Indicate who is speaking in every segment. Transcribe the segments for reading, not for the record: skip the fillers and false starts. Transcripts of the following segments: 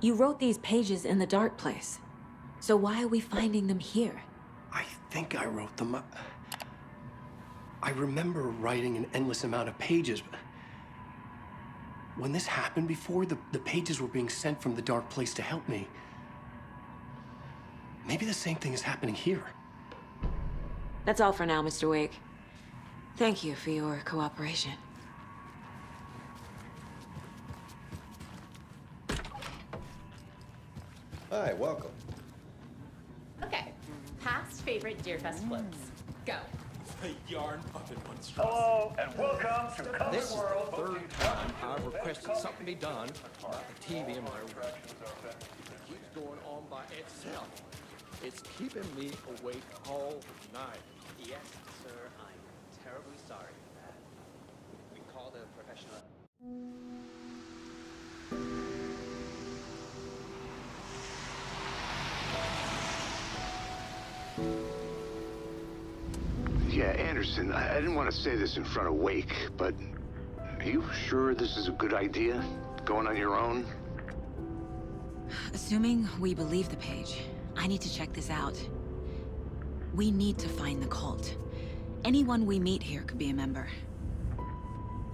Speaker 1: You wrote these pages in the dark place. So why are we finding them here?
Speaker 2: I think I wrote them. I remember writing an endless amount of pages. When this happened before, the pages were being sent from the dark place to help me. Maybe the same thing is happening here.
Speaker 1: That's all for now, Mr. Wake. Thank you for your cooperation.
Speaker 3: Hi, welcome.
Speaker 4: Okay, past favorite Deerfest floats. Go.
Speaker 5: The yarn puppet monstrosity.
Speaker 6: Hello, and welcome to Color
Speaker 5: This is the
Speaker 6: World.
Speaker 5: third time I've requested something be done about the TV in my room. It keeps going on by itself. It's keeping me awake all night.
Speaker 7: Yes, sir, I'm terribly sorry for that. We called a professional.
Speaker 8: Yeah, Anderson, I didn't want to say this in front of Wake, but are you sure this is a good idea? Going on your own?
Speaker 1: Assuming we believe the page, I need to check this out. We need to find the cult. Anyone we meet here could be a member.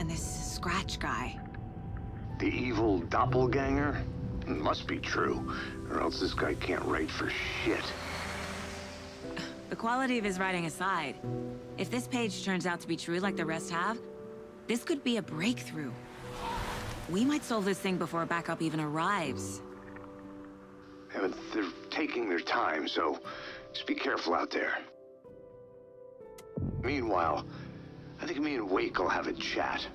Speaker 1: And this Scratch guy.
Speaker 8: The evil doppelganger? Must be true, or else this guy can't write for shit.
Speaker 1: The quality of his writing aside, if this page turns out to be true like the rest have, this could be a breakthrough. We might solve this thing before backup even arrives.
Speaker 8: Yeah, but they're taking their time, so just be careful out there. Meanwhile, I think me and Wake will have a chat.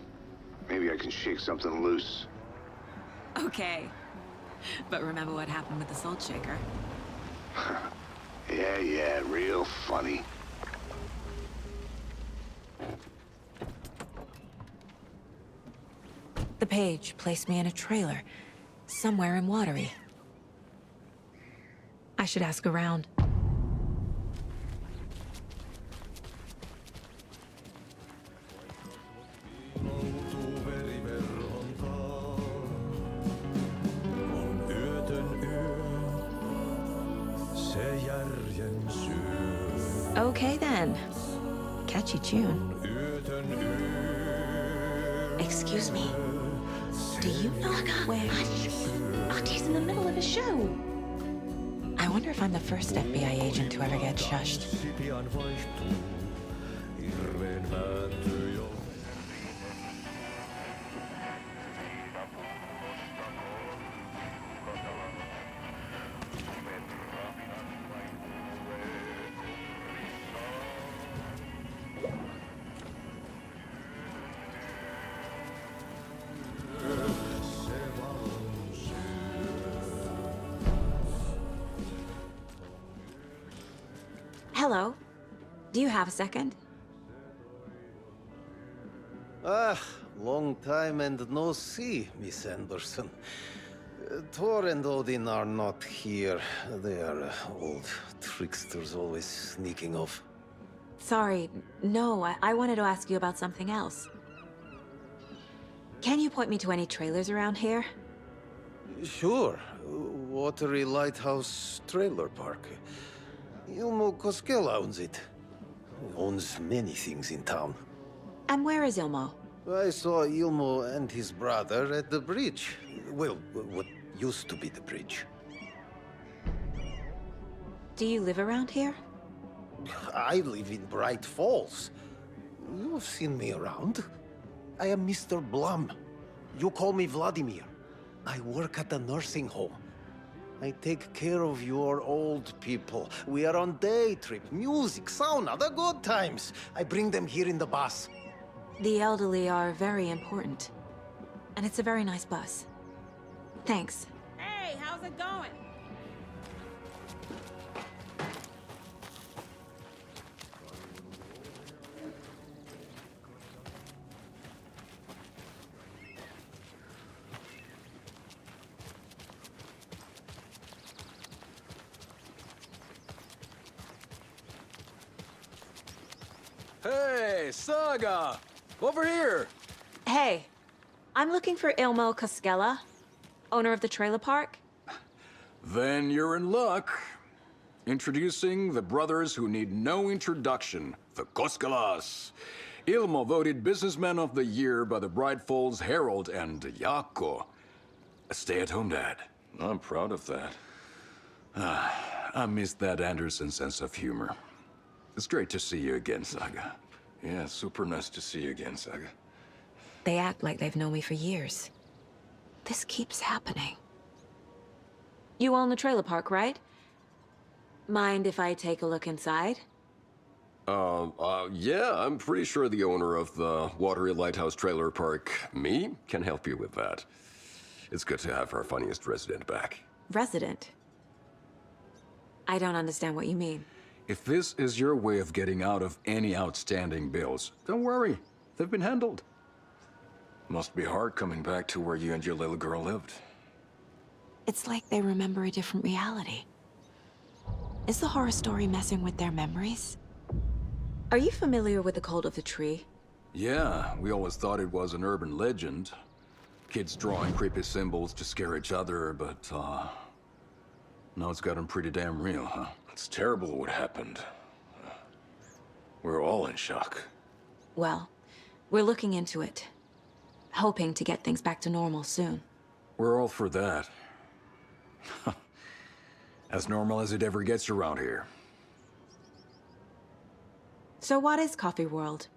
Speaker 8: Maybe I can shake something loose.
Speaker 1: Okay. But remember what happened with the Salt Shaker?
Speaker 8: Yeah, real funny.
Speaker 1: The page placed me in a trailer, somewhere in Watery. I should ask around. Okay then. Catchy tune. Excuse me. Do you know where...
Speaker 4: He's in the middle of a show.
Speaker 1: I wonder if I'm the first FBI agent to ever get shushed. Hello. Do you have a second?
Speaker 9: Long time and no see, Miss Anderson. Thor and Odin are not here. They are old tricksters always sneaking off.
Speaker 1: Sorry, no, I wanted to ask you about something else. Can you point me to any trailers around here?
Speaker 9: Sure. Watery Lighthouse Trailer Park. Ilmo Koskela owns it. He owns many things in town.
Speaker 1: And where is Ilmo?
Speaker 9: I saw Ilmo and his brother at the bridge. Well, what used to be the bridge.
Speaker 1: Do you live around here?
Speaker 9: I live in Bright Falls. You've seen me around. I am Mr. Blum. You call me Vladimir. I work at a nursing home. I take care of your old people. We are on day trip, music, sauna, the good times. I bring them here in the bus.
Speaker 1: The elderly are very important. And it's a very nice bus. Thanks.
Speaker 4: Hey, how's it going?
Speaker 5: Hey, Saga! Over here!
Speaker 1: Hey, I'm looking for Ilmo Koskela, owner of the trailer park.
Speaker 3: Then you're in luck. Introducing the brothers who need no introduction, the Koskalas. Ilmo voted Businessman of the Year by the Bright Falls Herald, and Jaakko, a stay-at-home dad.
Speaker 10: I'm proud of that.
Speaker 3: I missed that Anderson sense of humor. It's great to see you again, Saga.
Speaker 10: Yeah, super nice to see you again, Saga.
Speaker 1: They act like they've known me for years. This keeps happening. You own the trailer park, right? Mind if I take a look inside?
Speaker 10: Yeah, I'm pretty sure the owner of the Watery Lighthouse Trailer Park, me, can help you with that. It's good to have our funniest resident back.
Speaker 1: Resident? I don't understand what you mean.
Speaker 3: If this is your way of getting out of any outstanding bills, don't worry. They've been handled.
Speaker 10: Must be hard coming back to where you and your little girl lived.
Speaker 1: It's like they remember a different reality. Is the horror story messing with their memories? Are you familiar with the Cult of the Tree?
Speaker 3: Yeah, we always thought it was an urban legend. Kids drawing creepy symbols to scare each other, but, now it's gotten pretty damn real, huh?
Speaker 10: It's terrible what happened. We're all in shock.
Speaker 1: Well, we're looking into it. Hoping to get things back to normal soon.
Speaker 3: We're all for that. As normal as it ever gets around here.
Speaker 1: So what is Coffee World?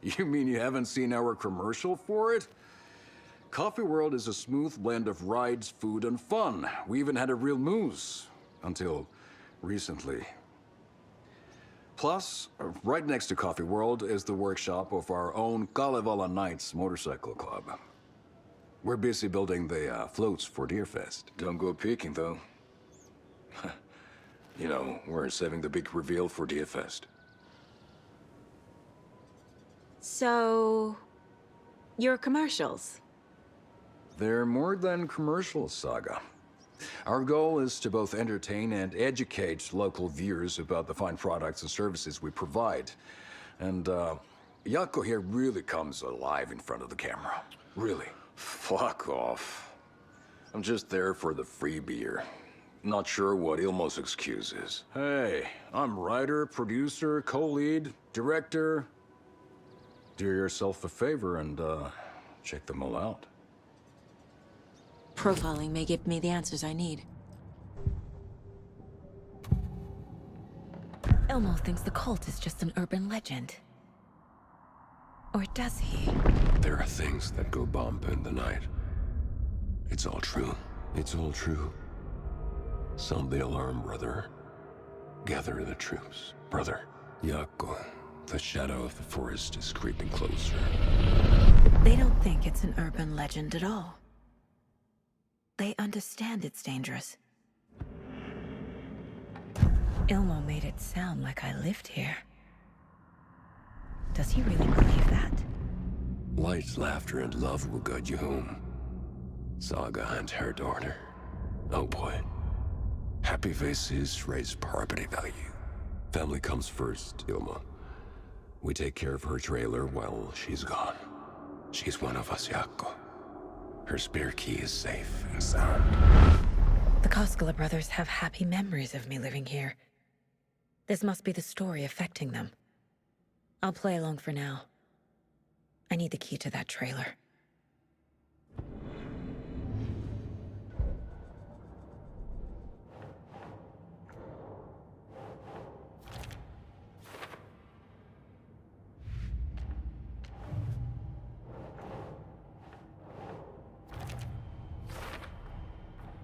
Speaker 3: You mean you haven't seen our commercial for it? Coffee World is a smooth blend of rides, food, and fun. We even had a real moose. Until recently. Plus, right next to Coffee World is the workshop of our own Kalevala Knights Motorcycle Club. We're busy building the floats for Deerfest.
Speaker 10: Don't go peeking, though. You know, we're saving the big reveal for Deerfest.
Speaker 1: So... your commercials?
Speaker 3: They're more than commercials, Saga. Our goal is to both entertain and educate local viewers about the fine products and services we provide. And, Jaakko here really comes alive in front of the camera. Really.
Speaker 10: Fuck off. I'm just there for the free beer. Not sure what Ilmo's excuse is.
Speaker 3: Hey, I'm writer, producer, co-lead, director. Do yourself a favor and, check them all out.
Speaker 1: Profiling may give me the answers I need. Elmo thinks the cult is just an urban legend. Or does he?
Speaker 10: There are things that go bump in the night. It's all true. It's all true. Sound the alarm, brother. Gather the troops, brother. Jaakko, the shadow of the forest is creeping closer.
Speaker 1: They don't think it's an urban legend at all. They understand it's dangerous. Ilmo made it sound like I lived here. Does he really believe that?
Speaker 10: Light, laughter, and love will guide you home. Saga and her daughter. Oh boy. Happy faces raise property value. Family comes first, Ilma. We take care of her trailer while she's gone. She's one of us, Jaakko. Her spare key is safe and sound.
Speaker 1: The Koskela brothers have happy memories of me living here. This must be the story affecting them. I'll play along for now. I need the key to that trailer.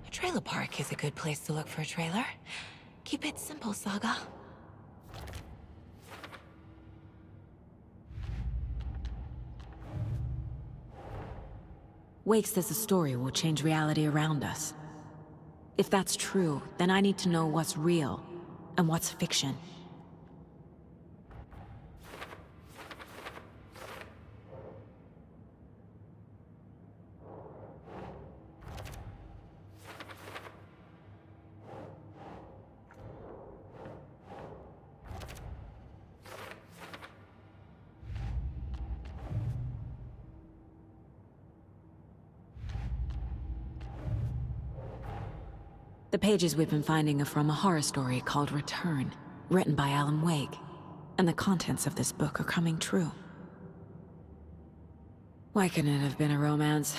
Speaker 1: A trailer park is a good place to look for a trailer. Keep it simple, Saga. Wake says the story will change reality around us. If that's true, then I need to know what's real and what's fiction. The pages we've been finding are from a horror story called Return, written by Alan Wake. And the contents of this book are coming true. Why couldn't it have been a romance?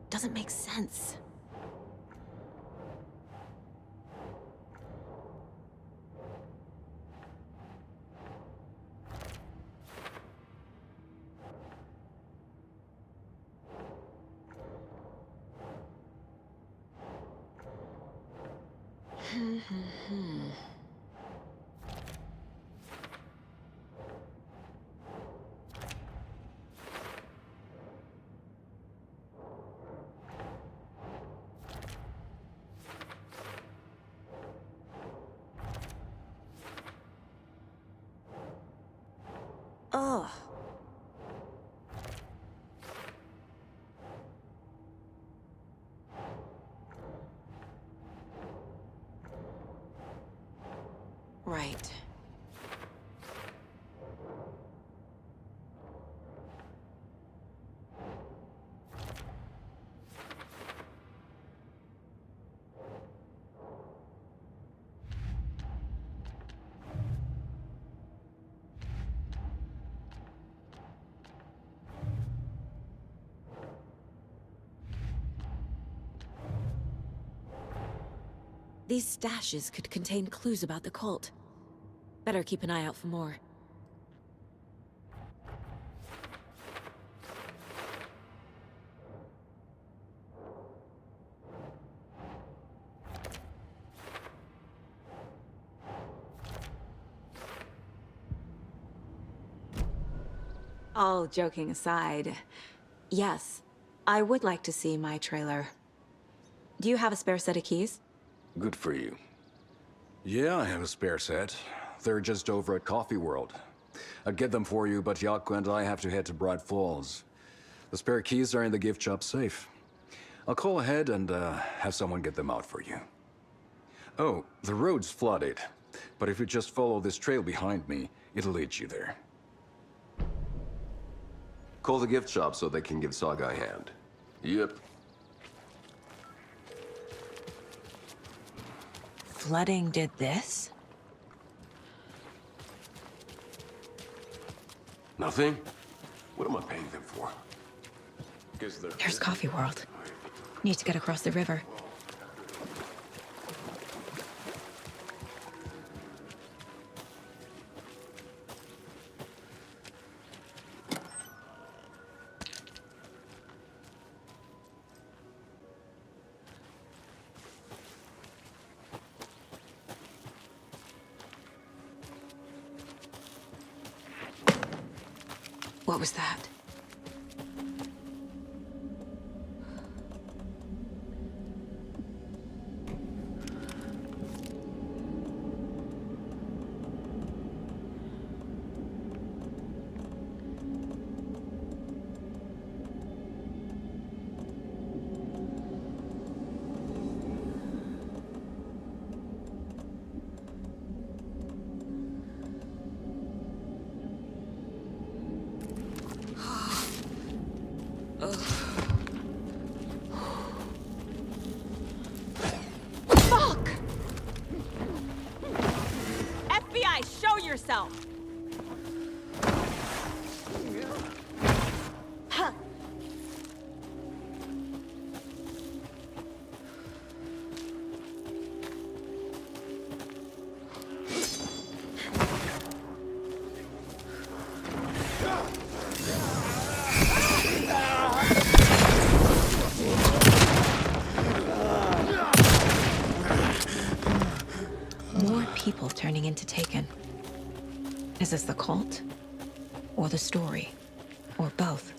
Speaker 1: Doesn't make sense. Ugh. Right. These stashes could contain clues about the cult. Better keep an eye out for more. All joking aside, yes, I would like to see my trailer. Do you have a spare set of keys?
Speaker 10: Good for you.
Speaker 3: Yeah, I have a spare set. They're just over at Coffee World. I'd get them for you, but Yaku and I have to head to Bright Falls. The spare keys are in the gift shop safe. I'll call ahead and have someone get them out for you. Oh, the road's flooded, but if you just follow this trail behind me, it'll lead you there.
Speaker 11: Call the gift shop so they can give Saga a hand. Yep.
Speaker 1: Flooding did this?
Speaker 11: Nothing? What am I paying them for?
Speaker 1: There's Coffee World. Need to get across the river. What was that? Fuck! FBI, show yourself! Huh. More people turning into Taken. Is this the cult? or the story, or both.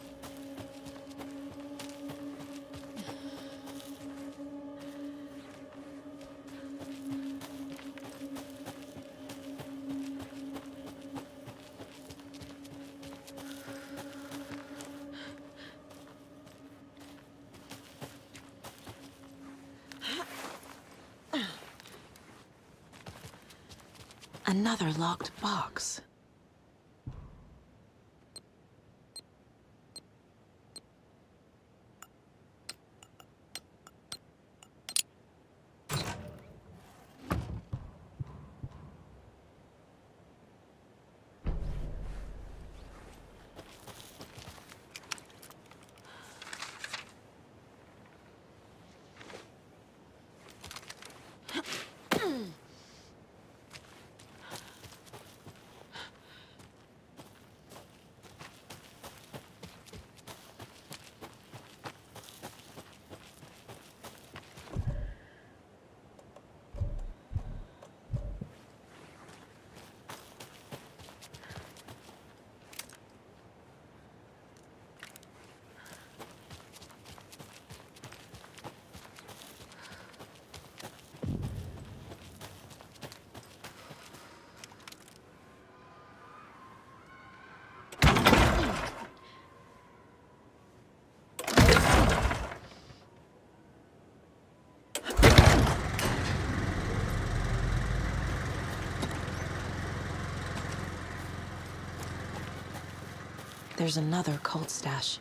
Speaker 1: Another locked box. There's another cult stash.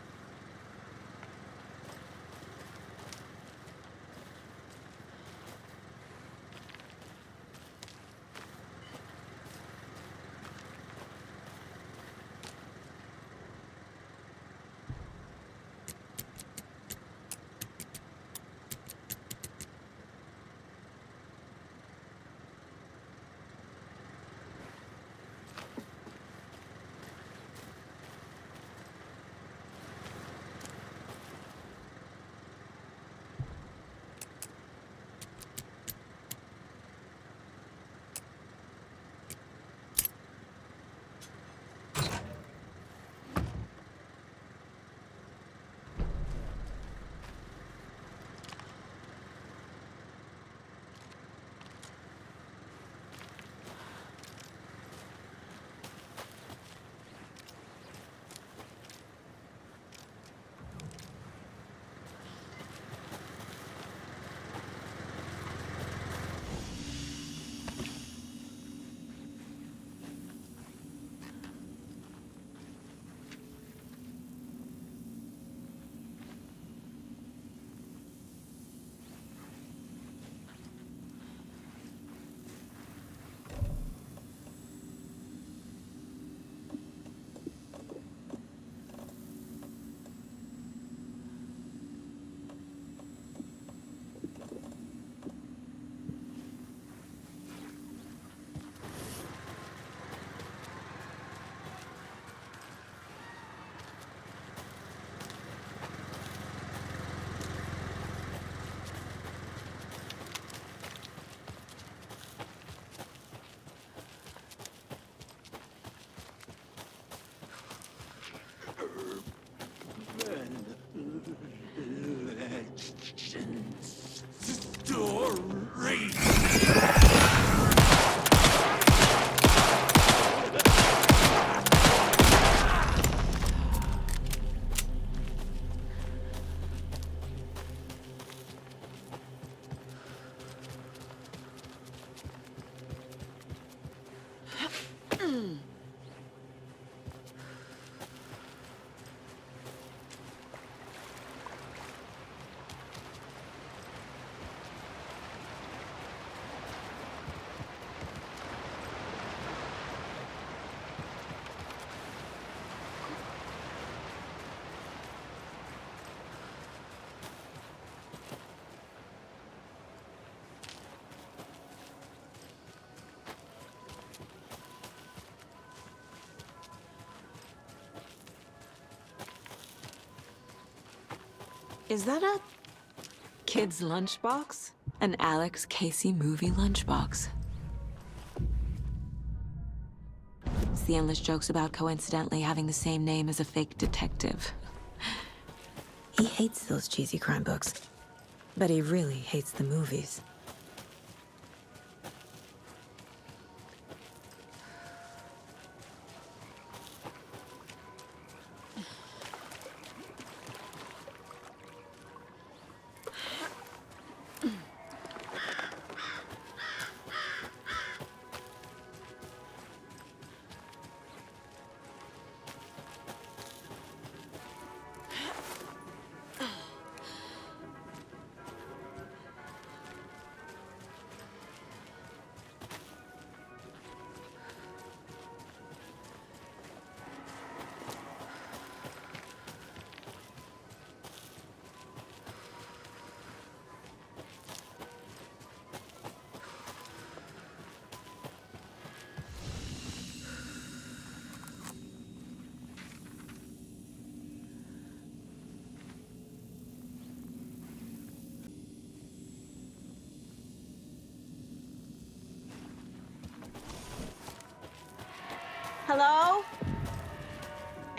Speaker 1: Is that a kid's lunchbox? An Alex Casey movie lunchbox. the endless jokes about coincidentally having the same name as a fake detective. He hates those cheesy crime books, but he really hates the movies.
Speaker 12: Hello?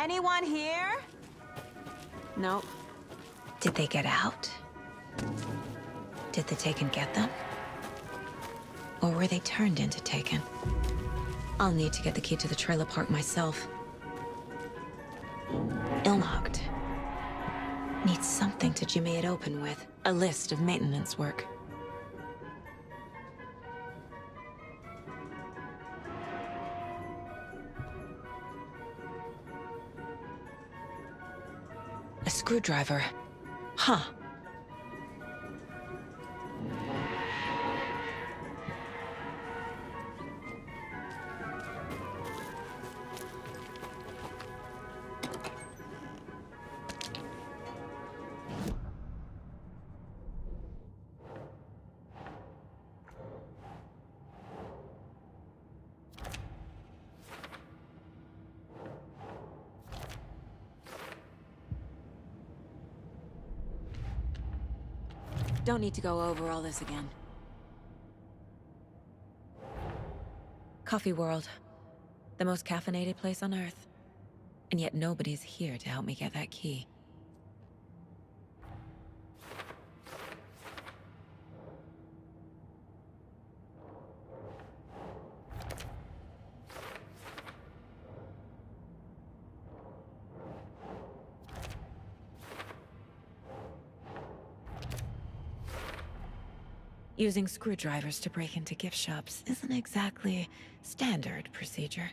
Speaker 12: Anyone here?
Speaker 1: Nope. Did they get out? Did the Taken get them? Or were they turned into Taken? I'll need to get the key to the trailer park myself. Ilnoct. Needs something to jimmy it open with. A list of maintenance work. A screwdriver. Huh. Don't need to go over all this again. Coffee World. The most caffeinated place on Earth. And yet nobody's here to help me get that key. Using screwdrivers to break into gift shops isn't exactly standard procedure.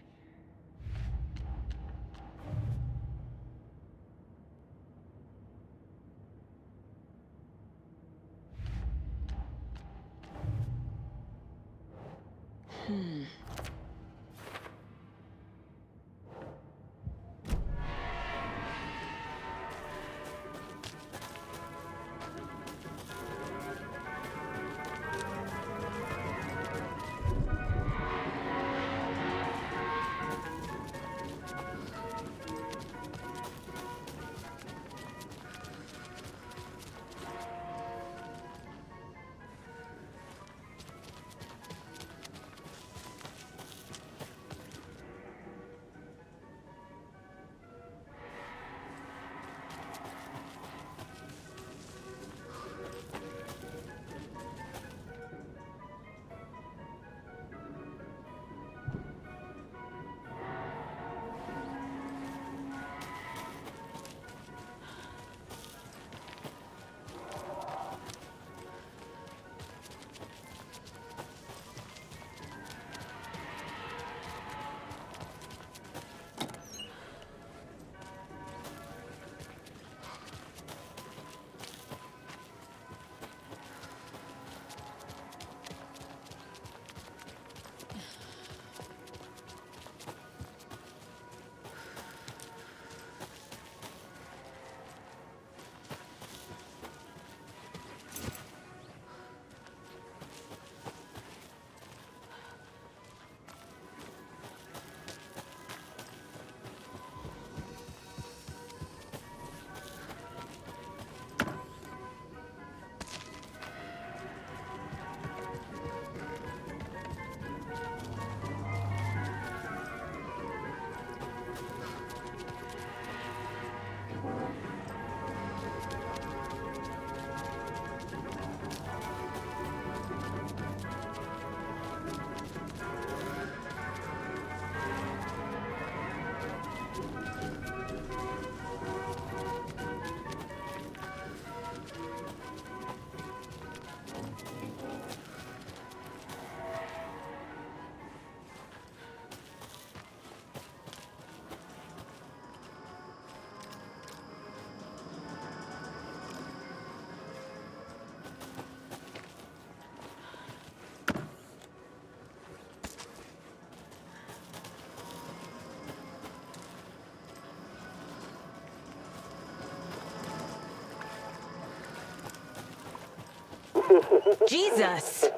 Speaker 1: Jesus!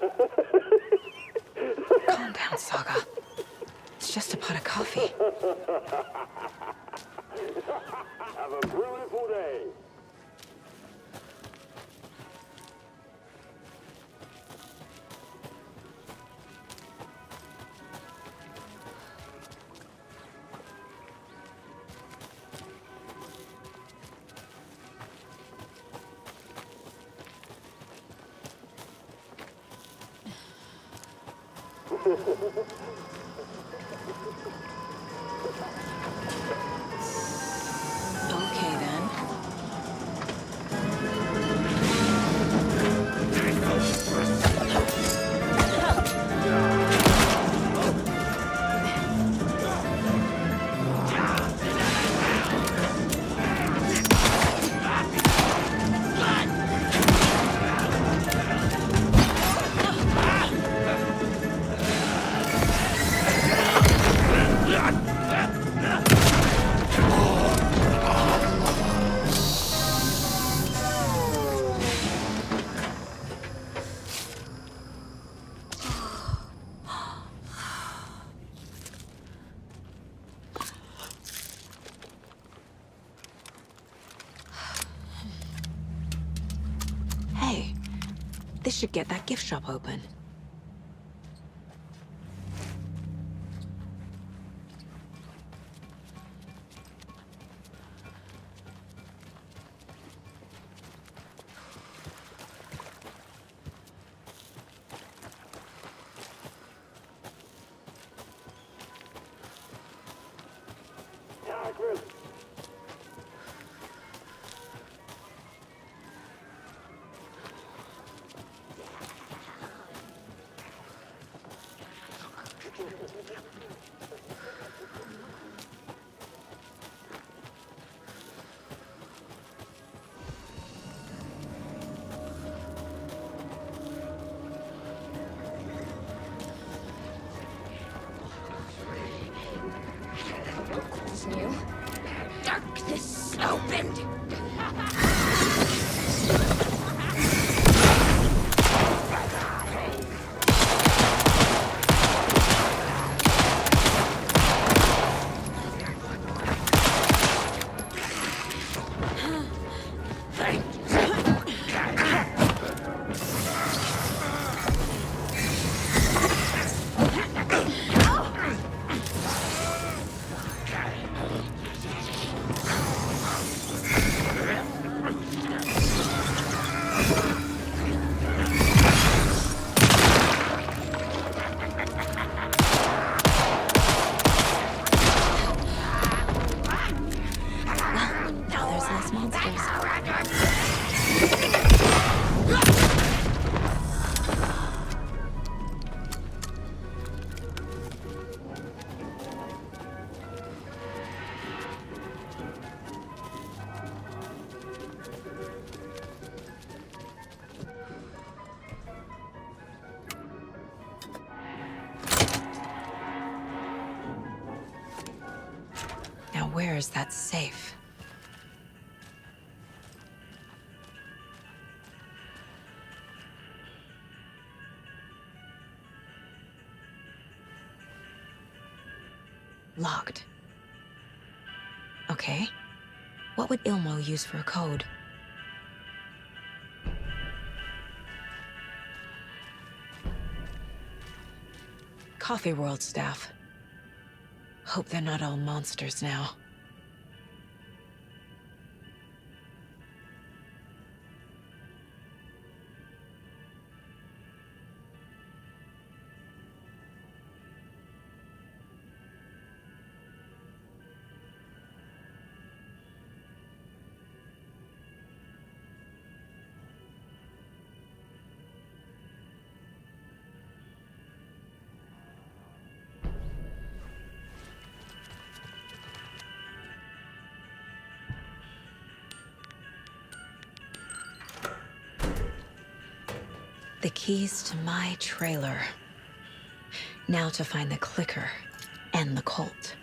Speaker 1: Calm down, Saga. It's just a pot of coffee.
Speaker 6: Have a beautiful day.
Speaker 1: Okay, then. Hey, this should get that gift shop open.
Speaker 4: New. Darkness opened.
Speaker 1: Now there's less monsters. Now where is that safe? Locked. Okay. What would Ilmo use for a code? Coffee World staff. Hope they're not all monsters now. The keys to my trailer. Now to find the clicker and the cult.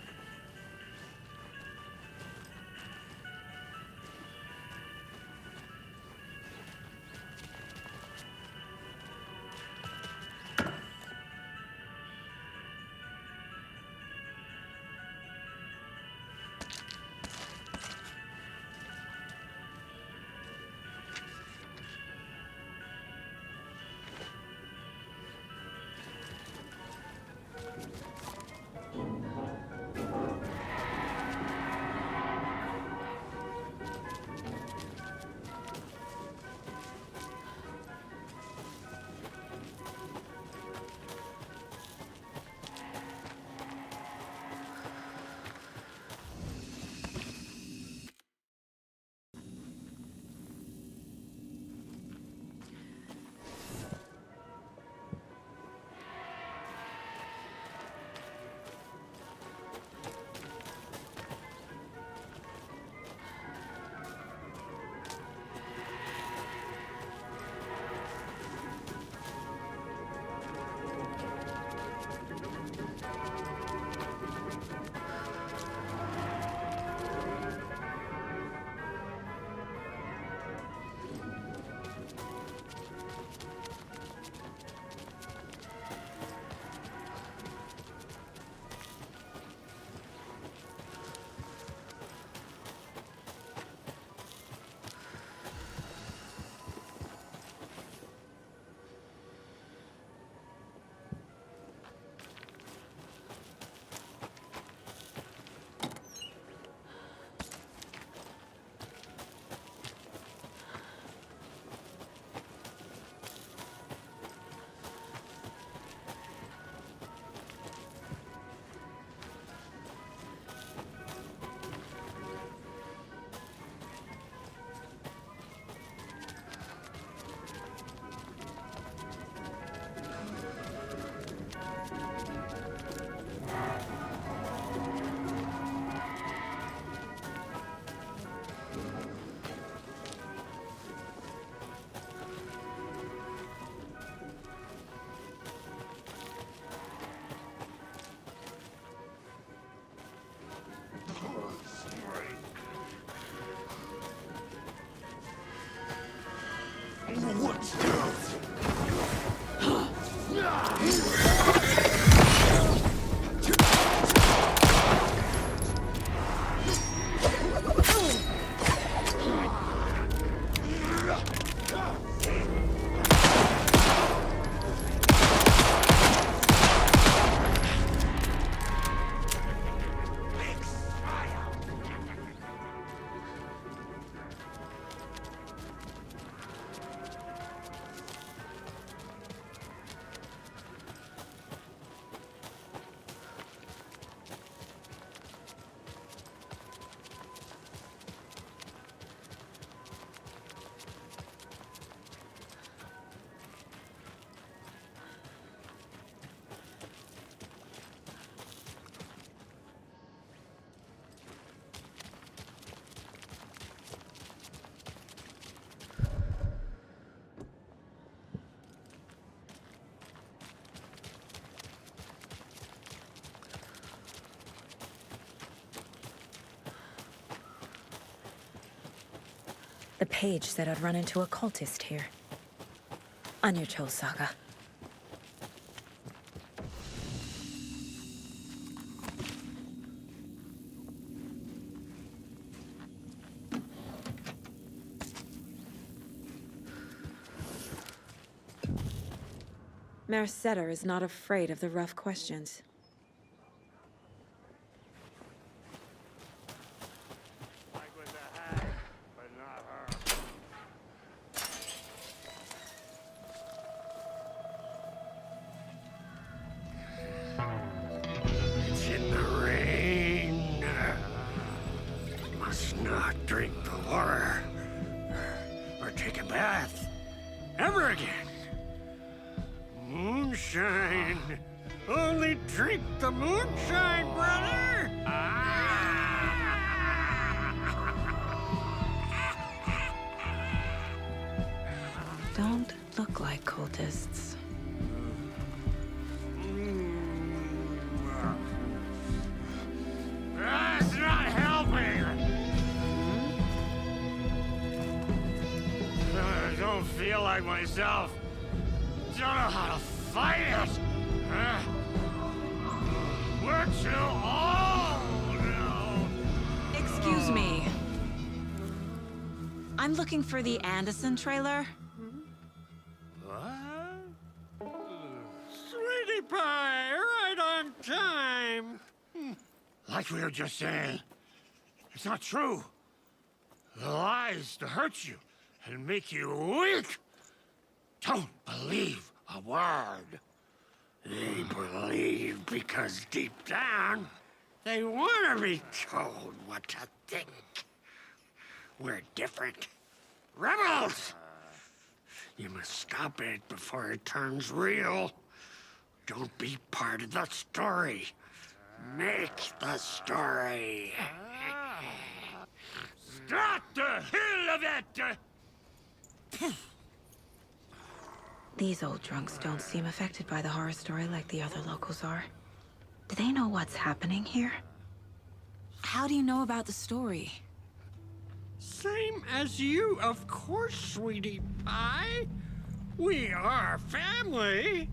Speaker 1: The page said I'd run into a cultist here. On your Cho saga. Mercetter is not afraid of the rough questions.
Speaker 13: It's in the rain. Must not drink the water or take a bath ever again. Moonshine. Only drink the moonshine, brother!
Speaker 1: Don't look like cultists.
Speaker 13: That's not helping! I don't feel like myself. Don't know how to fight it! We're too old now!
Speaker 1: Excuse me. I'm looking for the Anderson trailer.
Speaker 13: What? Sweetie pie, right on time! Like we were just saying, it's not true. The lies to hurt you and make you weak. Don't believe a word. They believe because deep down, they want to be told what to think. We're different. Rebels! You must stop it before it turns real. Don't be part of the story. Make the story. Start the hell of it!
Speaker 1: These old drunks don't seem affected by the horror story like the other locals are. Do they know what's happening here? How do you know about the story?
Speaker 13: Same as you, of course, sweetie pie. We are family.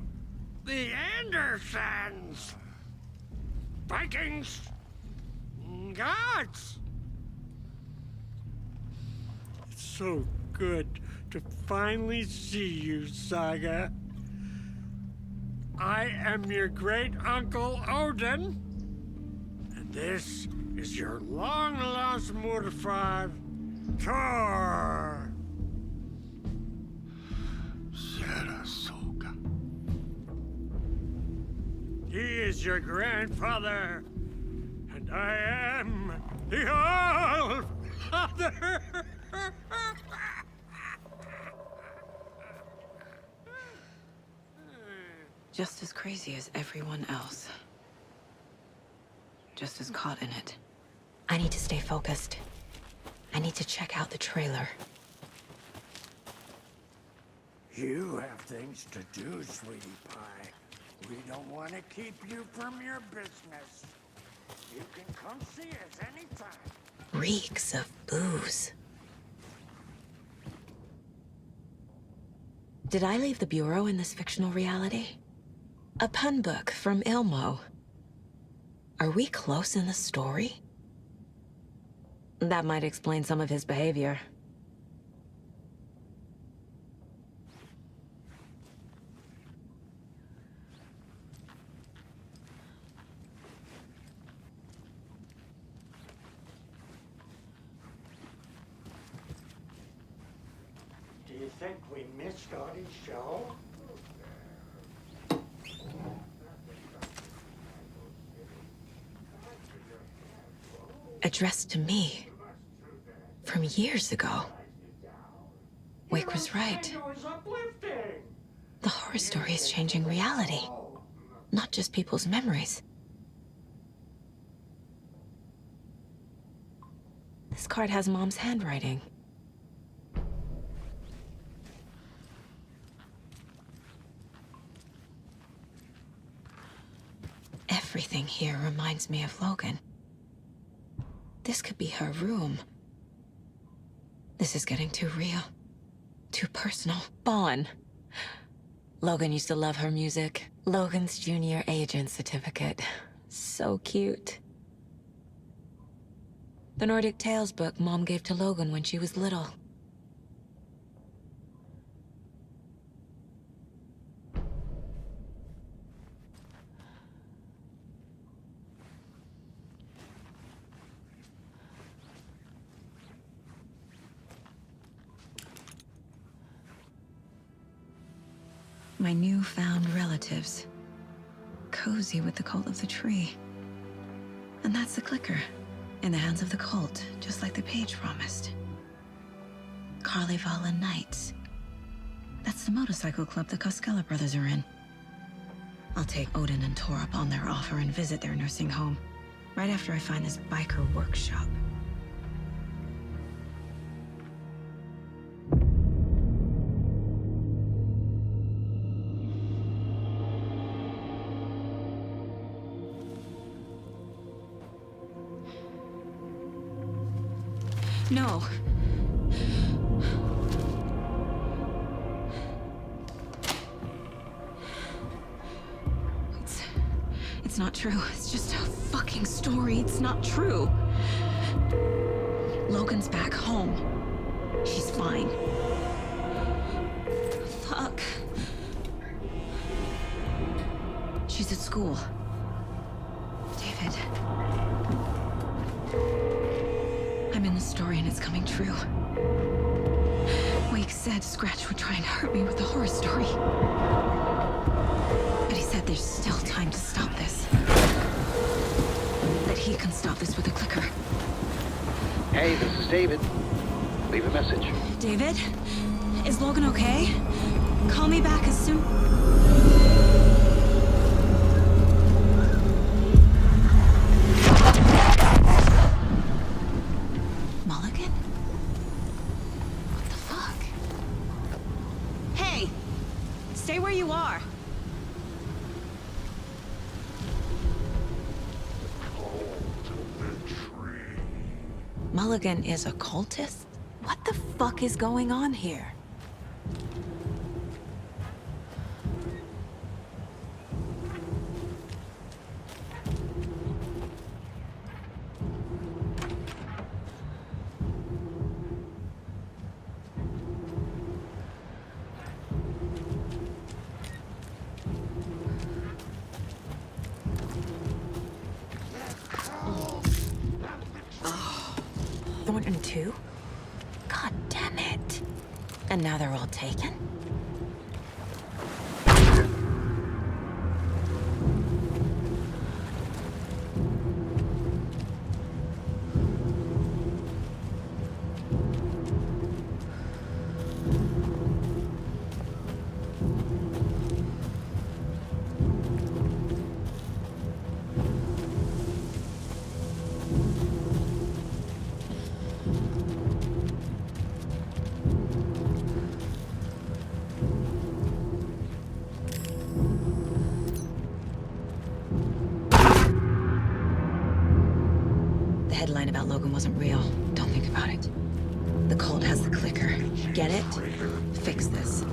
Speaker 13: The Andersons. Vikings. Gods. It's so good to finally see you, Saga. I am your great-uncle Odin. And this is your long-lost mortified Thor. Sarasota. He is your grandfather, and I am the All-Father.
Speaker 1: Just as crazy as everyone else. Just as caught in it. I need to stay focused. I need to check out the trailer.
Speaker 13: You have things to do, sweetie pie. We don't want to keep you from your business. You can come see us anytime.
Speaker 1: Reeks of booze. Did I leave the Bureau in this fictional reality? A pun book from Ilmo. Are we close in the story? That might explain some of his behavior.
Speaker 13: Do you think we missed Scotty's show?
Speaker 1: Addressed to me. From years ago. Wake was right. The horror story is changing reality. Not just people's memories. This card has Mom's handwriting. Everything here reminds me of Logan. This could be her room. This is getting too real. Too personal. Bon. Logan used to love her music. Logan's junior agent certificate. So cute. The Nordic Tales book Mom gave to Logan when she was little. My newfound relatives. Cozy with the cult of the tree. And that's the clicker. In the hands of the cult, just like the page promised. Carnival Knights. That's the motorcycle club the Koskela brothers are in. I'll take Odin and Tor up on their offer and visit their nursing home. Right after I find this biker workshop. No. It's not true. It's just a fucking story. It's not true. Logan's back home. She's fine. Fuck. She's at school. David. I'm in the story and it's coming true. Wake said Scratch would try and hurt me with the horror story. But he said there's still time to stop this. That he can stop this with a clicker.
Speaker 8: Hey, this is David. Leave a message.
Speaker 1: David? Is Logan okay? Call me back as soon... Stay where you are. Mulligan is a cultist? What the fuck is going on here? Thornton too? God damn it. And now they're all taken? Headline about Logan wasn't real. Don't think about it. The cult has the clicker. Get it? Fix this.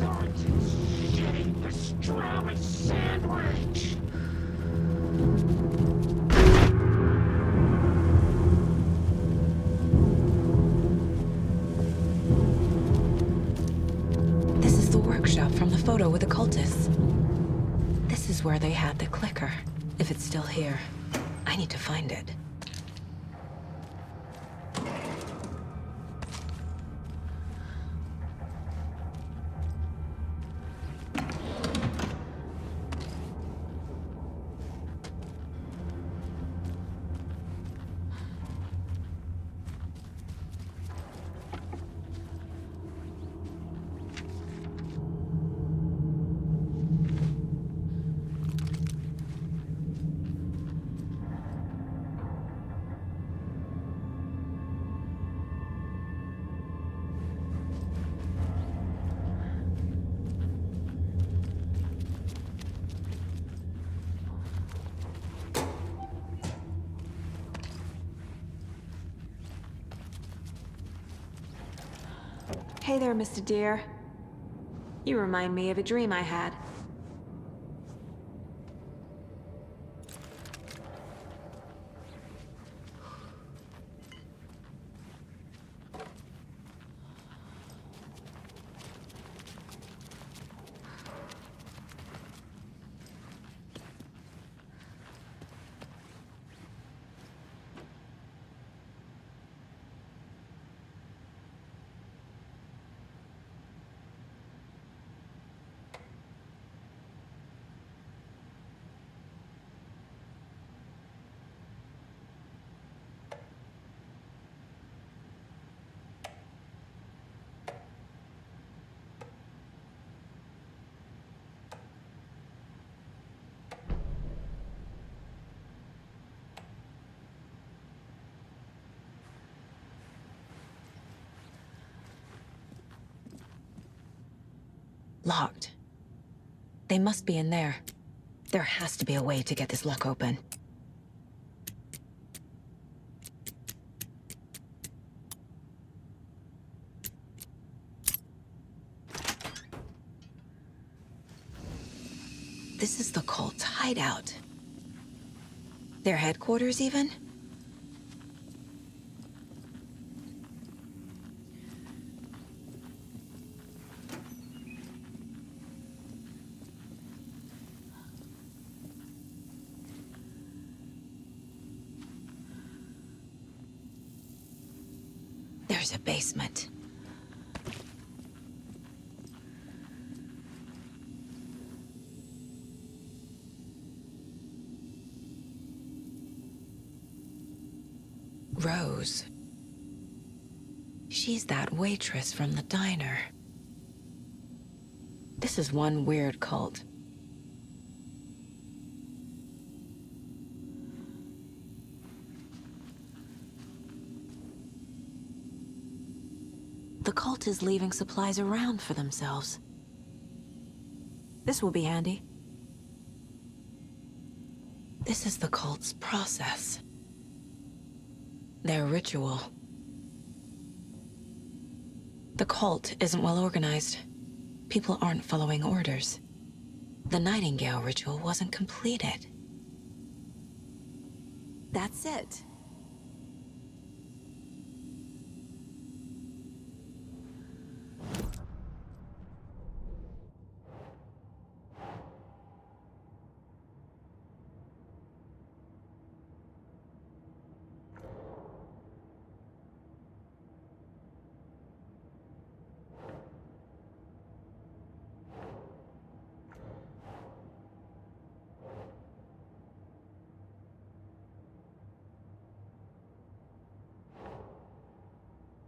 Speaker 13: Shitty pastrami sandwich!
Speaker 1: This is the workshop from the photo with the cultists. This is where they had the clicker. If it's still here, I need to find it.
Speaker 12: Hey there, Mr. Deer. You remind me of a dream I had.
Speaker 1: Locked. They must be in there. There has to be a way to get this lock open. This is the cult's hideout. Their headquarters, even? There's a basement. Rose. She's that waitress from the diner. This is one weird cult. The cult is leaving supplies around for themselves. This will be handy. This is the cult's process. Their ritual. The cult isn't well organized. People aren't following orders. The Nightingale ritual wasn't completed.
Speaker 12: That's it.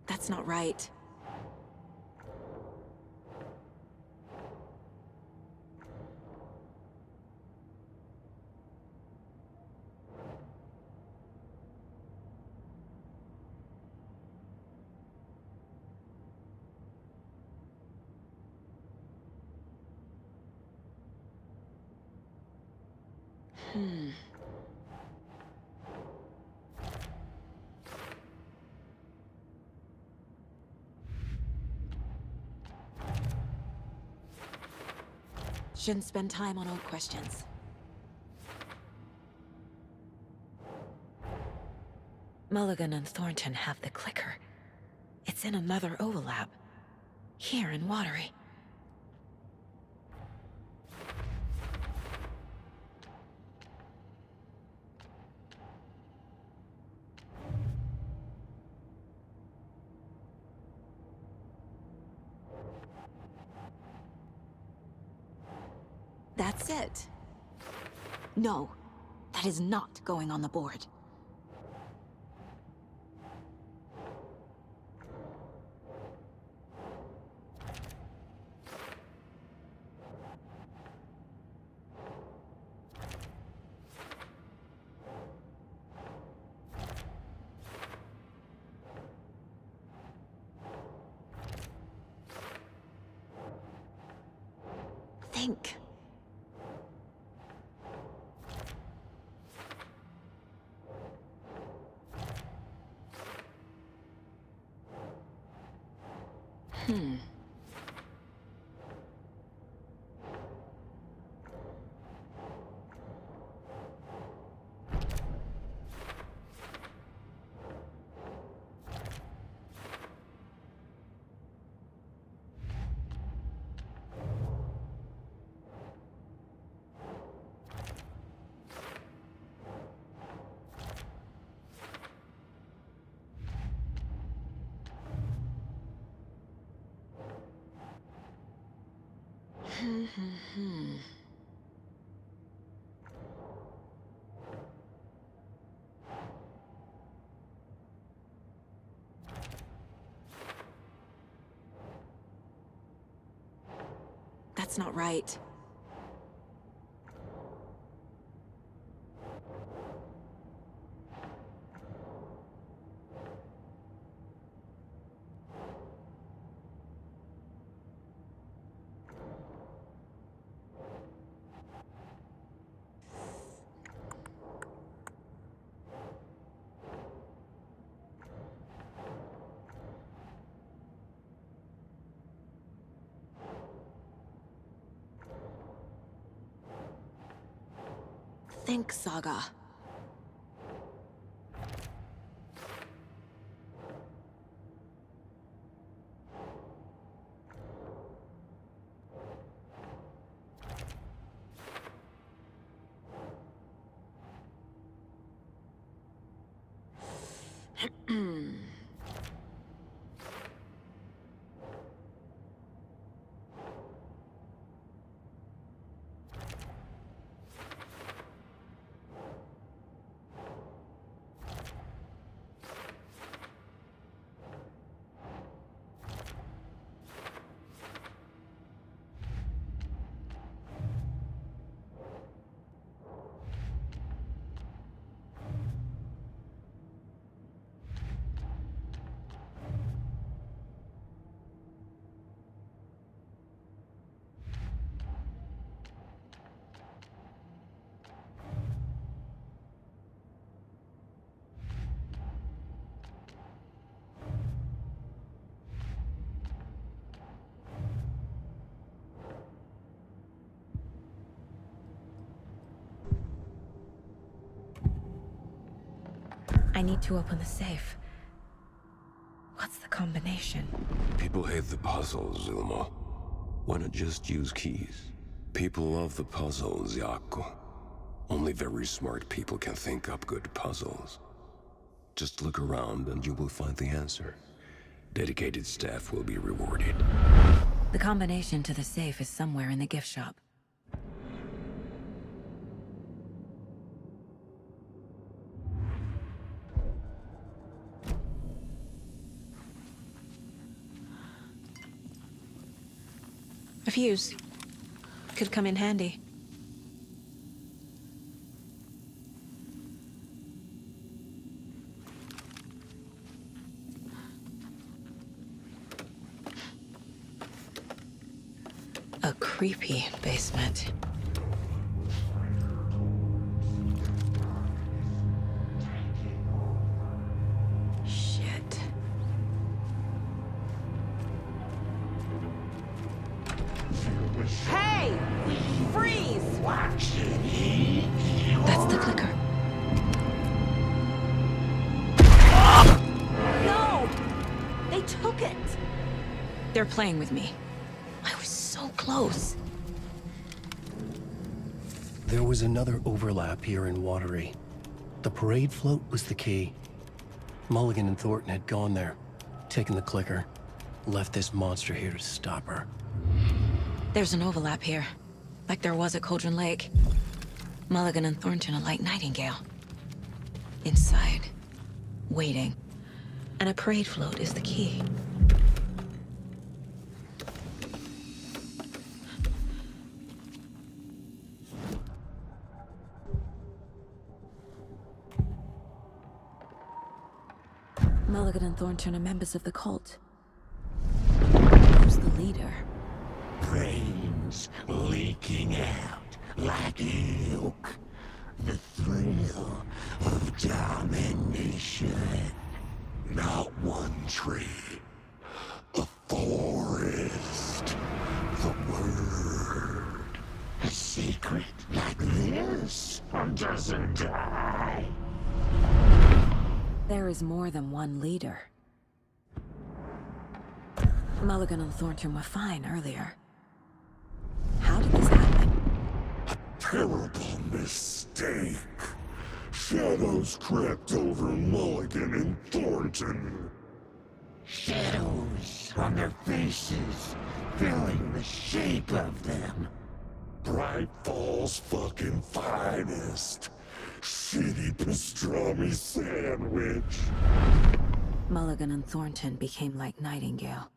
Speaker 1: That's not right.
Speaker 12: Shouldn't spend time on old questions. Mulligan and Thornton have the clicker. It's in another overlap. Here in Watery. That's it. No, that is not going on the board. Think. That's not right. Think, Saga. I need to open the safe. What's the combination?
Speaker 10: People hate the puzzles, Zulma. Why not just use keys? People love the puzzles, Yaku. Only very smart people can think up good puzzles. Just look around and you will find the answer. Dedicated staff will be rewarded.
Speaker 1: The combination to the safe is somewhere in the gift shop.
Speaker 12: A fuse. Could come in handy. A creepy basement. Shit. Hey!
Speaker 1: freeze!
Speaker 13: Watch it eat you.
Speaker 12: That's the clicker.
Speaker 1: No! They took it! They're playing with me. I was so close.
Speaker 2: There was another overlap here in Watery. The parade float was the key. Mulligan and Thornton had gone there, taken the clicker, left this monster here to stop her.
Speaker 12: There's an overlap here, like there was at Cauldron Lake. Mulligan and Thornton are like Nightingale. Inside, waiting. And a parade float is the key. Mulligan and Thornton are members of the cult. Who's the leader?
Speaker 13: Brains leaking out like milk. The thrill of domination. Not one tree. A forest. The word. A secret like this doesn't die.
Speaker 12: There is more than one leader. Mulligan and Thornton were fine earlier. How did this happen?
Speaker 13: A terrible mistake. Shadows crept over Mulligan and Thornton. Shadows on their faces, filling the shape of them. Bright Falls fucking finest. Shitty pastrami sandwich.
Speaker 12: Mulligan and Thornton became like Nightingale.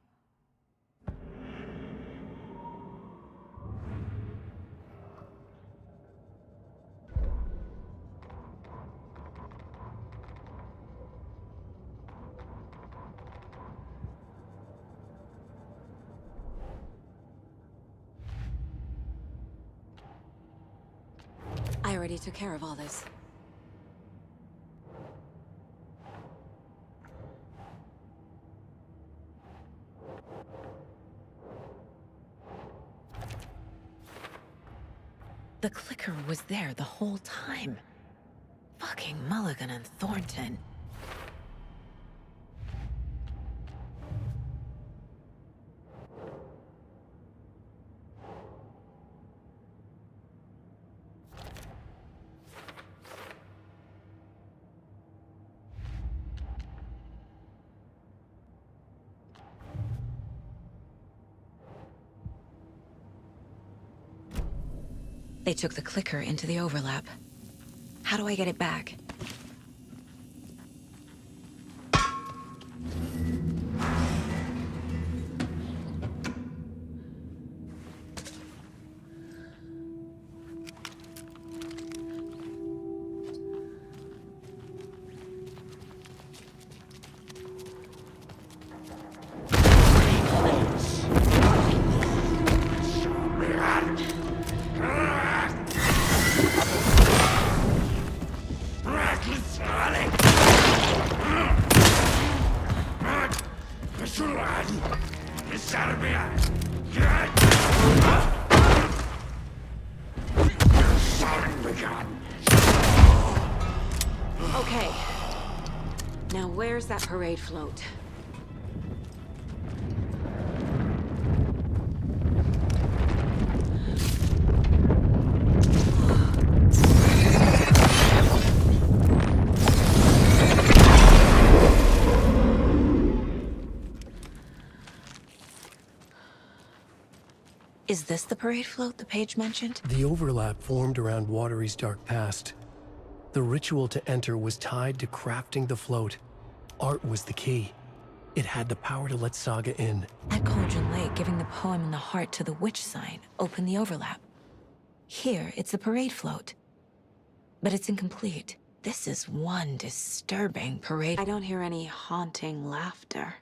Speaker 12: I already took care of all this. The clicker was there the whole time. Fucking Mulligan and Thornton. They took the clicker into the overlap. How do I get it back? Okay. Now where's that parade float? Is this the parade float the page mentioned?
Speaker 2: The overlap formed around Watery's dark past. The ritual to enter was tied to crafting the float. Art was the key. It had the power to let Saga in.
Speaker 12: At Cauldron Lake, giving the poem in the heart to the witch sign opened the overlap. Here, it's the parade float. But it's incomplete. This is one disturbing parade. I don't hear any haunting laughter.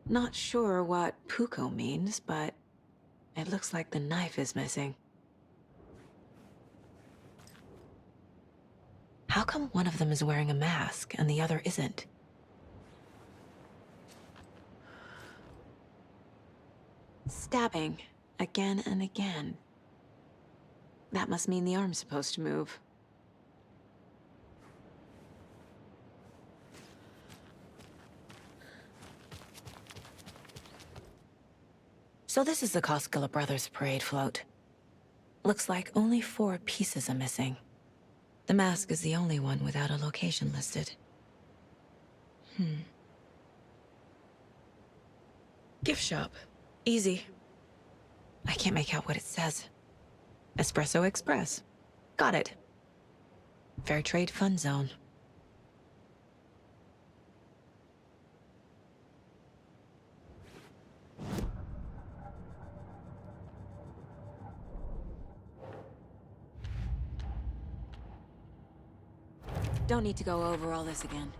Speaker 12: Not sure what Puko means, but it looks like the knife is missing. How come one of them is wearing a mask and the other isn't? Stabbing, again and again. That must mean the arm's supposed to move. So this is the Koskela Brothers parade float. Looks like only 4 pieces are missing. The mask is the only one without a location listed. Gift shop. Easy. I can't make out what it says. Espresso Express. Got it. Fair Trade Fun Zone. Don't need to go over all this again.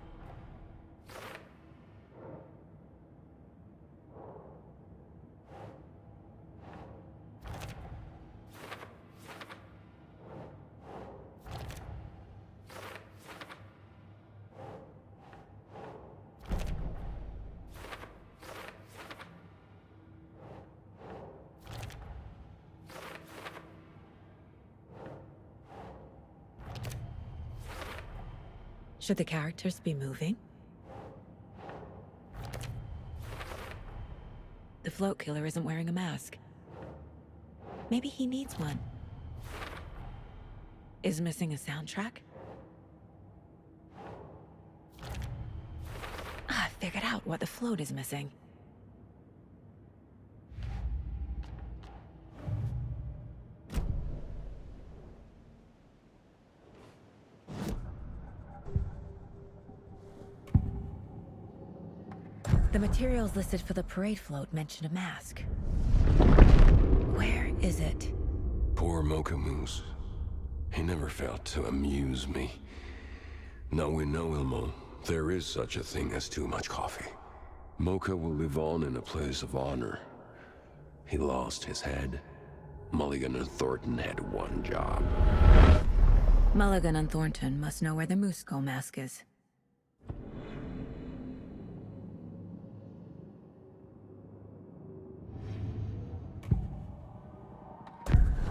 Speaker 12: Should the characters be moving? The float killer isn't wearing a mask. Maybe he needs one. Is missing a soundtrack? I figured out what the float is missing. The materials listed for the parade float mention a mask. Where is it?
Speaker 10: Poor Mocha Moose. He never failed to amuse me. Now we know, Ilmo, there is such a thing as too much coffee. Mocha will live on in a place of honor. He lost his head. Mulligan and Thornton had one job.
Speaker 12: Mulligan and Thornton must know where the Moose Skull mask is.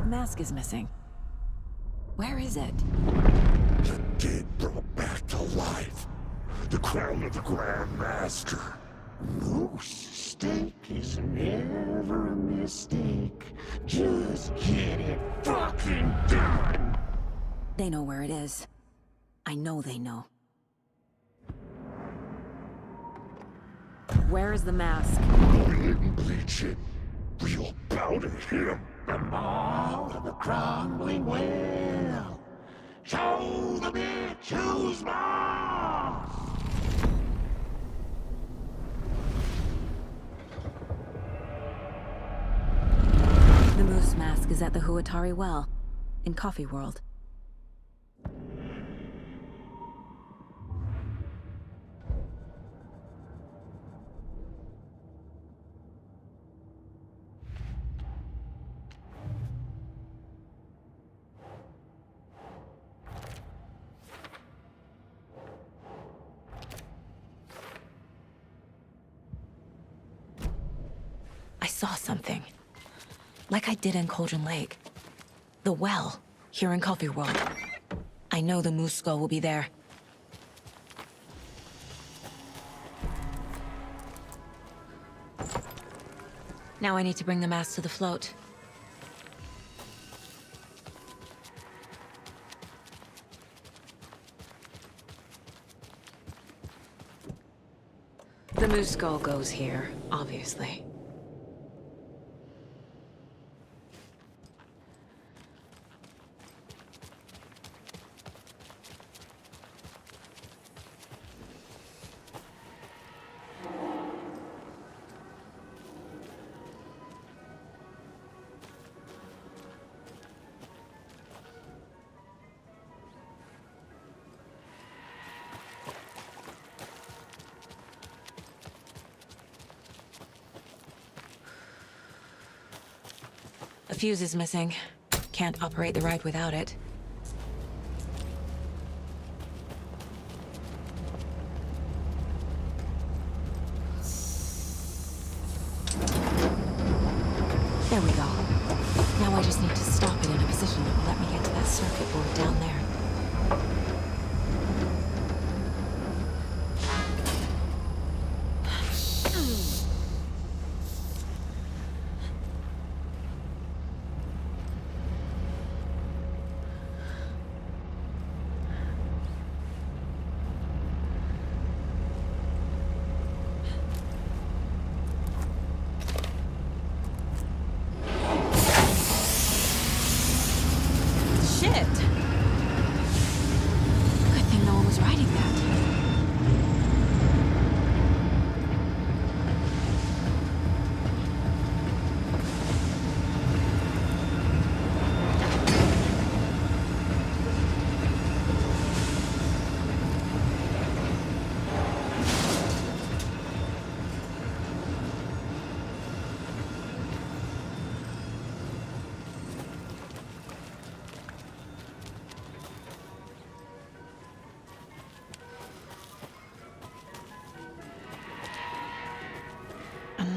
Speaker 12: Mask is missing. Where is it?
Speaker 13: The dead brought back to life. The crown of the Grand Master. Moose steak is never a mistake. Just get it fucking done.
Speaker 12: They know where it is. I know they know. Where is the mask?
Speaker 13: We didn't bleach it. Real bout of him. The maw of the crumbling well. Show the bitch who's boss.
Speaker 12: The moose mask is at the Huatari Well, in Coffee World. I saw something. Like I did in Cauldron Lake. The well, here in Coffee World. I know the Moose Skull will be there. Now I need to bring the mask to the float. The Moose Skull goes here, obviously. A fuse is missing. Can't operate the ride without it.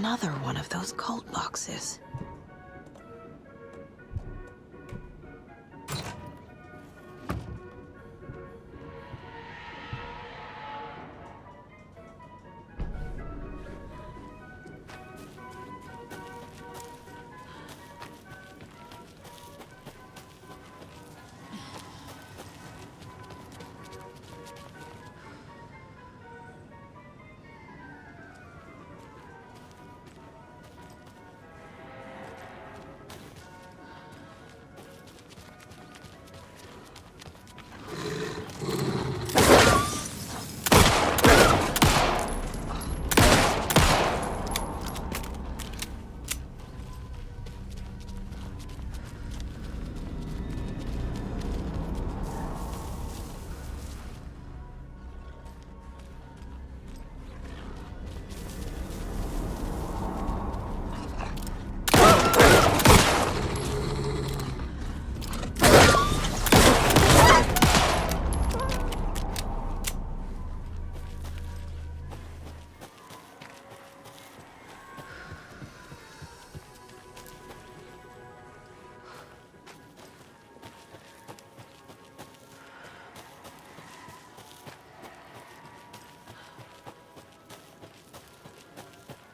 Speaker 12: Another one of those cult boxes.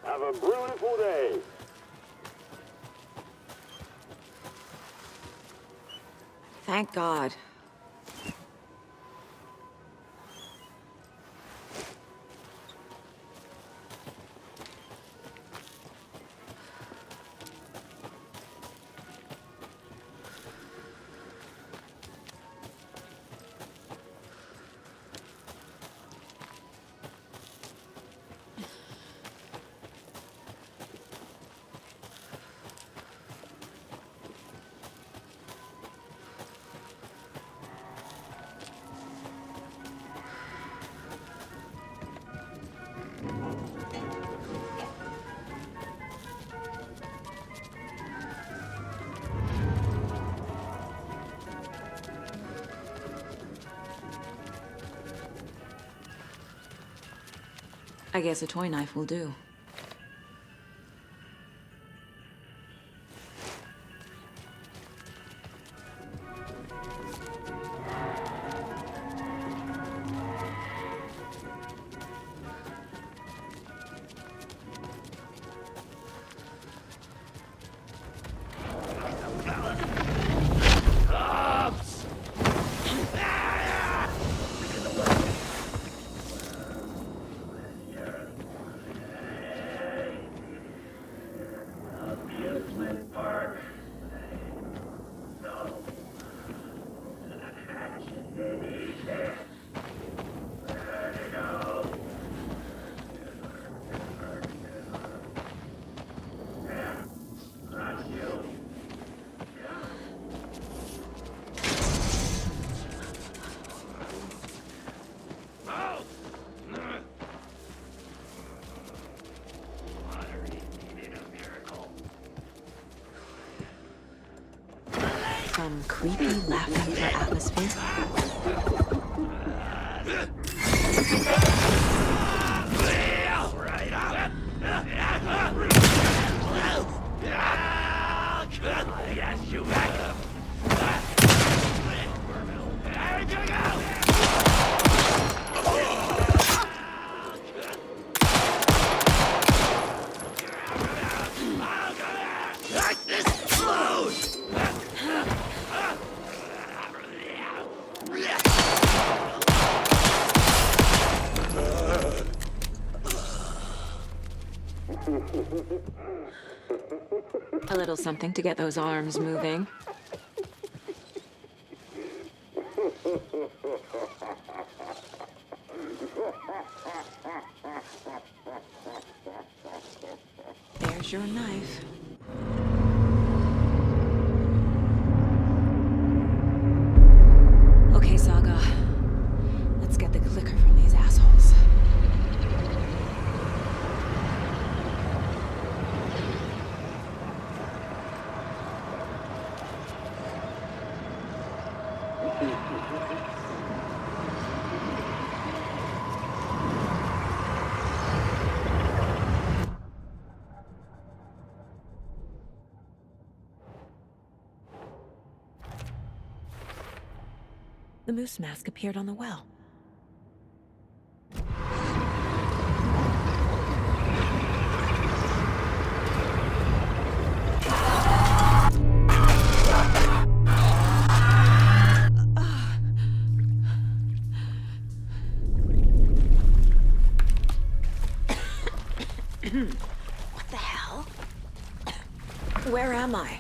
Speaker 6: Have a beautiful day.
Speaker 1: Thank God. I guess a toy knife will do. Some creepy laughing for atmosphere. A little something to get those arms moving. There's your knife. Okay, Saga. Let's get the clicker from these assholes.
Speaker 12: the moose mask appeared on the well.
Speaker 1: What the hell?
Speaker 12: Where am I?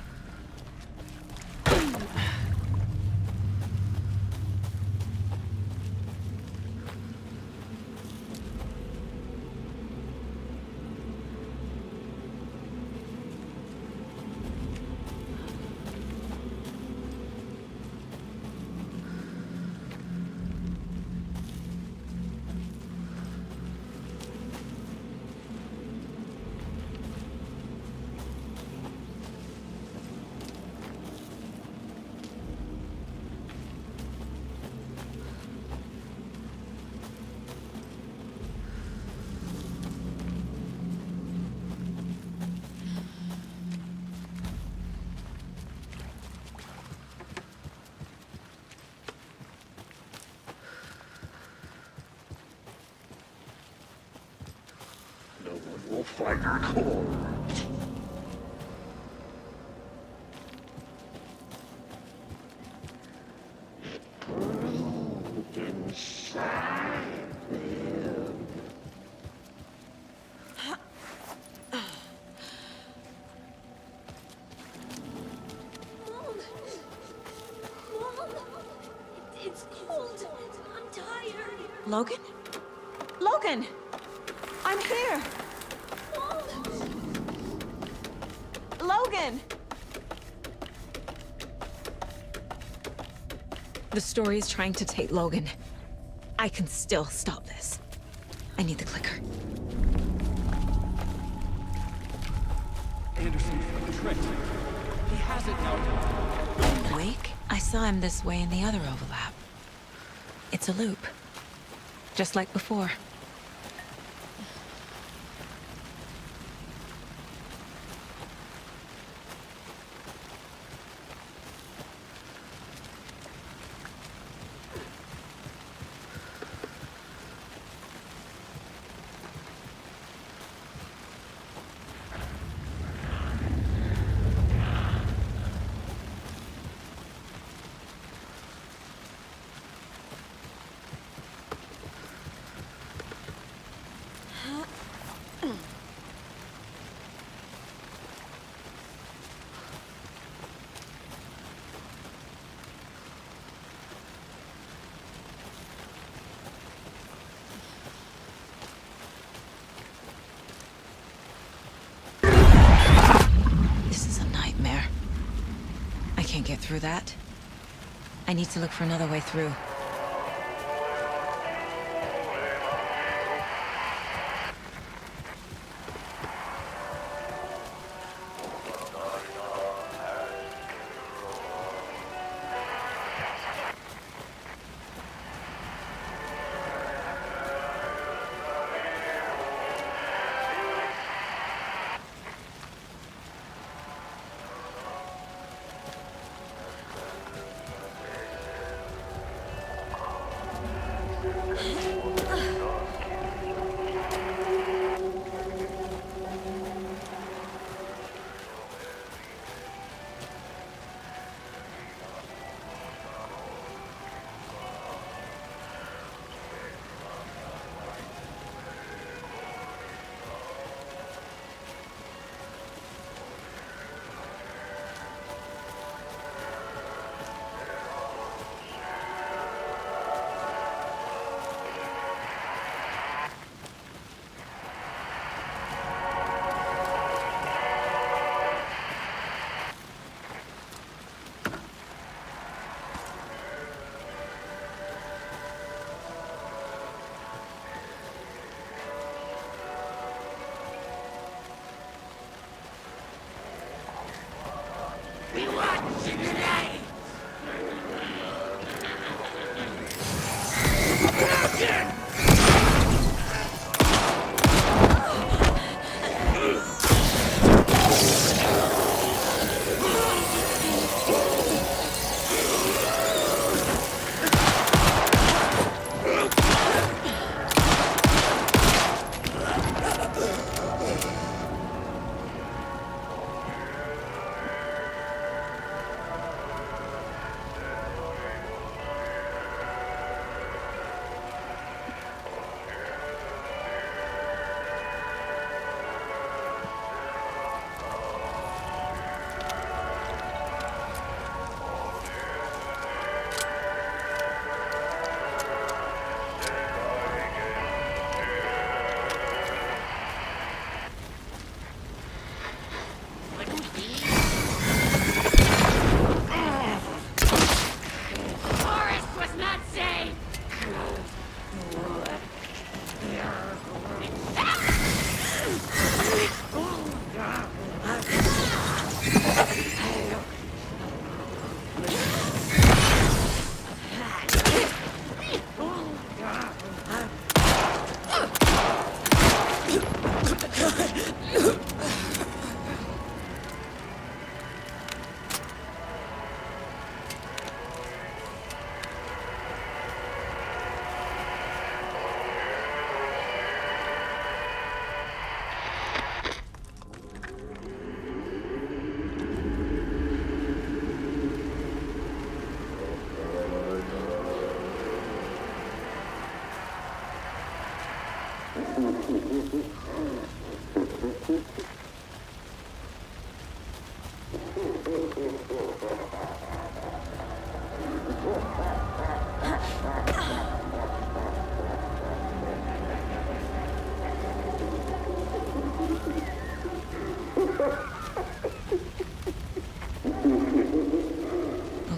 Speaker 13: We'll find our core.
Speaker 4: It's cold. I'm tired.
Speaker 1: Logan? Logan! I'm here! Logan!
Speaker 12: The story is trying to take Logan. I can still stop this. I need the clicker.
Speaker 5: Anderson tricked. He has it now.
Speaker 12: Wake? I saw him this way in the other overlap. It's a loop. Just like before. Get through that. I need to look for another way through.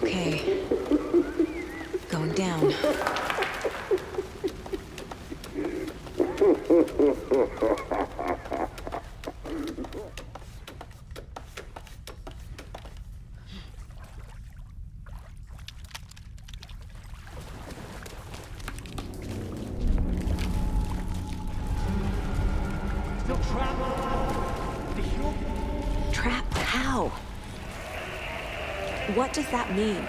Speaker 12: Okay. Going down. Trapped how? What does that mean?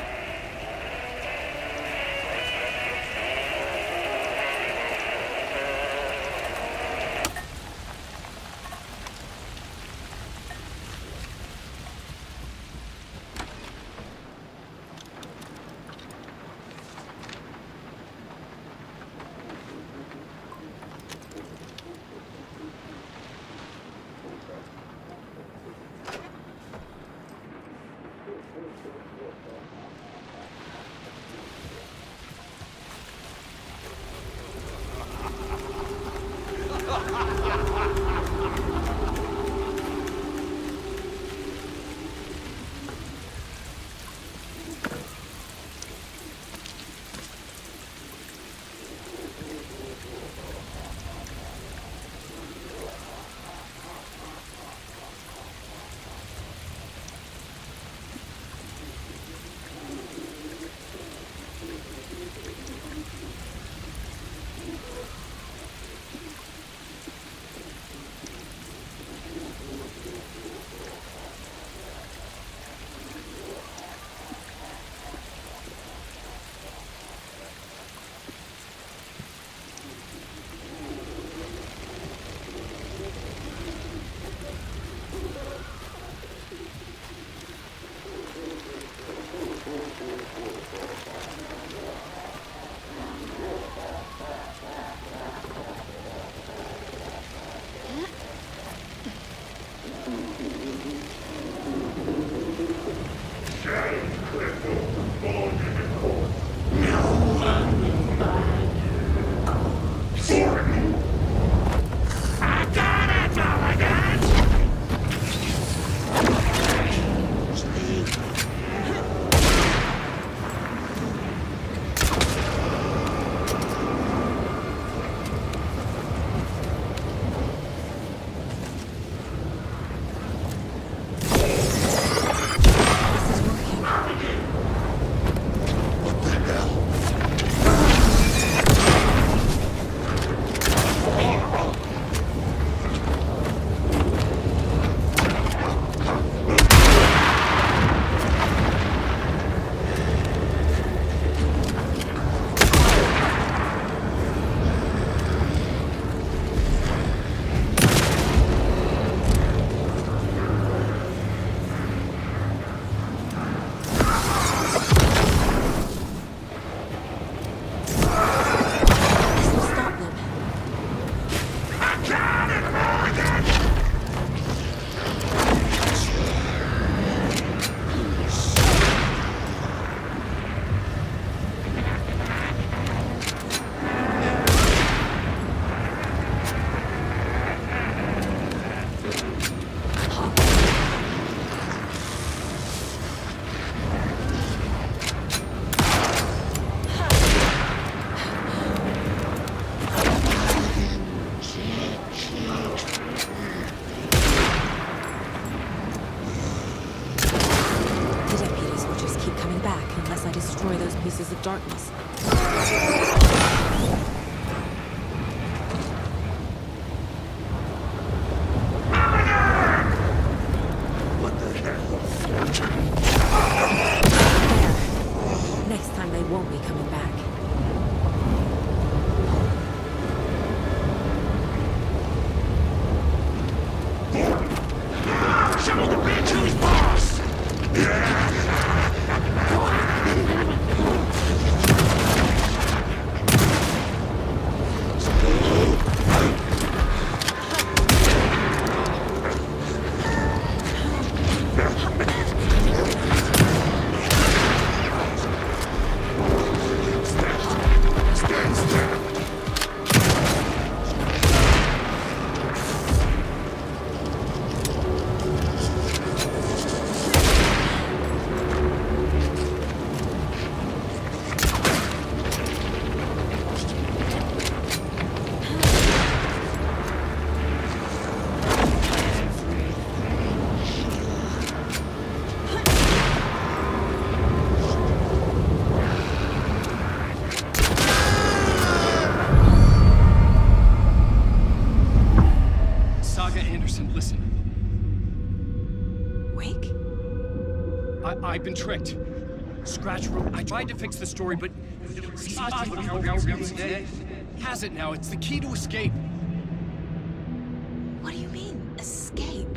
Speaker 14: I've been tricked. Scratch Room, I tried to fix the story, but... has it now. It's the key to escape.
Speaker 1: What do you mean, escape?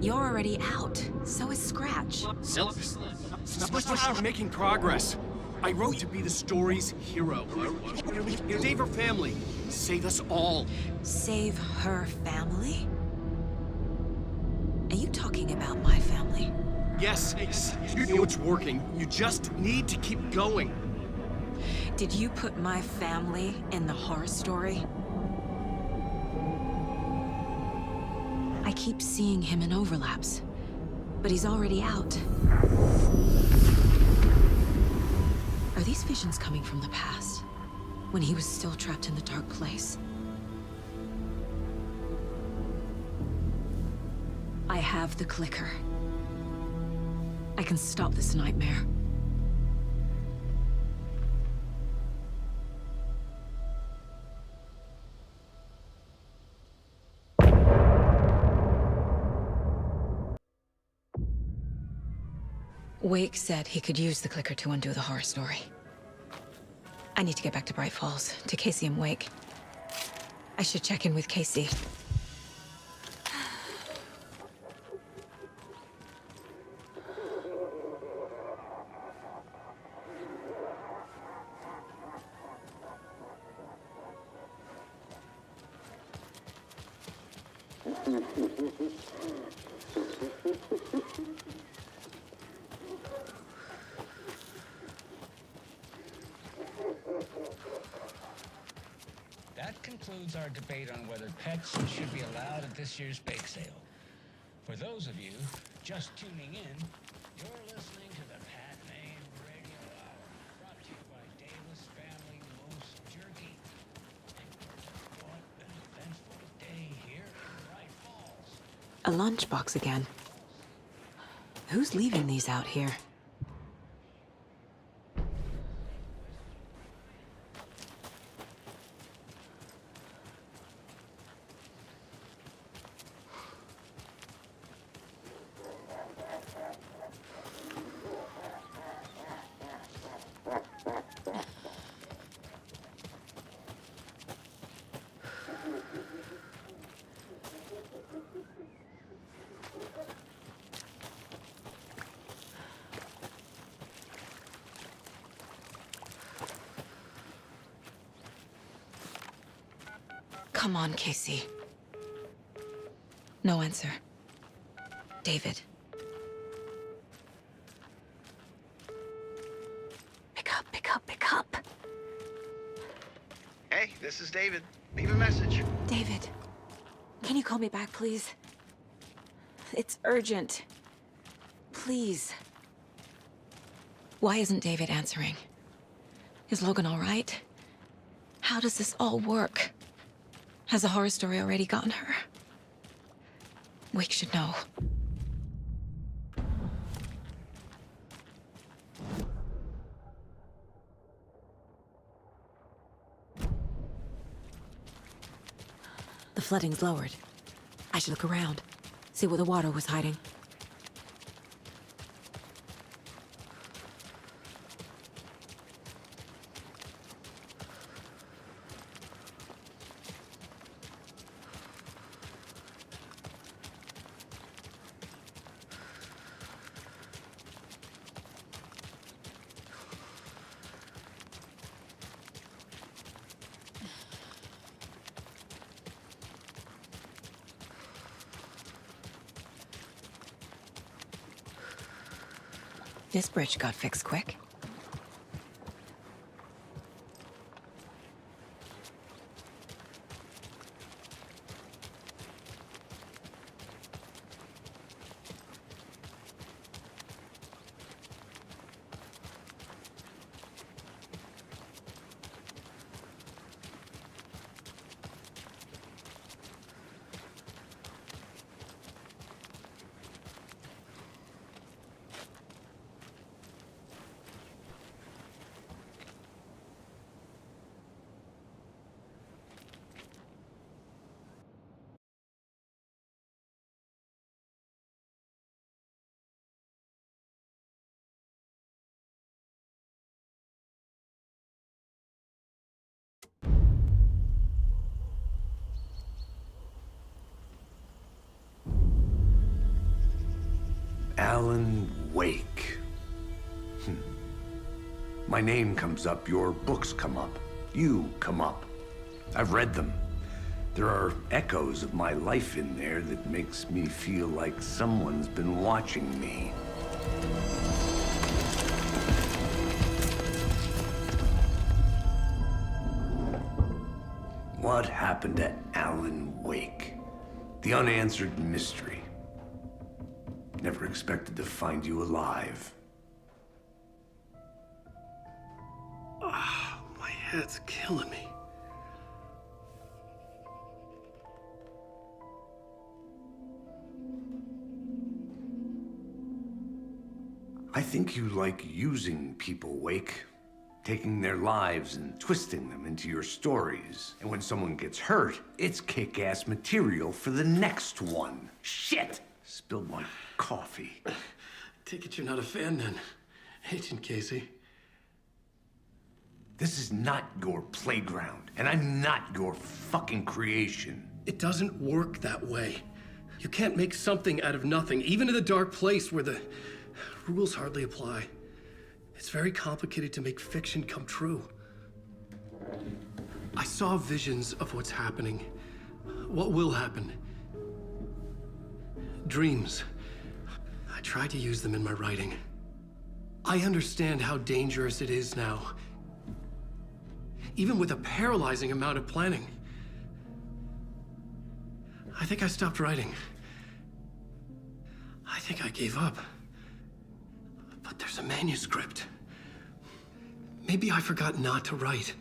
Speaker 1: You're already out. So is Scratch.
Speaker 14: We're making progress. I wrote to be the story's hero. Save her family. Save us all.
Speaker 1: Save her family? Are you talking about my family?
Speaker 14: Yes, you know it's working. You just need to keep going.
Speaker 1: Did you put my family in the horror story? I keep seeing him in overlaps, but he's already out. Are these visions coming from the past, when he was still trapped in the dark place? I have the clicker. I can stop this nightmare. Wake said he could use the clicker to undo the horror story. I need to get back to Bright Falls, to Casey and Wake. I should check in with Casey.
Speaker 15: That concludes our debate on whether pets should be allowed at this year's bake sale. For those of you just tuning in, you're listening to the Pat Maine Radio Hour, brought to you by Davis Family Moose Jerky. What an eventful day here in Bright Falls.
Speaker 1: A lunchbox again. Who's leaving these out here? Come on, Casey. No answer. David. Pick up, pick up, pick up.
Speaker 7: Hey, this is David. Leave a message.
Speaker 1: David, can you call me back, please? It's urgent. Please. Why isn't David answering? Is Logan all right? How does this all work? Has the horror story already gotten her? Wake should know. The flooding's lowered. I should look around, see where the water was hiding. This bridge got fixed quick.
Speaker 8: Alan Wake. My name comes up, your books come up, you come up. I've read them. There are echoes of my life in there that makes me feel like someone's been watching me. What happened to Alan Wake? The unanswered mystery. Never expected to find you alive.
Speaker 2: Ah, my head's killing me.
Speaker 8: I think you like using people, Wake. Taking their lives and twisting them into your stories. And when someone gets hurt, it's kick-ass material for the next one. Shit! Spilled my coffee.
Speaker 2: Take it you're not a fan then, Agent Casey.
Speaker 8: This is not your playground, and I'm not your fucking creation.
Speaker 2: It doesn't work that way. You can't make something out of nothing, even in the dark place where the rules hardly apply. It's very complicated to make fiction come true. I saw visions of what's happening, what will happen. Dreams. I tried to use them in my writing. I understand how dangerous it is now, even with a paralyzing amount of planning. I think I stopped writing. I think I gave up. But there's a manuscript. Maybe I forgot not to write.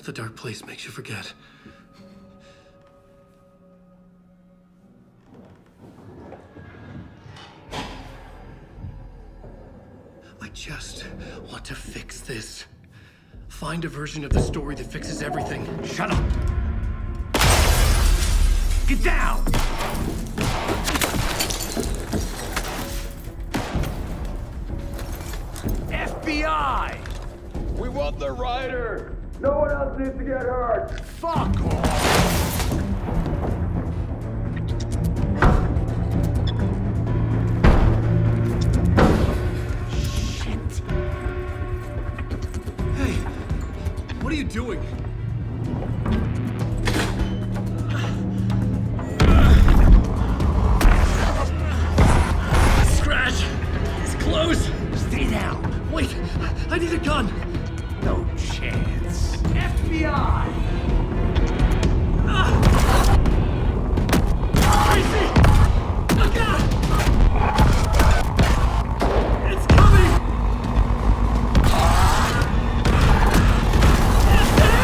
Speaker 2: The dark place makes you forget. I just want to fix this. Find a version of the story that fixes everything.
Speaker 8: Shut up! Get down! FBI!
Speaker 5: We want the writer!
Speaker 6: No one else needs to get hurt!
Speaker 8: Fuck off!
Speaker 2: Shit! Hey, what are you doing? Scratch! It's close!
Speaker 8: Stay down!
Speaker 2: Wait, I need a gun!
Speaker 8: No chance. FBI!
Speaker 2: Crazy! It's coming! It's there!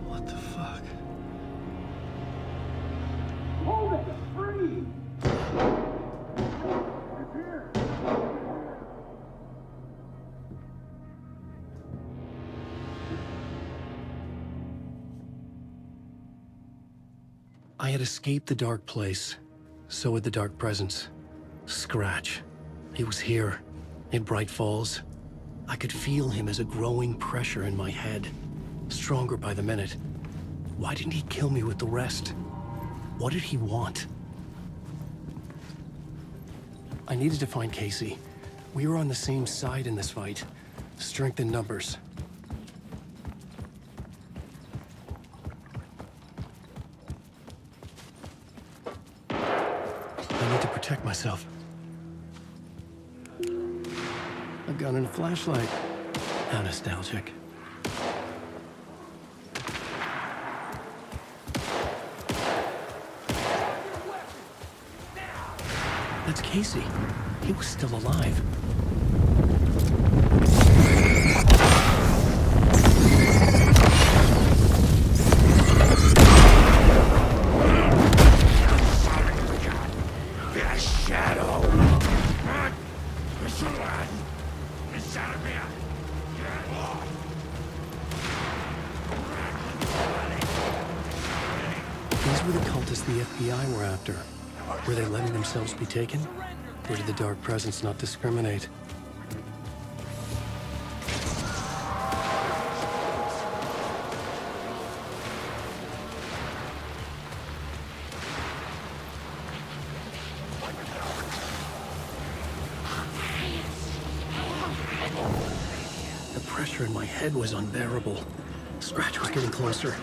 Speaker 2: What the fuck?
Speaker 6: Hold it! Freeze!
Speaker 2: I had escaped the dark place. So had the dark presence. Scratch. He was here, in Bright Falls. I could feel him as a growing pressure in my head. Stronger by the minute. Why didn't he kill me with the rest? What did he want? I needed to find Casey. We were on the same side in this fight. Strength in numbers. I need to protect myself. A gun and a flashlight. How nostalgic. That's Casey. He was still alive. These were the cultists the FBI were after. Were they letting themselves be taken? Or did the Dark Presence not discriminate? The pressure in my head was unbearable. Scratch was getting closer.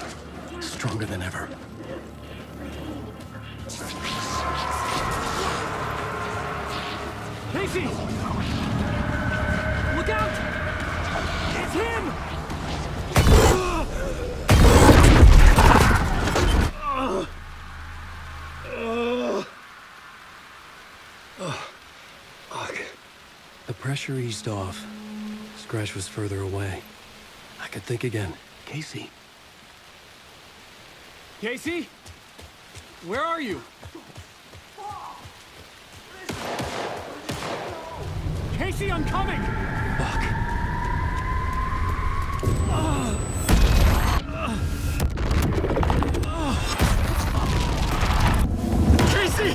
Speaker 2: Stronger than ever.
Speaker 14: Casey! Look out! It's him!
Speaker 2: The pressure eased off. Scratch was further away. I could think again. Casey.
Speaker 14: Casey? Where are you? Casey, I'm coming!
Speaker 2: Fuck.
Speaker 14: Casey!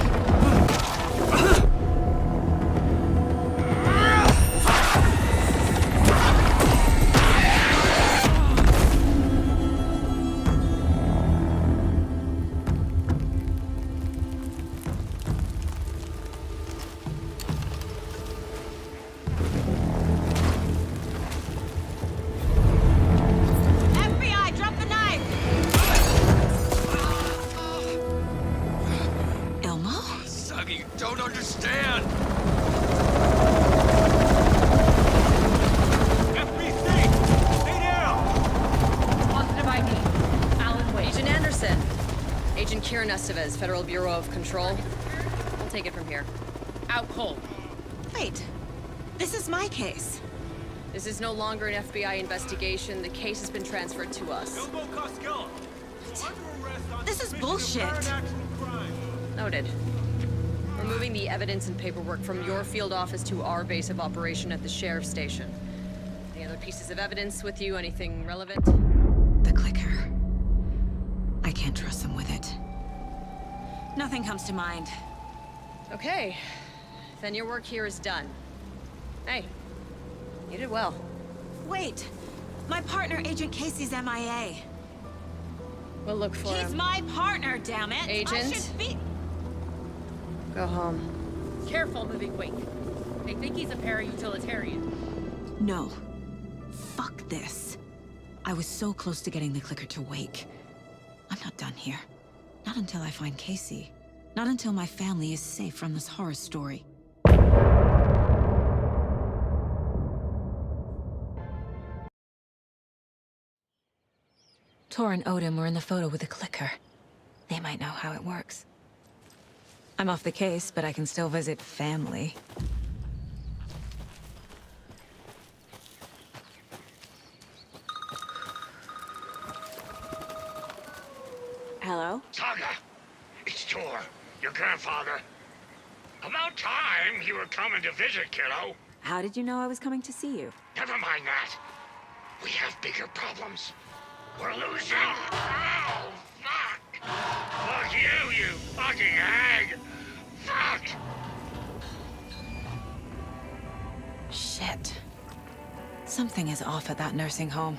Speaker 1: FBI, drop the knife! Elmo?
Speaker 10: Saga, you don't understand!
Speaker 14: FBC! Stay down!
Speaker 16: Positive ID. Alan Wade. Agent Anderson. Agent Kieran Estevez, Federal Bureau of Control. We'll take it from here. Out cold.
Speaker 1: Wait, this is my case.
Speaker 16: This is no longer an FBI investigation. The case has been transferred to us.
Speaker 1: This is bullshit.
Speaker 16: Noted. We're moving the evidence and paperwork from your field office to our base of operation at the sheriff's station. Any other pieces of evidence with you? Anything relevant?
Speaker 1: The clicker. I can't trust them with it. Nothing comes to mind.
Speaker 16: Okay. Then your work here is done. Hey, you did well.
Speaker 1: Wait! My partner, Agent Casey's MIA.
Speaker 16: We'll look for him.
Speaker 1: He's my partner, damn it!
Speaker 16: Agent?
Speaker 1: I should be...
Speaker 16: Go home.
Speaker 17: Careful moving Wake. They think he's a para-utilitarian.
Speaker 1: No. Fuck this. I was so close to getting the clicker to Wake. I'm not done here. Not until I find Casey. Not until my family is safe from this horror story.
Speaker 12: Tor and Odin were in the photo with the clicker. They might know how it works.
Speaker 1: I'm off the case, but I can still visit family. Hello?
Speaker 13: Saga, it's Tor, your grandfather. About time you were coming to visit, kiddo.
Speaker 1: How did you know I was coming to see you?
Speaker 13: Never mind that. We have bigger problems. We're losing. Oh, fuck. Fuck you fucking hag. Fuck.
Speaker 1: Shit. Something is off at that nursing home.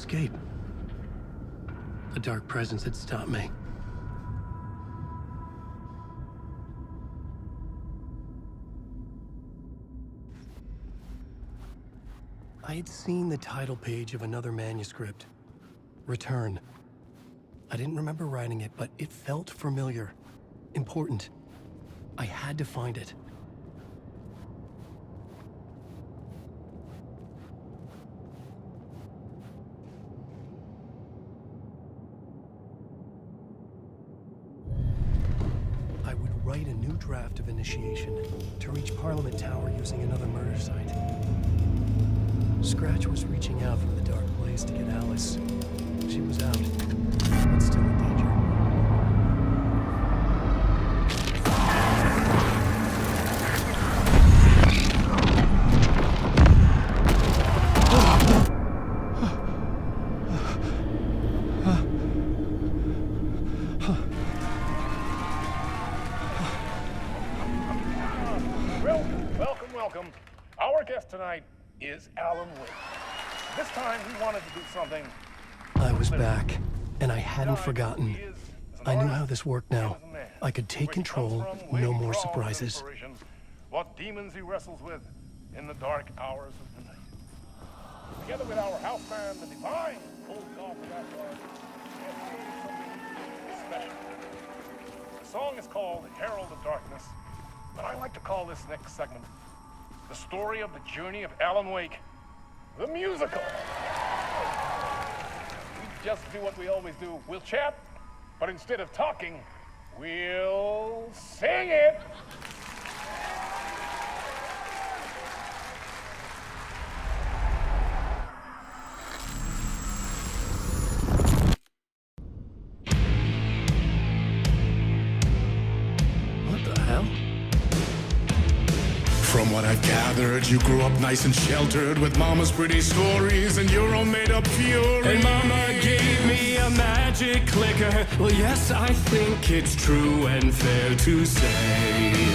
Speaker 2: escape. A dark presence had stopped me. I had seen the title page of another manuscript. Return. I didn't remember writing it, but it felt familiar. Important. I had to find it. I would write a new draft of initiation to reach Parliament Tower using another murder site. Scratch was reaching out from the dark place to get Alice. She was out, but still in danger.
Speaker 18: Welcome. Our guest tonight is Alan Wake. This time we wanted to do something.
Speaker 2: I was back, and I hadn't forgotten. I knew how this worked now. I could take control, no more surprises.
Speaker 18: What demons he wrestles with in the dark hours of the night. Together with our house band, the Divine, old golf special. The song is called Herald of Darkness, but I like to call this next segment the story of the journey of Alan Wake, the musical. We just do what we always do. We'll chat, but instead of talking, we'll sing it.
Speaker 2: What the hell?
Speaker 19: From what I've gathered, you grew up nice and sheltered with Mama's pretty stories and your own made-up fury.
Speaker 14: And Mama gave me a magic clicker. Well, yes, I think it's true and fair to say.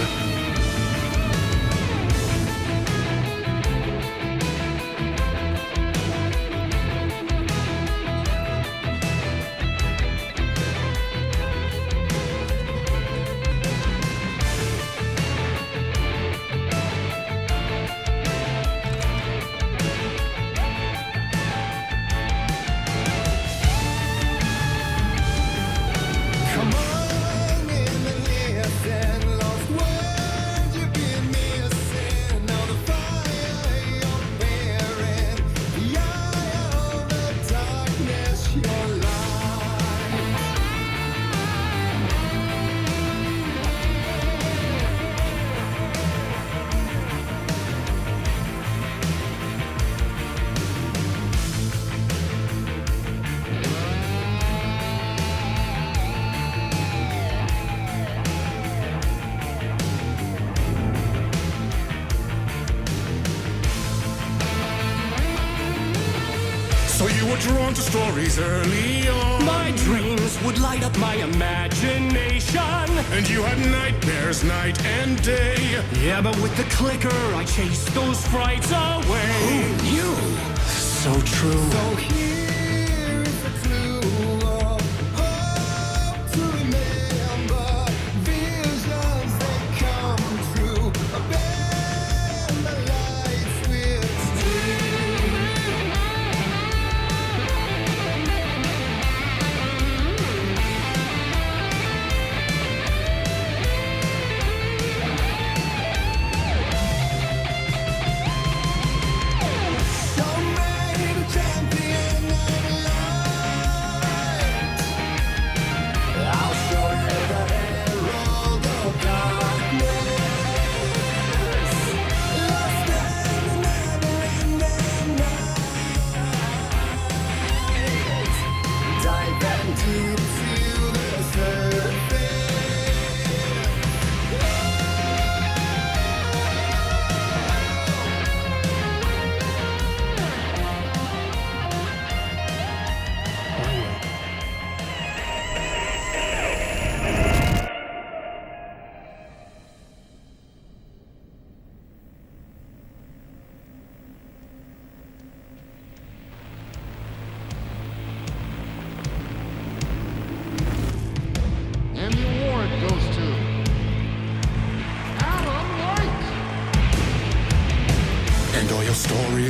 Speaker 19: So you were drawn to stories early on.
Speaker 14: My dreams would light up my imagination.
Speaker 19: And you had nightmares night and day.
Speaker 14: Yeah, but with the clicker, I chased those frights away.
Speaker 19: Who knew?
Speaker 14: So true.
Speaker 19: So here is a clue of hope to remember. Visions that come true. Bend the lights with steel.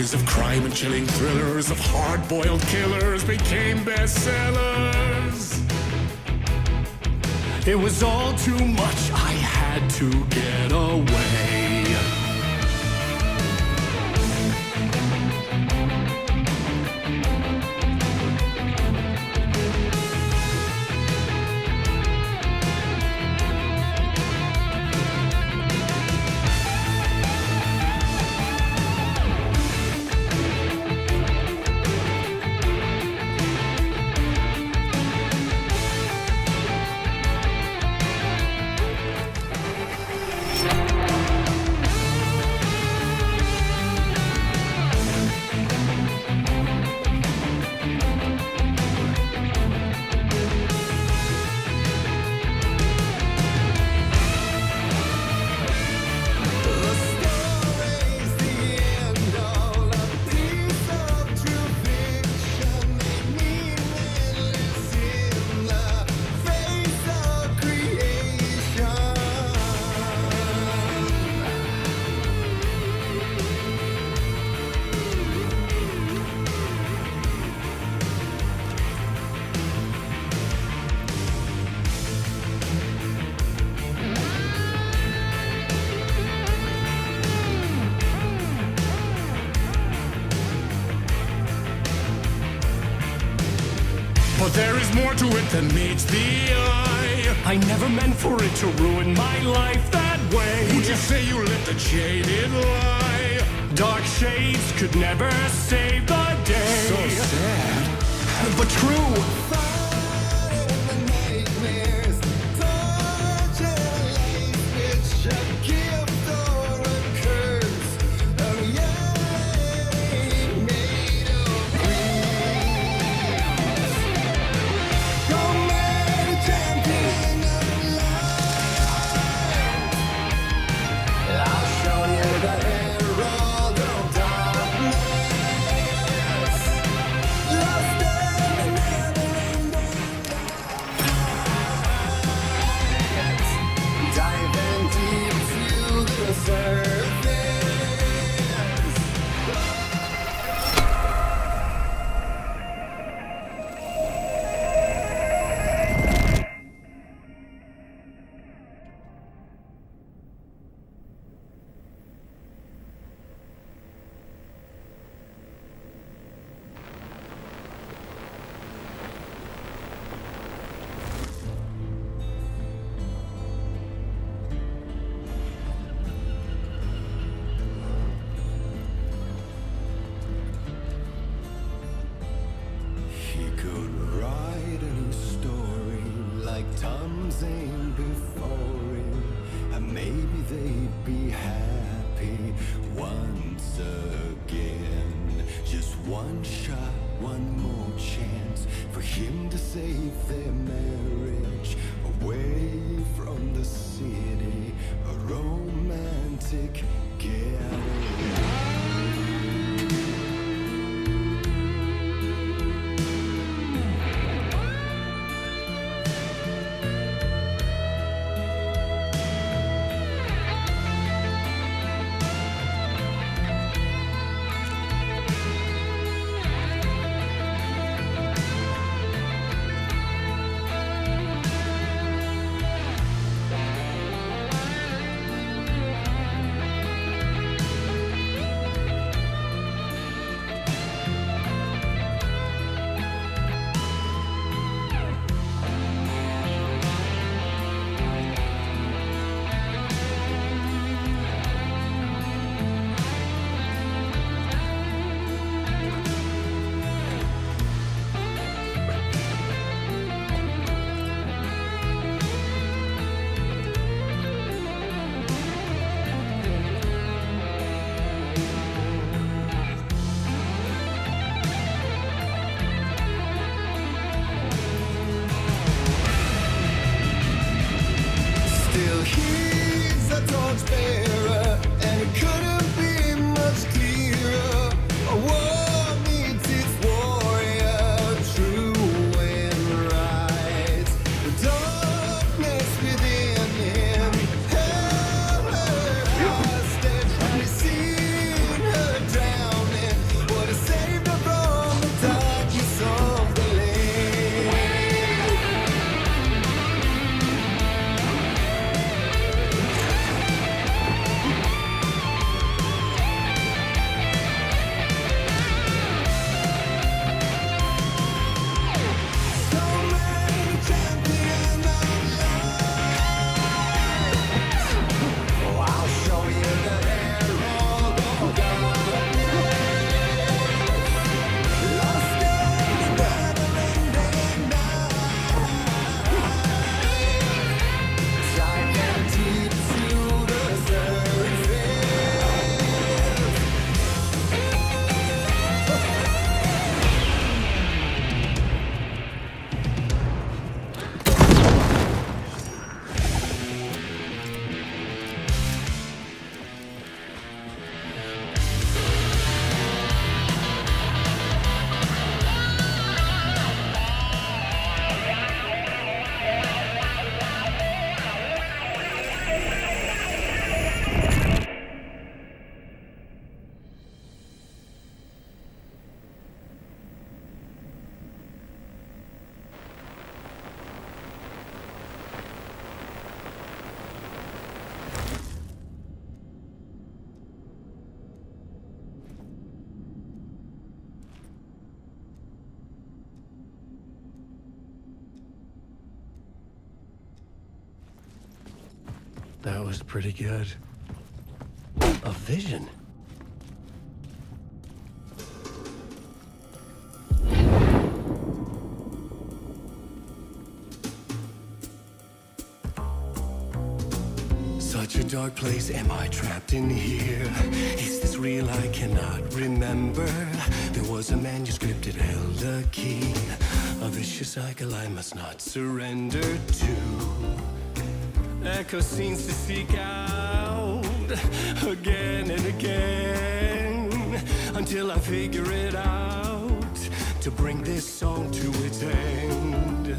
Speaker 19: Stories of crime and chilling thrillers of hard-boiled killers became bestsellers. It was all too much, I had to get away. But there is more to it than meets the eye. I never meant for it to ruin my life that way. Would you say you let the jaded lie? Dark shades could never save the day. So sad, but true.
Speaker 2: That was pretty good. A vision? Such a dark place, am I trapped in here? Is this real? I cannot remember. There was a manuscript, it held a key. A vicious cycle I must not surrender to. Echo scenes to seek out again and again until I figure it out to bring this song to its end.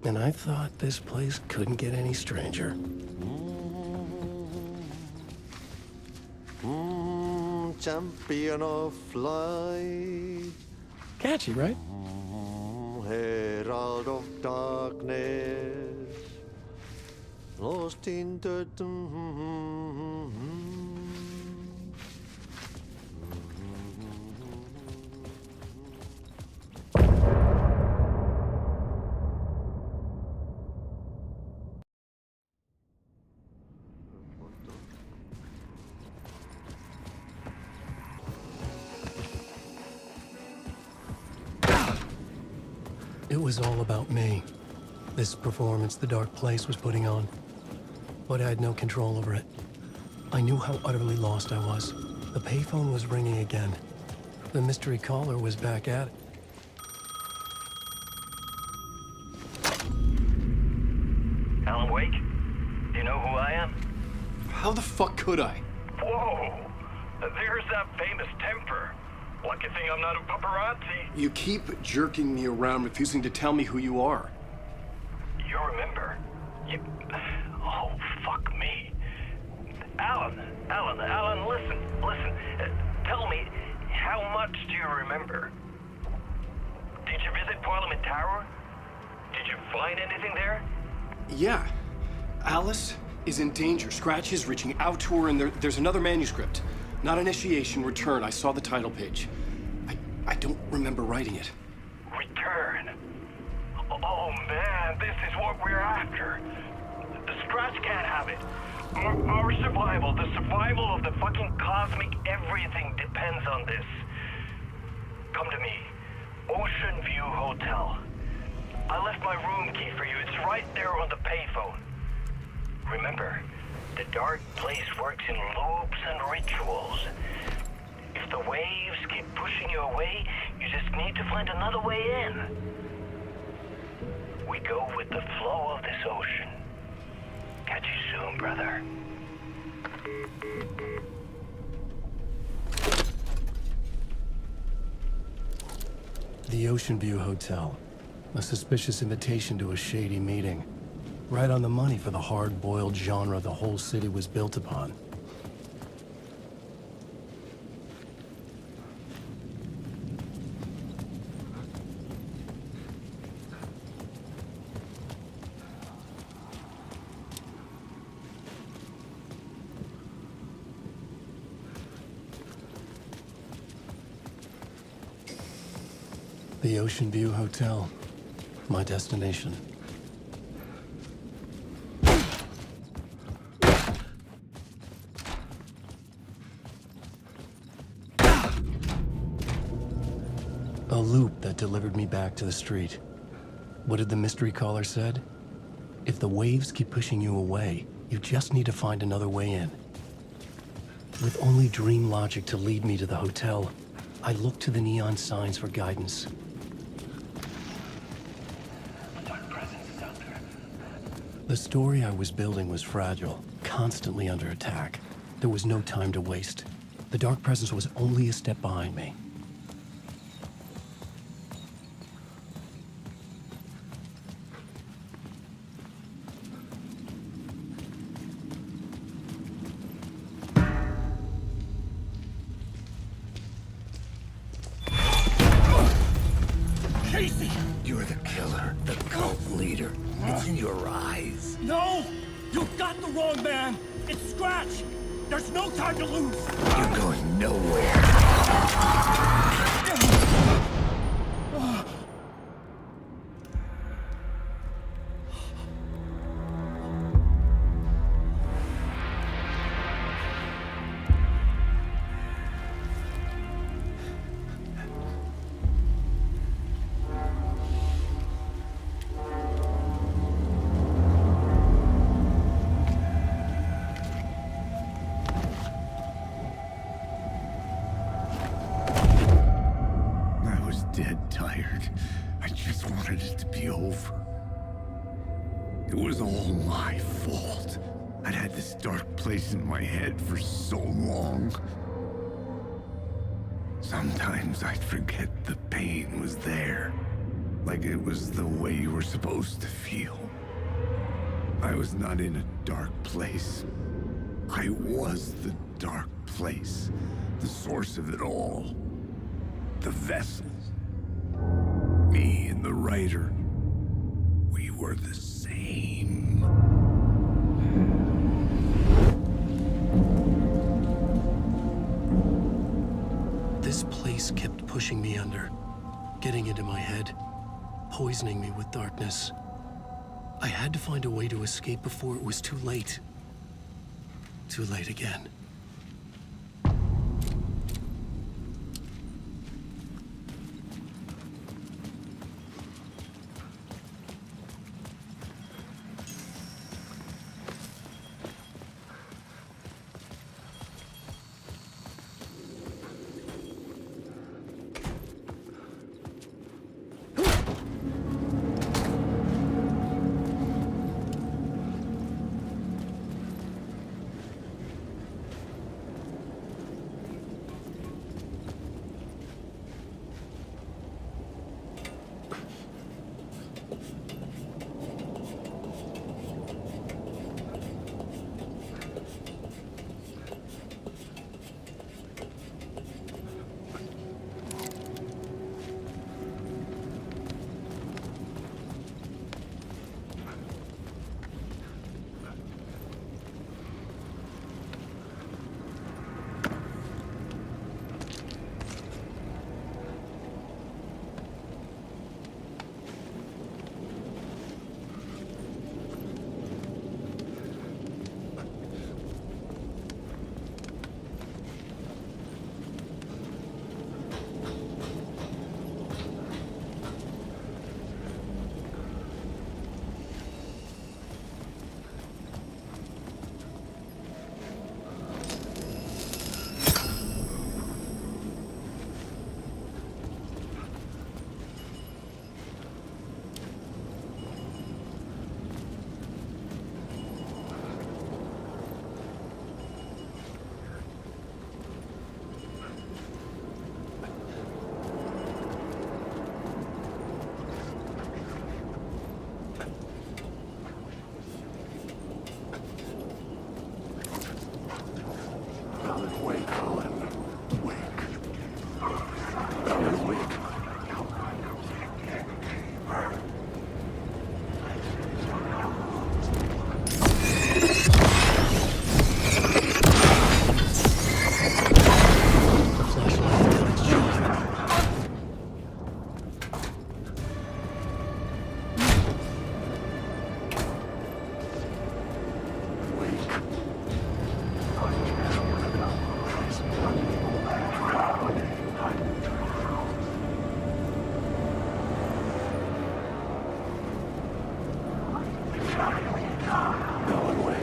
Speaker 2: And I thought this place couldn't get any stranger.
Speaker 20: Champion of light.
Speaker 2: Catchy, right?
Speaker 20: Herald of darkness. Lost in the...
Speaker 2: It was all about me. This performance the dark place was putting on. But I had no control over it. I knew how utterly lost I was. The payphone was ringing again. The mystery caller was back at it.
Speaker 21: Alan Wake? Do you know who I am?
Speaker 14: How the fuck could I?
Speaker 21: Whoa! There's that famous temper. Lucky thing I'm not a paparazzi.
Speaker 14: You keep jerking me around, refusing to tell me who you are.
Speaker 21: You remember? You... Oh, fuck me. Alan, listen. Tell me, how much do you remember? Did you visit Parliament Tower? Did you find anything there?
Speaker 14: Yeah. Alice is in danger. Scratch is reaching out to her, and there's another manuscript. Not initiation, return. I saw the title page. I don't remember writing it.
Speaker 21: Return? Oh man, this is what we're after. The Scratch can't have it. Our survival, the survival of the fucking cosmic everything depends on this. Come to me. Ocean View Hotel. I left my room key for you. It's right there on the payphone. Remember, the dark place works in loops and rituals. If the waves keep pushing you away, you just need to find another way in. We go with the flow of this ocean. Catch you soon, brother.
Speaker 2: The Ocean View Hotel. A suspicious invitation to a shady meeting. Right on the money for the hard-boiled genre the whole city was built upon. The Ocean View Hotel. My destination. A loop that delivered me back to the street. What did the mystery caller said? If the waves keep pushing you away, you just need to find another way in. With only dream logic to lead me to the hotel, I looked to the neon signs for guidance. The story I was building was fragile, constantly under attack. There was no time to waste. The Dark Presence was only a step behind me.
Speaker 13: Casey!
Speaker 8: You're the killer, the cult leader. It's in your eyes.
Speaker 13: No! You got the wrong man! It's Scratch! There's no time to lose!
Speaker 8: You're going nowhere. Dead tired. I just wanted it to be over. It was all my fault. I'd had this dark place in my head for so long. Sometimes I'd forget the pain was there. Like it was the way you were supposed to feel. I was not in a dark place. I was the dark place. The source of it all. The vessel. Me and the writer, we were the same.
Speaker 2: This place kept pushing me under, getting into my head, poisoning me with darkness. I had to find a way to escape before it was too late. Too late again. Alan Wake.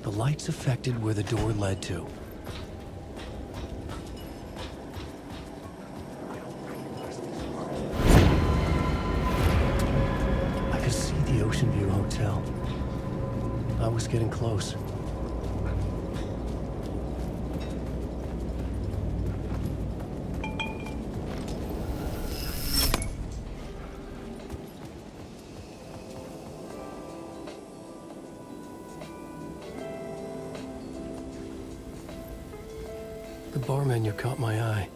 Speaker 2: The lights affected where the door led to. I could see the Ocean View Hotel. I was getting close. The bar menu caught my eye.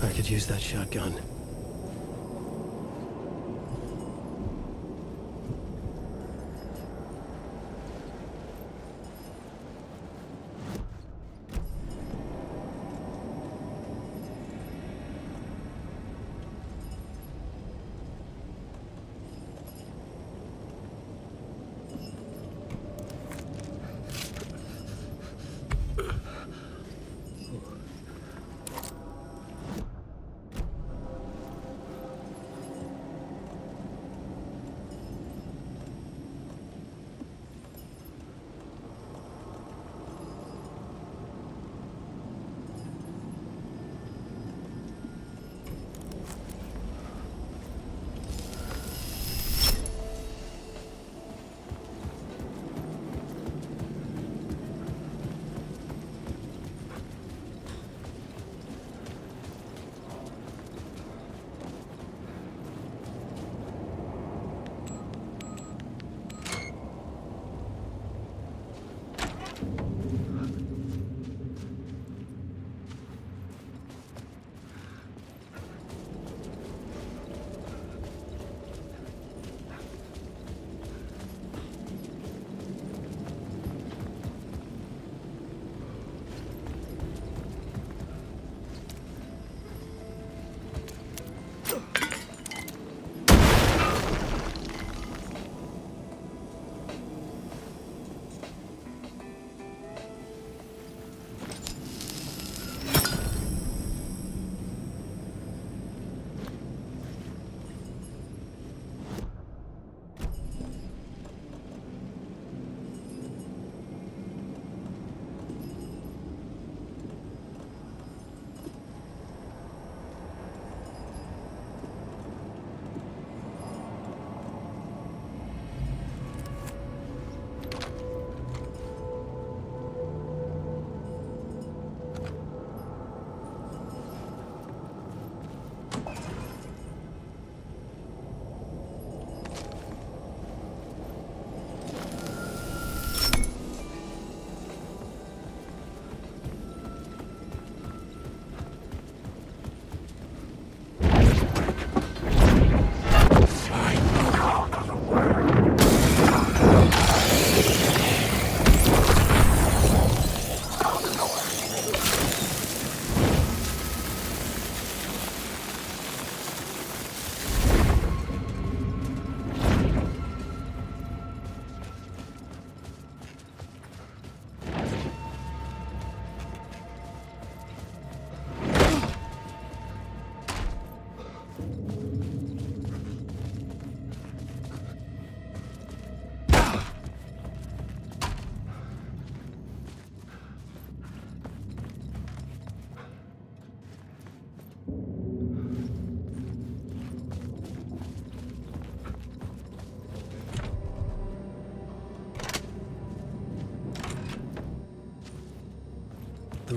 Speaker 2: I could use that shotgun.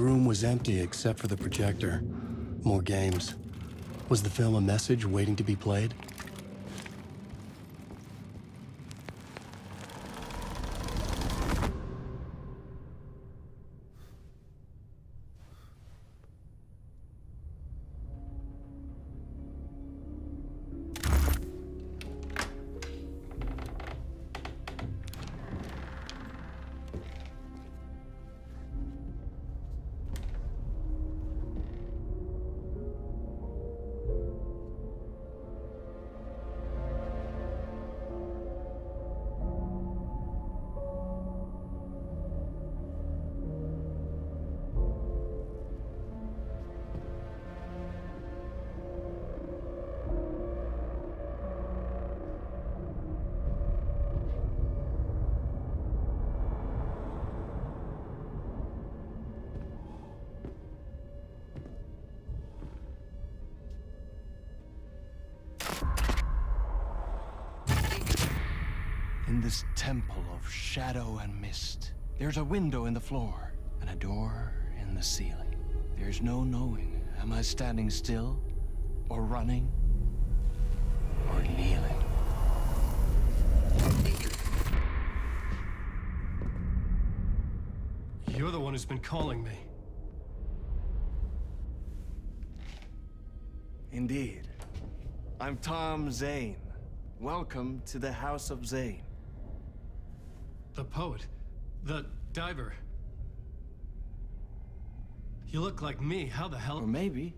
Speaker 2: room was empty except for the projector. More games. Was the film a message waiting to be played?
Speaker 9: In this temple of shadow and mist, there's a window in the floor and a door in the ceiling. There's no knowing, am I standing still, or running, or kneeling?
Speaker 14: You're the one who's been calling me.
Speaker 9: Indeed. I'm Tom Zane. Welcome to the House of Zane.
Speaker 14: The poet. The diver. You look like me. How the hell?
Speaker 9: Or maybe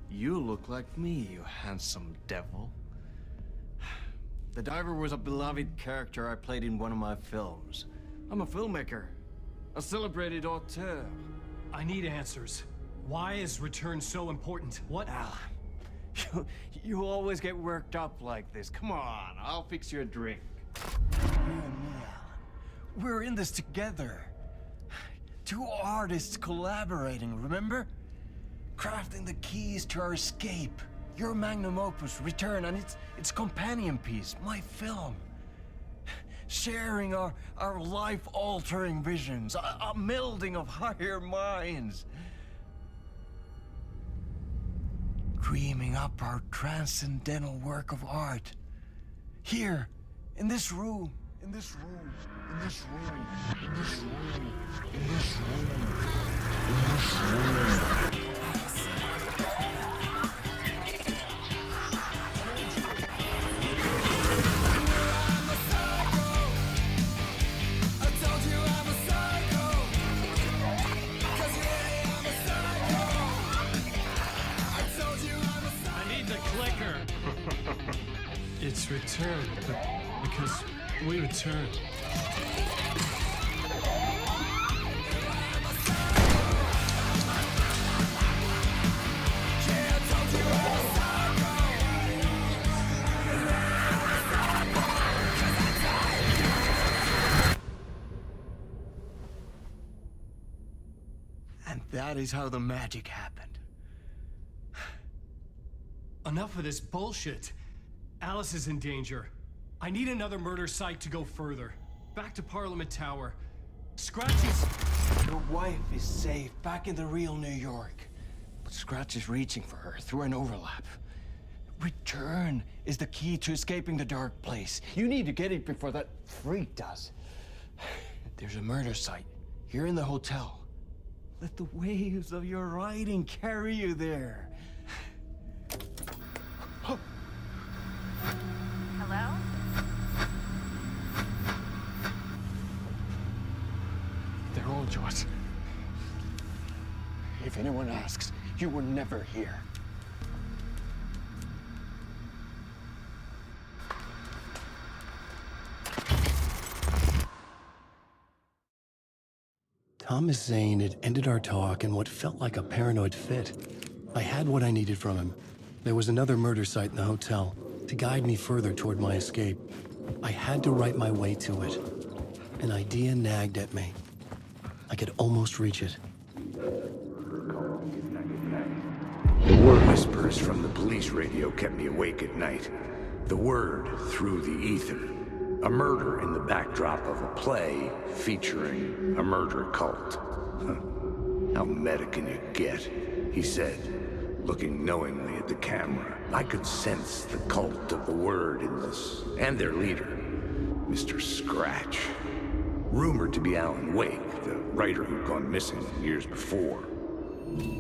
Speaker 9: you look like me, you handsome devil. The diver was a beloved character I played in one of my films. I'm a filmmaker, a celebrated auteur.
Speaker 14: I need answers. Why is Return so important? What?
Speaker 9: You always get worked up like this. Come on, I'll fix you a drink. We're in this together. Two artists collaborating, remember? Crafting the keys to our escape. Your magnum opus, Return, and its companion piece, my film. Sharing our life-altering visions, a melding of higher minds. Dreaming up our transcendental work of art. Here, in this room, in this room, in this room, in this room, in this room, in this room.
Speaker 14: It's Return, because we return.
Speaker 9: And that is how the magic happened.
Speaker 14: Enough of this bullshit. Alice is in danger. I need another murder site to go further. Back to Parliament Tower. Scratch is...
Speaker 9: Your wife is safe, back in the real New York. But Scratch is reaching for her through an overlap. Return is the key to escaping the dark place. You need to get it before that freak does. There's a murder site here in the hotel. Let the waves of your writing carry you there.
Speaker 22: Hello?
Speaker 9: They're all yours. If anyone asks, you were never here.
Speaker 2: Thomas Zane had ended our talk in what felt like a paranoid fit. I had what I needed from him. There was another murder site in the hotel to guide me further toward my escape. I had to write my way to it. An idea nagged at me. I could almost reach it.
Speaker 8: The word whispers from the police radio kept me awake at night. The word through the ether. A murder in the backdrop of a play featuring a murder cult. How meta can you get? He said, looking knowingly at the camera. I could sense the cult of the word in this, and their leader, Mr. Scratch. Rumored to be Alan Wake, the writer who'd gone missing years before.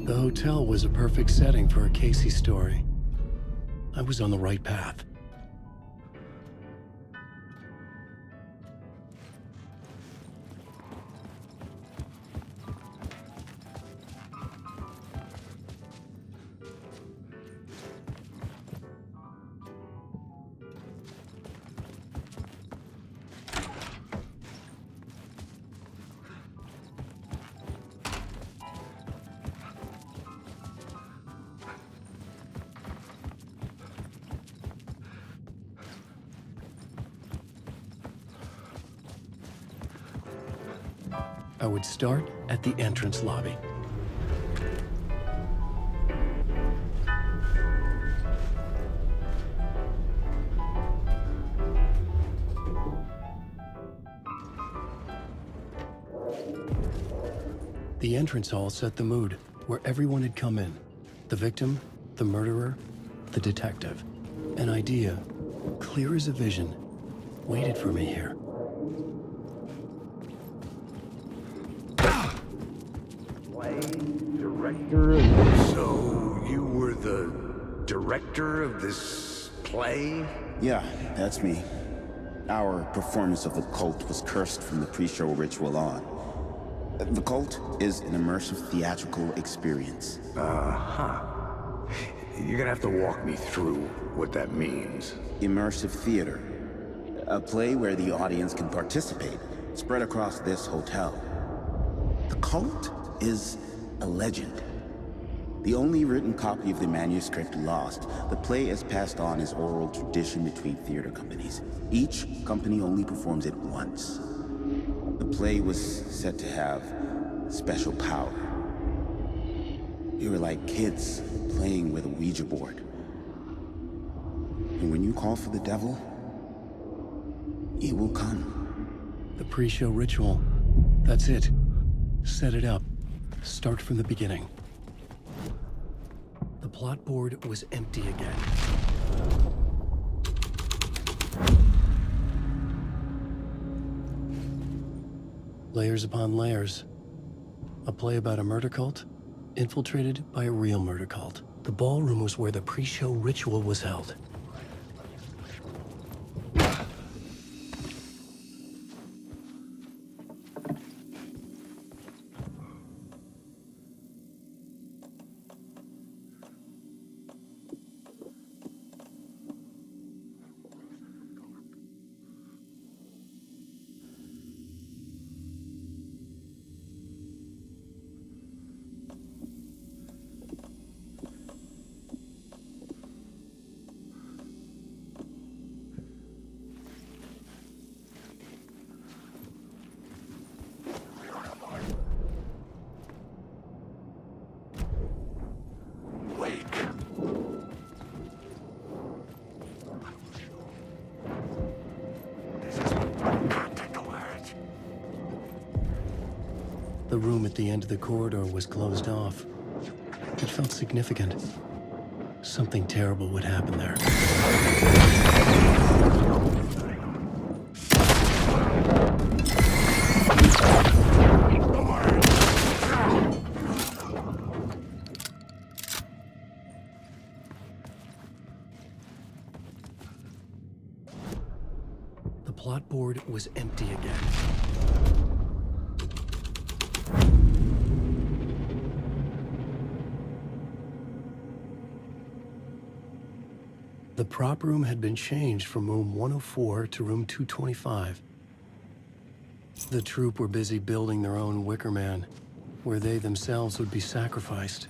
Speaker 2: The hotel was a perfect setting for a Casey story. I was on the right path. I would start at the entrance lobby. The entrance hall set the mood, where everyone had come in. The victim, the murderer, the detective. An idea, clear as a vision, waited for me here.
Speaker 8: Director? So, you were the director of this play?
Speaker 3: Yeah, that's me. Our performance of the cult was cursed from the pre-show ritual on. The cult is an immersive theatrical experience.
Speaker 8: Uh-huh. You're gonna have to walk me through what that means.
Speaker 3: Immersive theater. A play where the audience can participate, spread across this hotel. The cult is a legend. The only written copy of the manuscript lost, the play is passed on as oral tradition between theater companies. Each company only performs it once. The play was said to have special power. We were like kids playing with a Ouija board. And when you call for the devil, he will come.
Speaker 2: The pre-show ritual. That's it. Set it up. Start from the beginning. The plot board was empty again. Layers upon layers. A play about a murder cult, infiltrated by a real murder cult. The ballroom was where the pre-show ritual was held. The room at the end of the corridor was closed off. It felt significant. Something terrible would happen there. The plot board was empty again. The prop room had been changed from room 104 to room 225. The troupe were busy building their own Wicker Man, where they themselves would be sacrificed.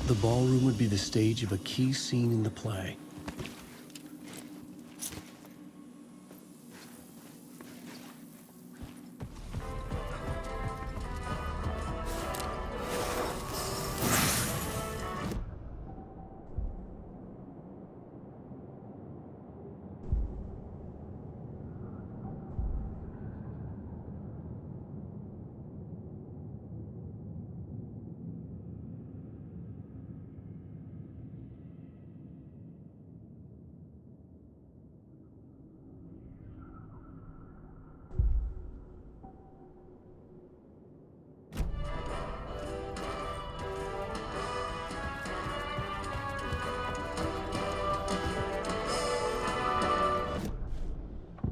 Speaker 2: The ballroom would be the stage of a key scene in the play.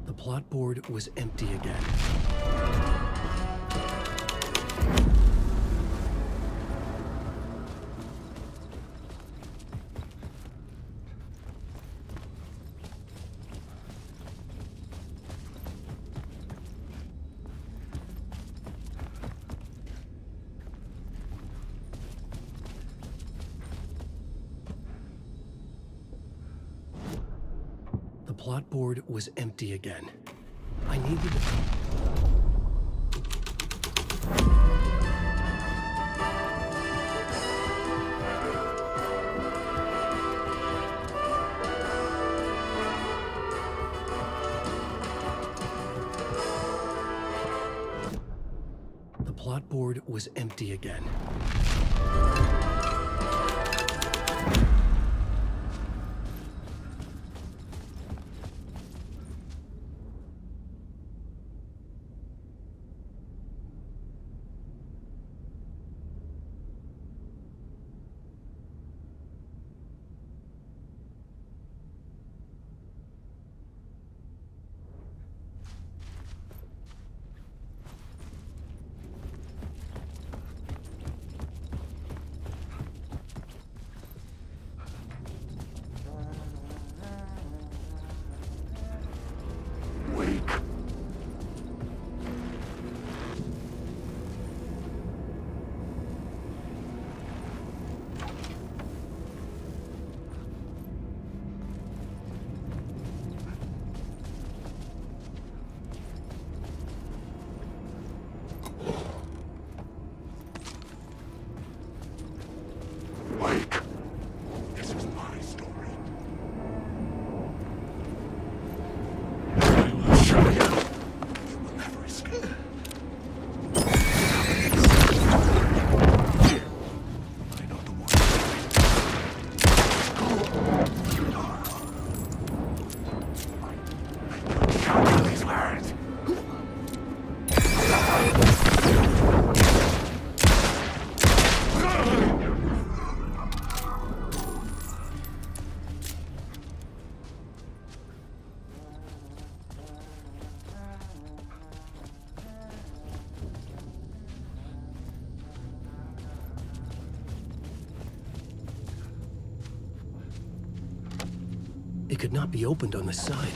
Speaker 2: The plot board was empty again. The plot board was empty again. I needed... The plot board was empty again. It could not be opened on the side.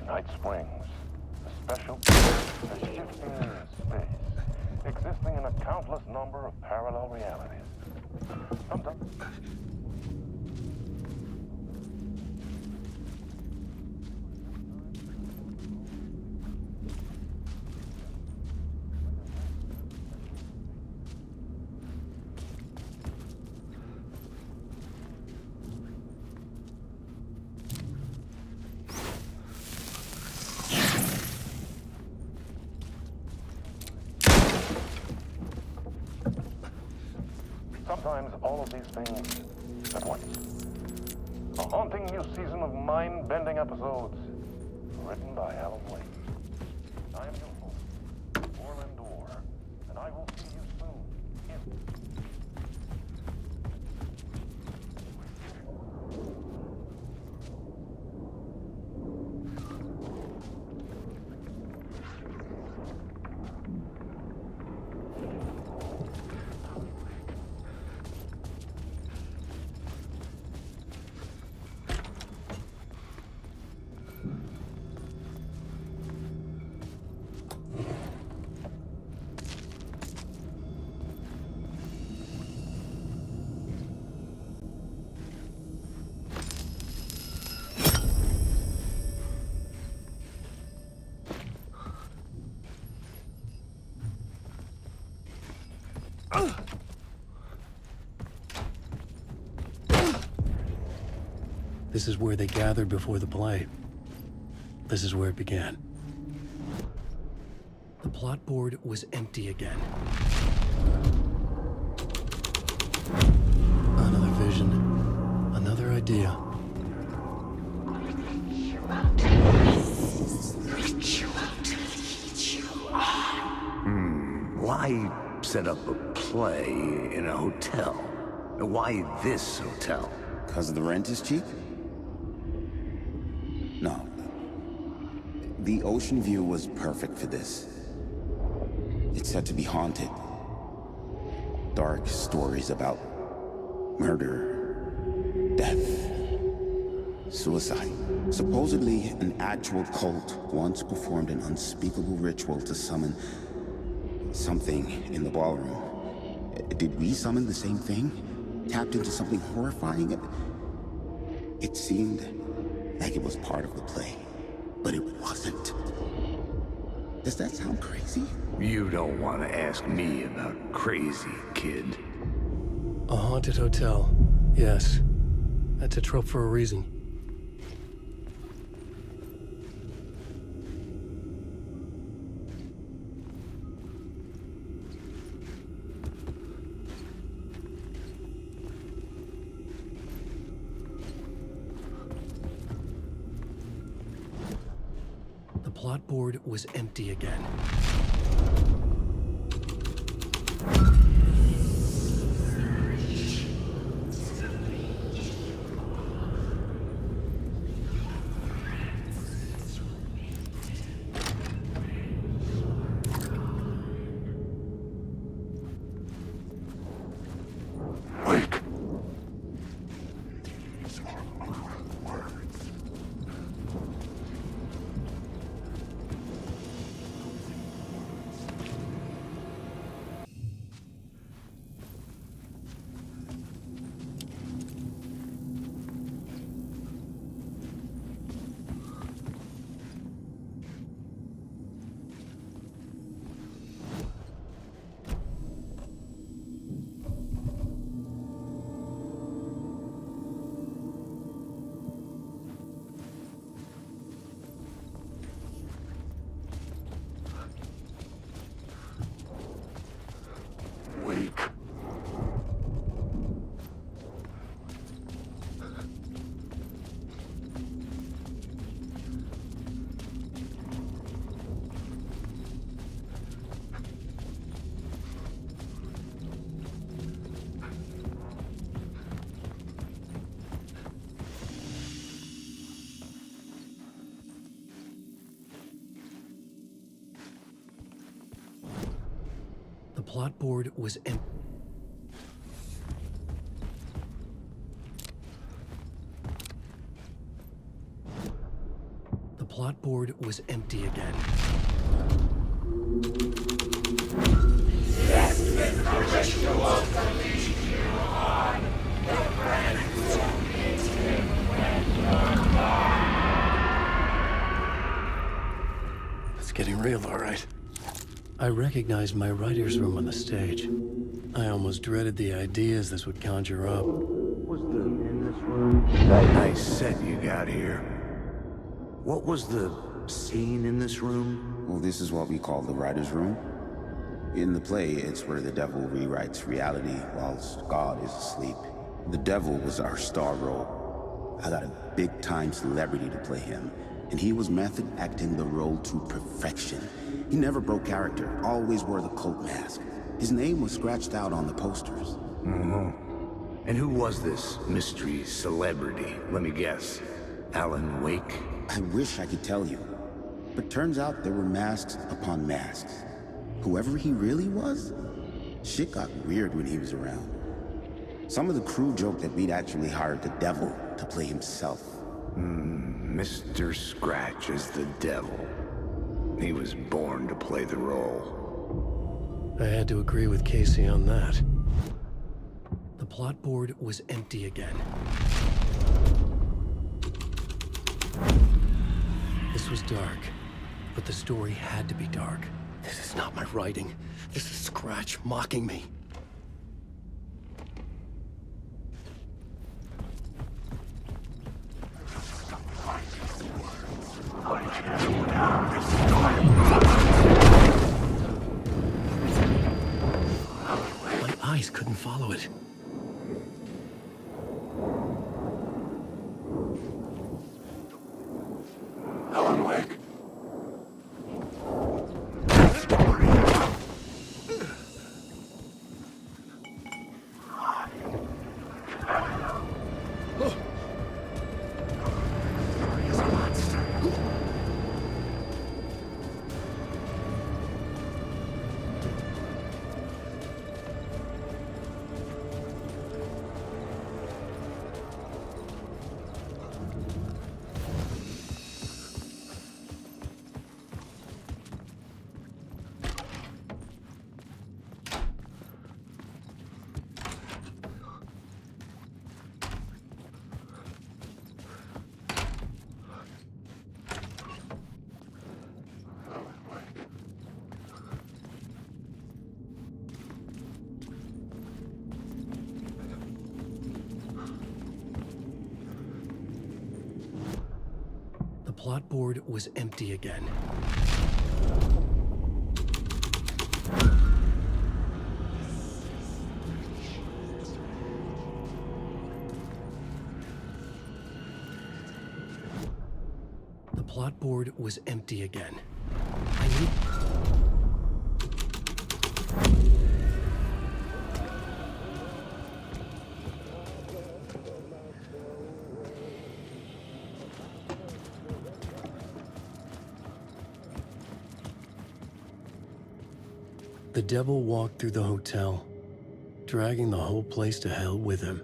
Speaker 18: Night Springs, a special place, a shifting space, existing in a countless number of parallel realities. Sometimes... sometimes all of these things at once. A haunting new season of mind-bending episodes written by Alan Wake. I am your host, Orland Orr, and I will see you soon in...
Speaker 2: This is where they gathered before the play. This is where it began. The plot board was empty again. Another vision, another idea.
Speaker 8: Why set up a play in a hotel? Why this hotel?
Speaker 3: Because the rent is cheap? No. The ocean view was perfect for this. It's said to be haunted. Dark stories about murder, death, suicide. Supposedly, an actual cult once performed an unspeakable ritual to summon something in the ballroom. Did we summon the same thing? Tapped into something horrifying? It seemed like it was part of the play, but it wasn't. Does that sound crazy?
Speaker 8: You don't want to ask me about crazy, kid.
Speaker 2: A haunted hotel. Yes. That's a trope for a reason. The plot board was empty again. The plot board was empty. The plot board was empty again. It's getting real, all right. I recognized my writer's room on the stage. I almost dreaded the ideas this would conjure up.
Speaker 8: Was the in this room? That nice set you got here. What was the scene in this room?
Speaker 3: Well, this is what we call the writer's room. In the play, it's where the devil rewrites reality whilst God is asleep. The devil was our star role. I got a big-time celebrity to play him, and he was method acting the role to perfection. He never broke character, always wore the cult mask. His name was scratched out on the posters.
Speaker 8: Mm-hmm. And who was this mystery celebrity? Let me guess. Alan Wake?
Speaker 3: I wish I could tell you, but turns out there were masks upon masks. Whoever he really was, shit got weird when he was around. Some of the crew joked that we'd actually hired the devil to play himself.
Speaker 8: Mr. Scratch is the devil. He was born to play the role.
Speaker 2: I had to agree with Casey on that. The plot board was empty again. This was dark, but the story had to be dark. This is not my writing. This is Scratch mocking me. My eyes couldn't follow it.
Speaker 10: Alan Wake.
Speaker 2: The plot board was empty again. The plot board was empty again. I need... The devil walked through the hotel, dragging the whole place to hell with him.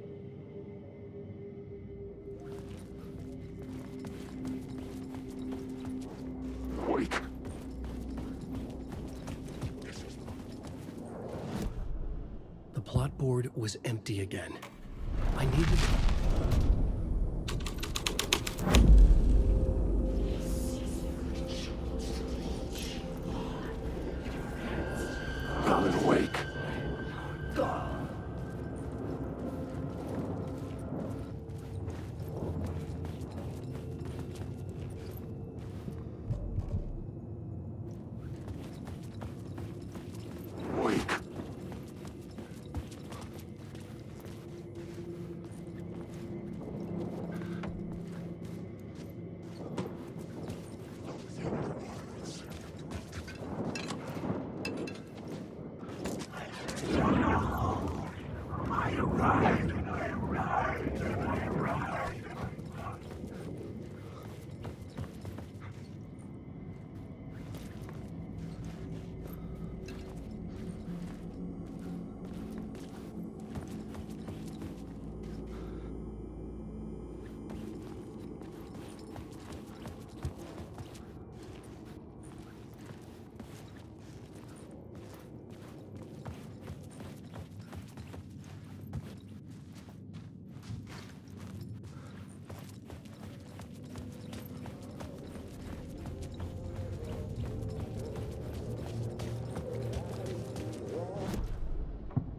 Speaker 10: Wait.
Speaker 2: The plot board was empty again. I needed...
Speaker 10: Alan Wake. Wake.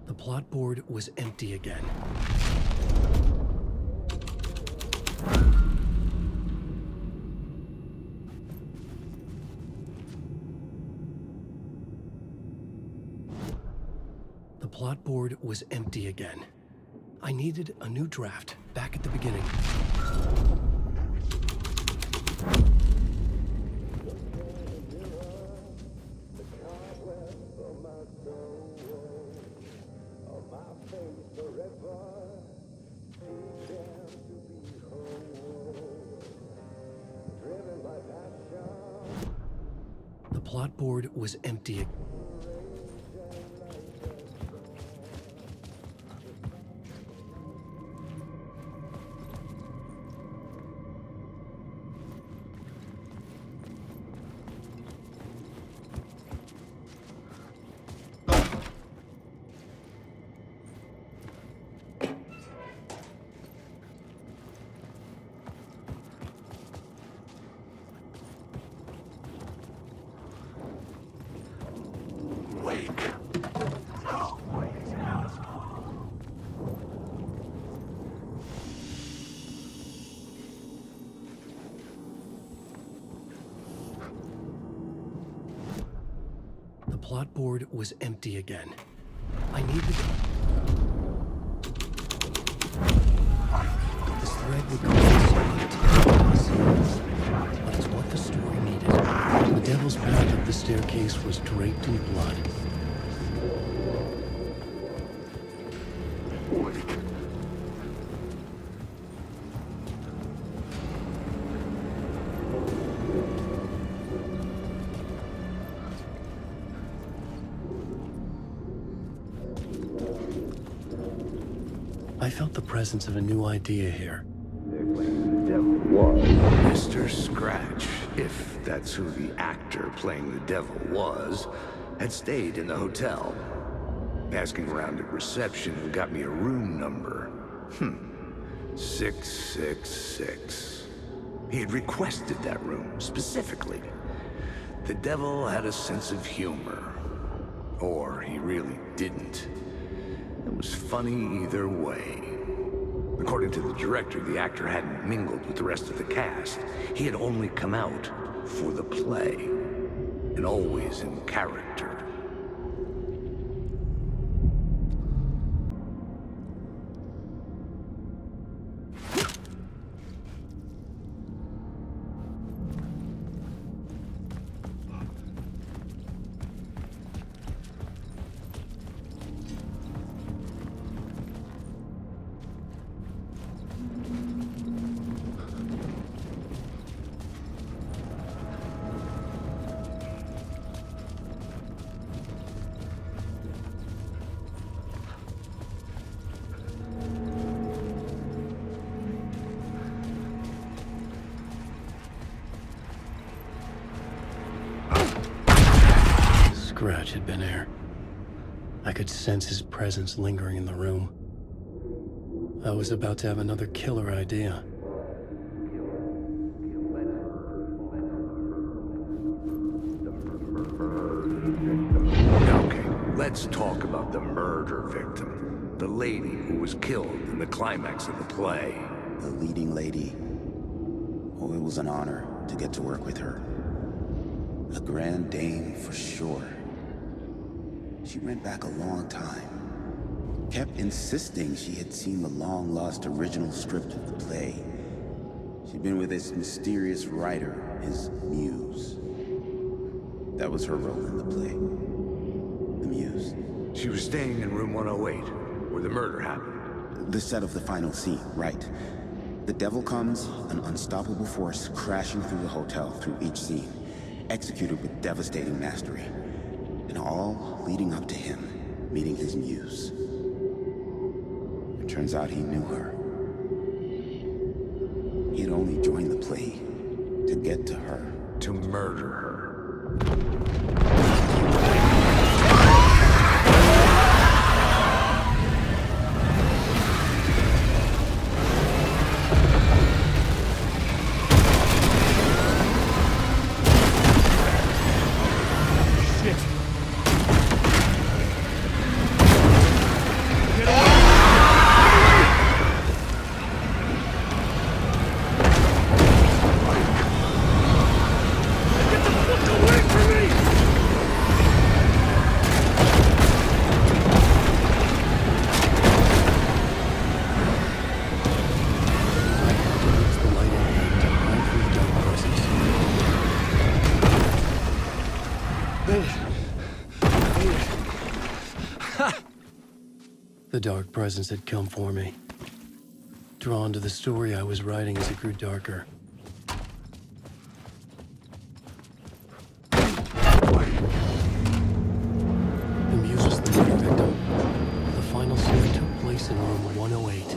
Speaker 10: The plot board was empty again.
Speaker 2: The plot board was empty again. I needed a new draft back at the beginning. The plot board was empty. The plot board was empty again. I needed... This thread would go but it's what the story needed. The devil's path up the staircase was draped in blood. I felt the presence of a new idea here.
Speaker 8: Mr. Scratch, if that's who the actor playing the devil was, had stayed in the hotel. Asking around at reception got me a room number. 666. He had requested that room, specifically. The devil had a sense of humor. Or he really didn't. It was funny either way. According to the director, the actor hadn't mingled with the rest of the cast. He had only come out for the play, and always in character.
Speaker 2: Scratch had been here. I could sense his presence lingering in the room. I was about to have another killer idea.
Speaker 8: Okay, let's talk about the murder victim. The lady who was killed in the climax of the play.
Speaker 3: The leading lady. Oh, it was an honor to get to work with her. A grand dame for sure. She went back a long time. Kept insisting she had seen the long-lost original script of the play. She'd been with this mysterious writer, his muse. That was her role in the play. The muse.
Speaker 8: She was staying in room 108, where the murder happened.
Speaker 3: The set of the final scene, right. The devil comes, an unstoppable force crashing through the hotel through each scene, executed with devastating mastery. And all leading up to him meeting his muse. It turns out he knew her. He had only joined the play to get to her.
Speaker 8: To murder her.
Speaker 2: The dark presence had come for me. Drawn to the story I was writing as it grew darker. The muse was the murder victim. The final scene took place in room 108.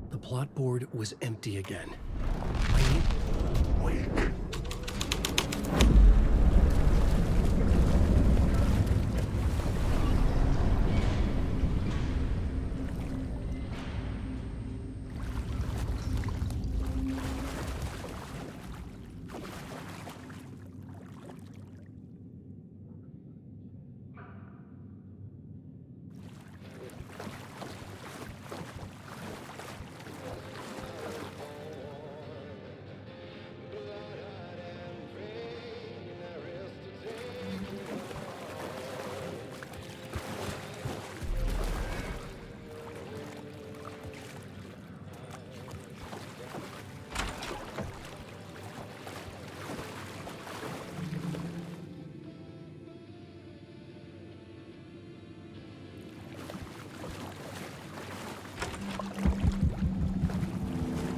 Speaker 2: The plot board was empty again.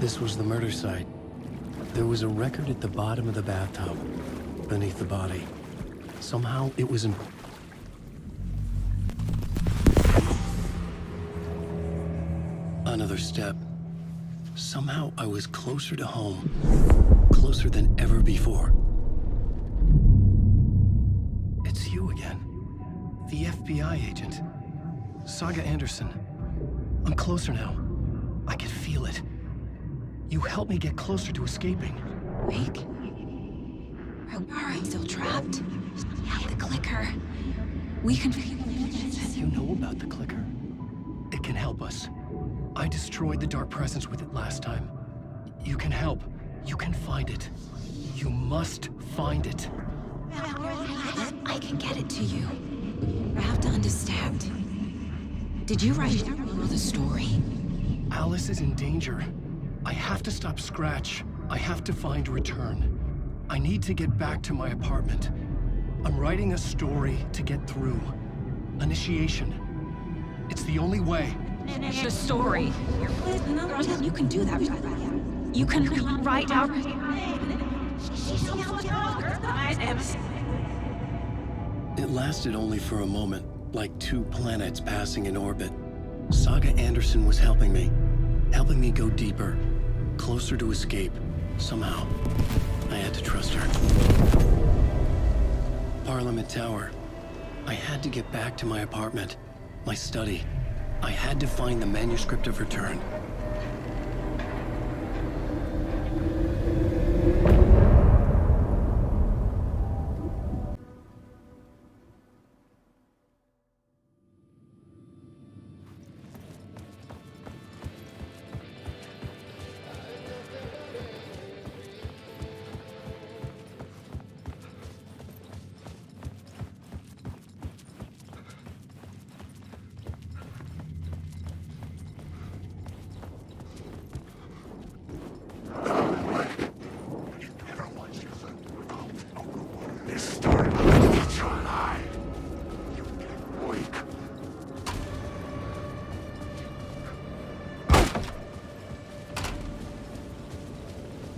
Speaker 2: This was the murder site. There was a record at the bottom of the bathtub, beneath the body. Somehow it was Another step. Somehow I was closer to home. Closer than ever before. It's you again. The FBI agent. Saga Anderson. I'm closer now. I can feel it. You helped me get closer to escaping.
Speaker 12: Wake? Are I still trapped? The clicker. We can...
Speaker 2: You know about the clicker. It can help us. I destroyed the dark presence with it last time. You can help. You can find it. You must find it.
Speaker 12: I can get it to you. I have to understand. Did you write the story?
Speaker 2: Alice is in danger. I have to stop Scratch. I have to find Return. I need to get back to my apartment. I'm writing a story to get through. Initiation. It's the only way.
Speaker 12: The story. You can do that. You can write out...
Speaker 2: It lasted only for a moment, like two planets passing in orbit. Saga Anderson was helping me go deeper, closer to escape, somehow. I had to trust her. Parliament Tower. I had to get back to my apartment, my study. I had to find the manuscript of Return.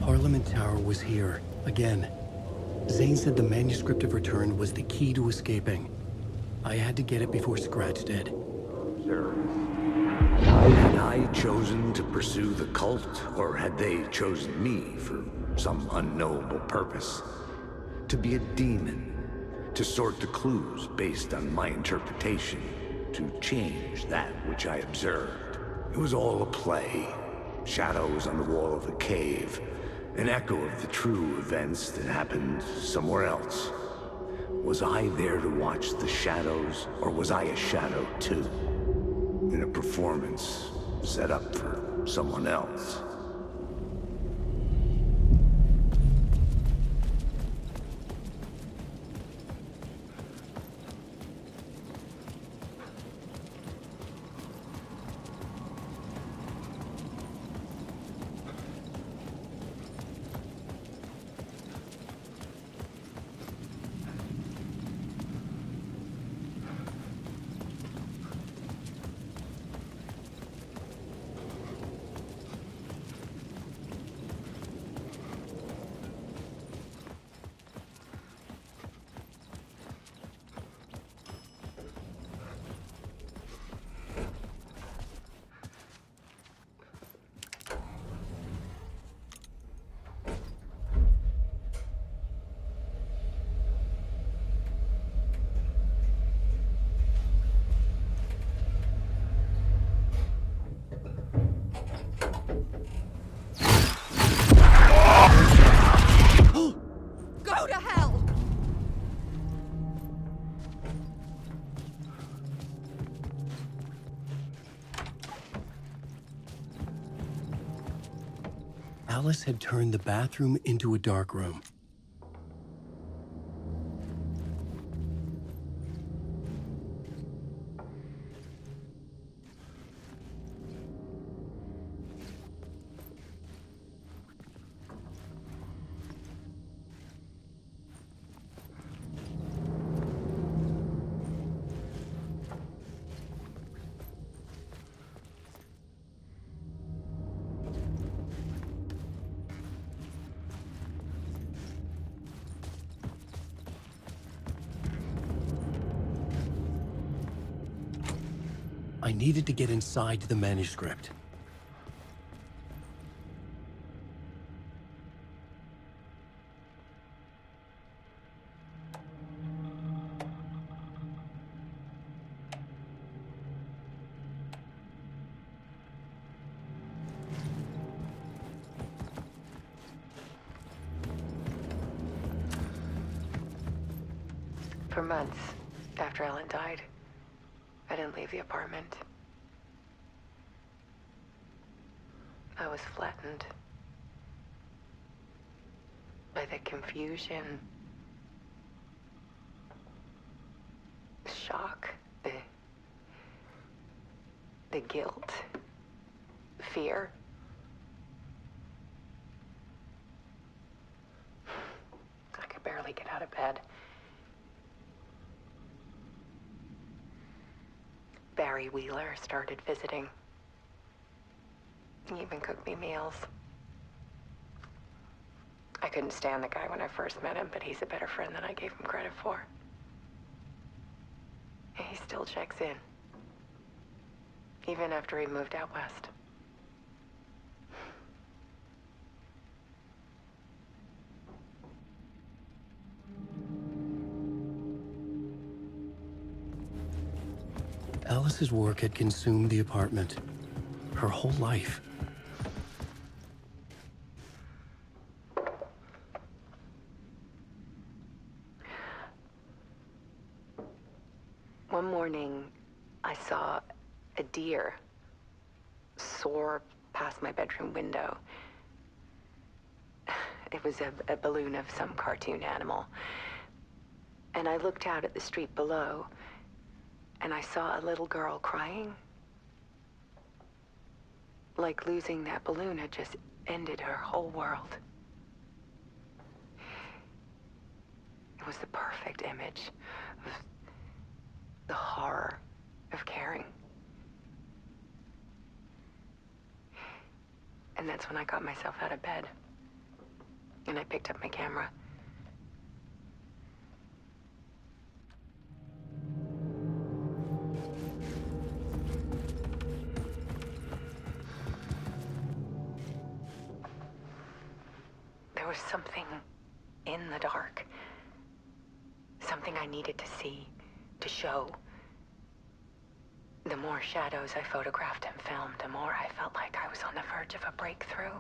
Speaker 2: Parliament Tower was here, again. Zane said the manuscript of Return was the key to escaping. I had to get it before Scratch did.
Speaker 8: Sir, had I chosen to pursue the cult, or had they chosen me for some unknowable purpose? To be a demon, to sort the clues based on my interpretation, to change that which I observed. It was all a play. Shadows on the wall of the cave. An echo of the true events that happened somewhere else. Was I there to watch the shadows, or was I a shadow too? in a performance set up for someone else.
Speaker 4: Go to hell!
Speaker 2: Alice had turned the bathroom into a dark room. I needed to get inside the manuscript.
Speaker 11: For months after Ellen died, I didn't leave the apartment. I was flattened by the confusion, the shock, the guilt, fear. I could barely get out of bed. Barry Wheeler started visiting. He even cooked me meals. I couldn't stand the guy when I first met him, but he's a better friend than I gave him credit for. And he still checks in, even after he moved out west.
Speaker 2: Alice's work had consumed the apartment. Her whole life.
Speaker 11: One morning, I saw a deer soar past my bedroom window. It was a balloon of some cartoon animal. And I looked out at the street below, and I saw a little girl crying. Like losing that balloon had just ended her whole world. It was the perfect image of the horror of caring. And that's when I got myself out of bed. And I picked up my camera. There was something in the dark. Something I needed to see, to show. The more shadows I photographed and filmed, the more I felt like I was on the verge of a breakthrough.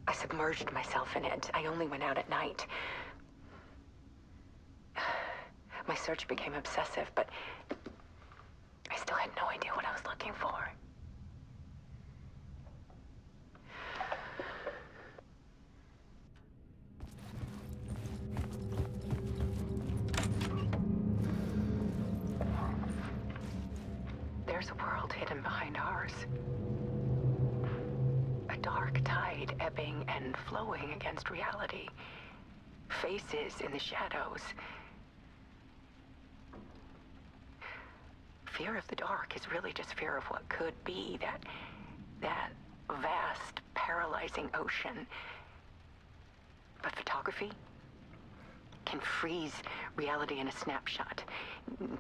Speaker 11: I submerged myself in it. I only went out at night. My search became obsessive, but I still had no idea what I was looking for. There's a world hidden behind ours. A dark tide ebbing and flowing against reality. Faces in the shadows. Fear of the dark is really just fear of what could be, that vast, paralyzing ocean. But photography can freeze reality in a snapshot,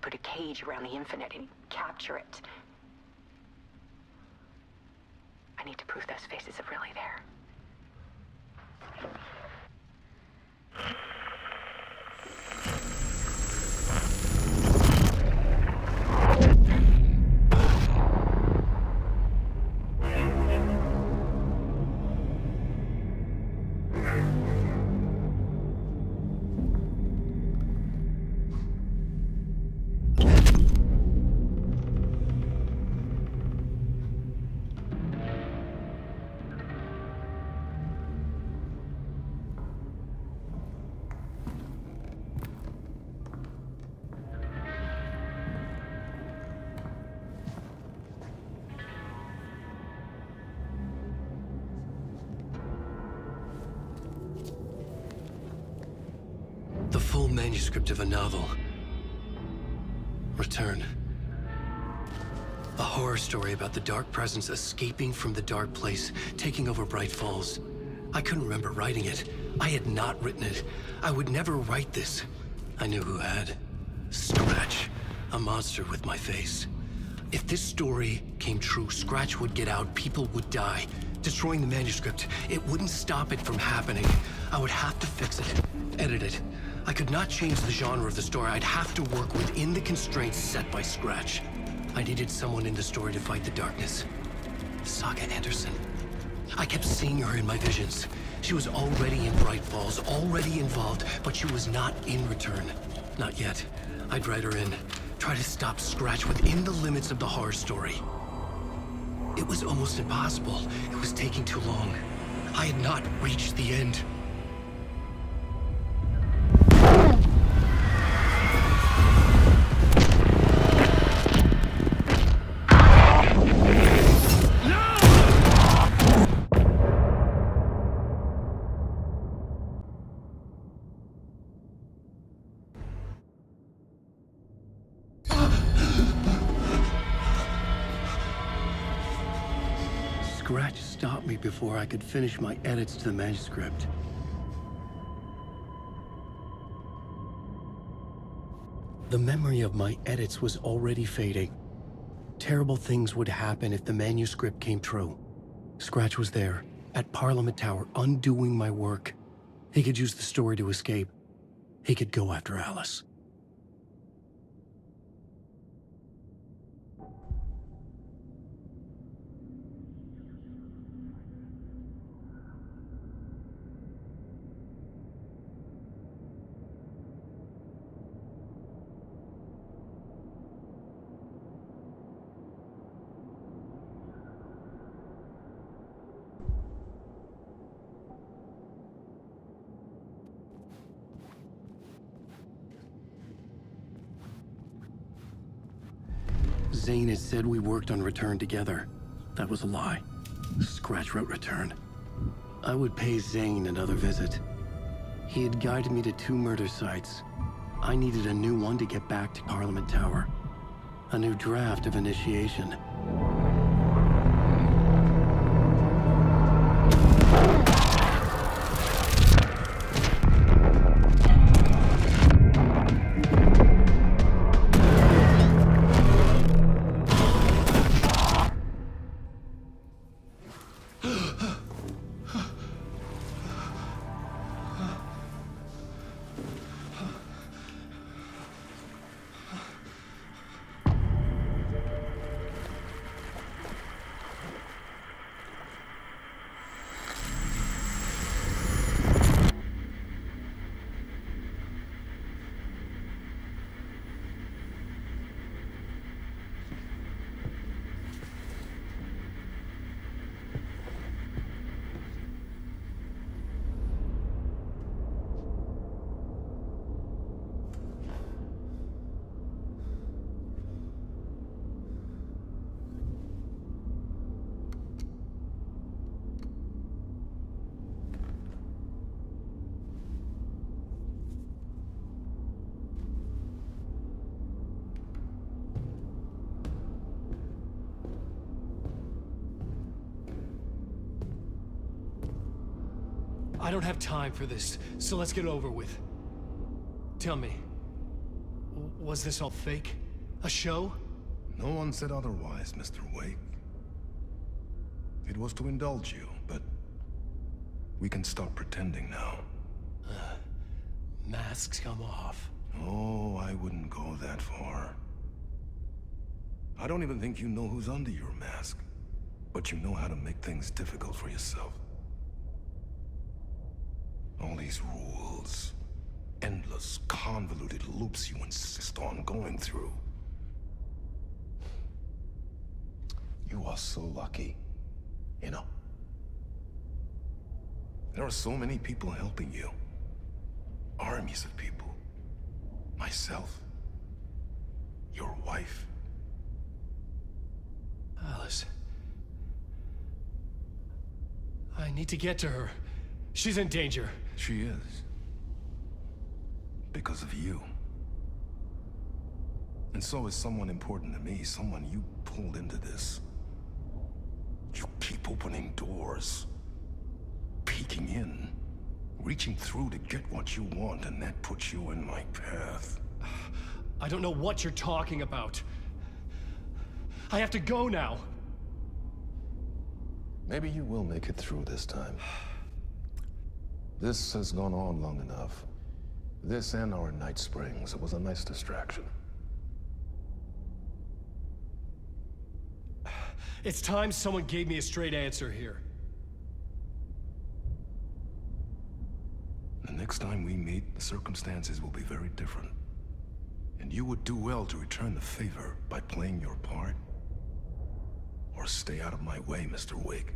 Speaker 11: put a cage around the infinite and capture it. I need to prove those faces are really there.
Speaker 2: The full manuscript of a novel. Return. A horror story about the dark presence escaping from the dark place, taking over Bright Falls. I couldn't remember writing it. I had not written it. I would never write this. I knew who had. Scratch. A monster with my face. If this story came true, Scratch would get out, people would die. Destroying the manuscript, it wouldn't stop it from happening. I would have to fix it, edit it. I could not change the genre of the story. I'd have to work within the constraints set by Scratch. I needed someone in the story to fight the darkness. Saga Anderson. I kept seeing her in my visions. She was already in Bright Falls, already involved, but she was not in Return. Not yet. I'd write her in, try to stop Scratch within the limits of the horror story. It was almost impossible. It was taking too long. I had not reached the end. Scratch stopped me before I could finish my edits to the manuscript. The memory of my edits was already fading. Terrible things would happen if the manuscript came true. Scratch was there, at Parliament Tower, undoing my work. He could use the story to escape. He could go after Alice. Zane had said we worked on Return together. That was a lie. Scratch wrote Return. I would pay Zane another visit. He had guided me to 2 murder sites. I needed a new one to get back to Parliament Tower. A new draft of Initiation.
Speaker 9: I don't have time for this, so let's get over with. Tell me, was this all fake? A show?
Speaker 15: No one said otherwise, Mr. Wake. It was to indulge you, but we can stop pretending now.
Speaker 9: Masks come off.
Speaker 15: Oh, I wouldn't go that far. I don't even think you know who's under your mask, but you know how to make things difficult for yourself. All these rules, endless, convoluted loops you insist on going through. You are so lucky, you know. There are so many people helping you. Armies of people. Myself. Your wife.
Speaker 9: Alice. I need to get to her. She's in danger.
Speaker 15: She is. Because of you. And so is someone important to me, someone you pulled into this. You keep opening doors. Peeking in. Reaching through to get what you want, and that puts you in my path.
Speaker 9: I don't know what you're talking about. I have to go now.
Speaker 15: Maybe you will make it through this time. This has gone on long enough. This and our Night Springs. It was a nice distraction.
Speaker 9: It's time someone gave me a straight answer here.
Speaker 15: The next time we meet, the circumstances will be very different. And you would do well to return the favor by playing your part. Or stay out of my way, Mr. Wake.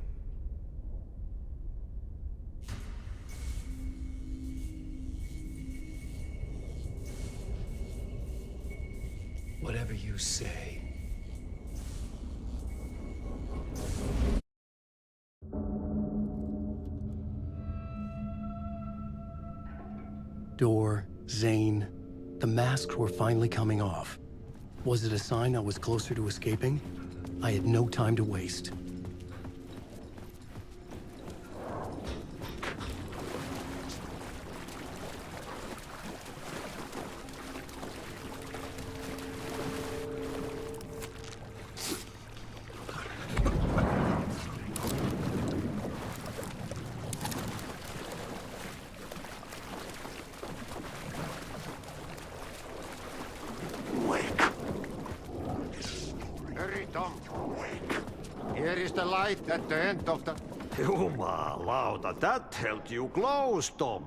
Speaker 9: Whatever you say.
Speaker 2: Door, Zane, the masks were finally coming off. Was it a sign I was closer to escaping? I had no time to waste.
Speaker 13: Here is the light at the end of the...
Speaker 20: Jumalauta, that held you close, Tom.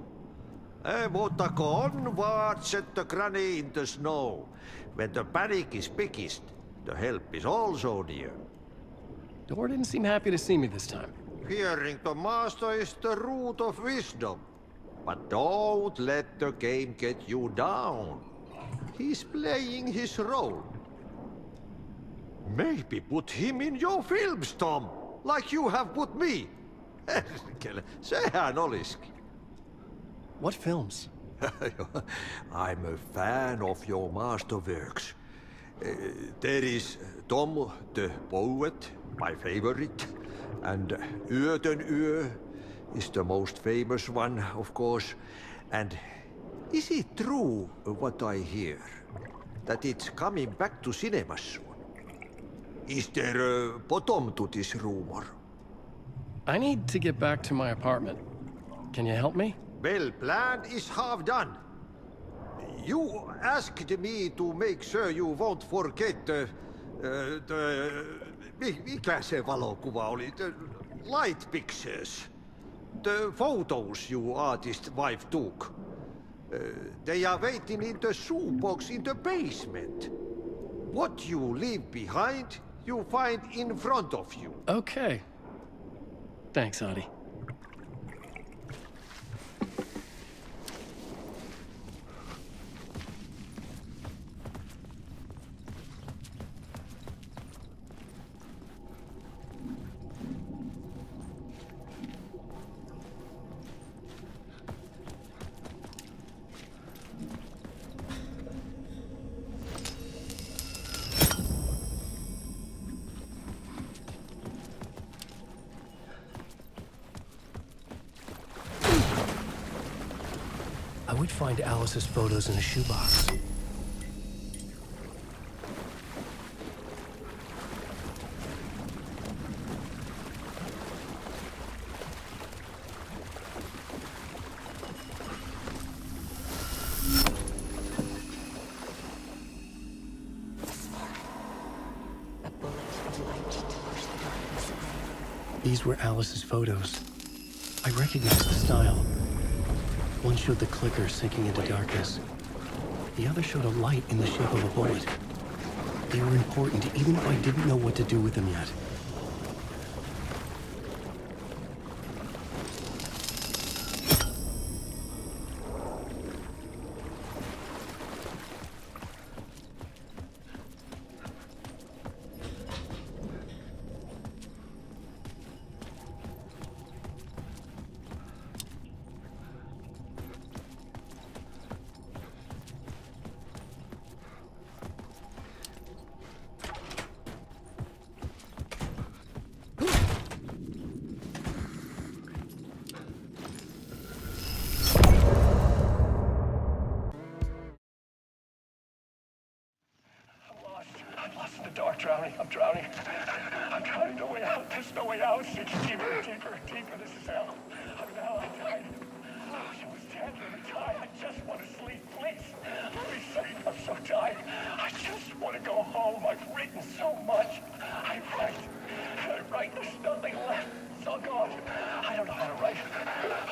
Speaker 20: Mutta go onwards at the granny in the snow. When the panic is biggest, the help is also near.
Speaker 2: Door didn't seem happy to see me this time.
Speaker 20: Hearing the master is the root of wisdom. But don't let the game get you down. He's playing his role. Maybe put him in your films, Tom, like you have put me. Sehän olisikin.
Speaker 2: What films?
Speaker 20: I'm a fan of your masterworks. There is Tom the Poet, my favorite, and Yöten Yö is the most famous one, of course. And is it true what I hear, that it's coming back to cinemas soon? Is there a bottom to this rumor?
Speaker 2: I need to get back to my apartment. Can you help me?
Speaker 20: Well, plan is half done. You asked me to make sure you won't forget mikä se valokuva oli? The light pictures. The photos you artist wife took. They are waiting in the shoebox in the basement. What you leave behind, you find in front of you.
Speaker 2: Okay. Thanks, Adi. would find Alice's photos in a shoebox. These were Alice's photos. I recognized the style. One showed the clicker sinking into darkness. The other showed a light in the shape of a bullet. They were important, even if I didn't know what to do with them yet.
Speaker 18: Drowning. I'm drowning. I'm drowning. No way out. There's no way out. It's deeper, deeper, deeper. This is hell. I'm in hell. I'm dying. Oh, she was dead. Let me die. I just want to sleep. Please. Please save. I'm so tired. I just want to go home. I've written so much. I write. There's nothing left. It's all gone. I don't know how to write.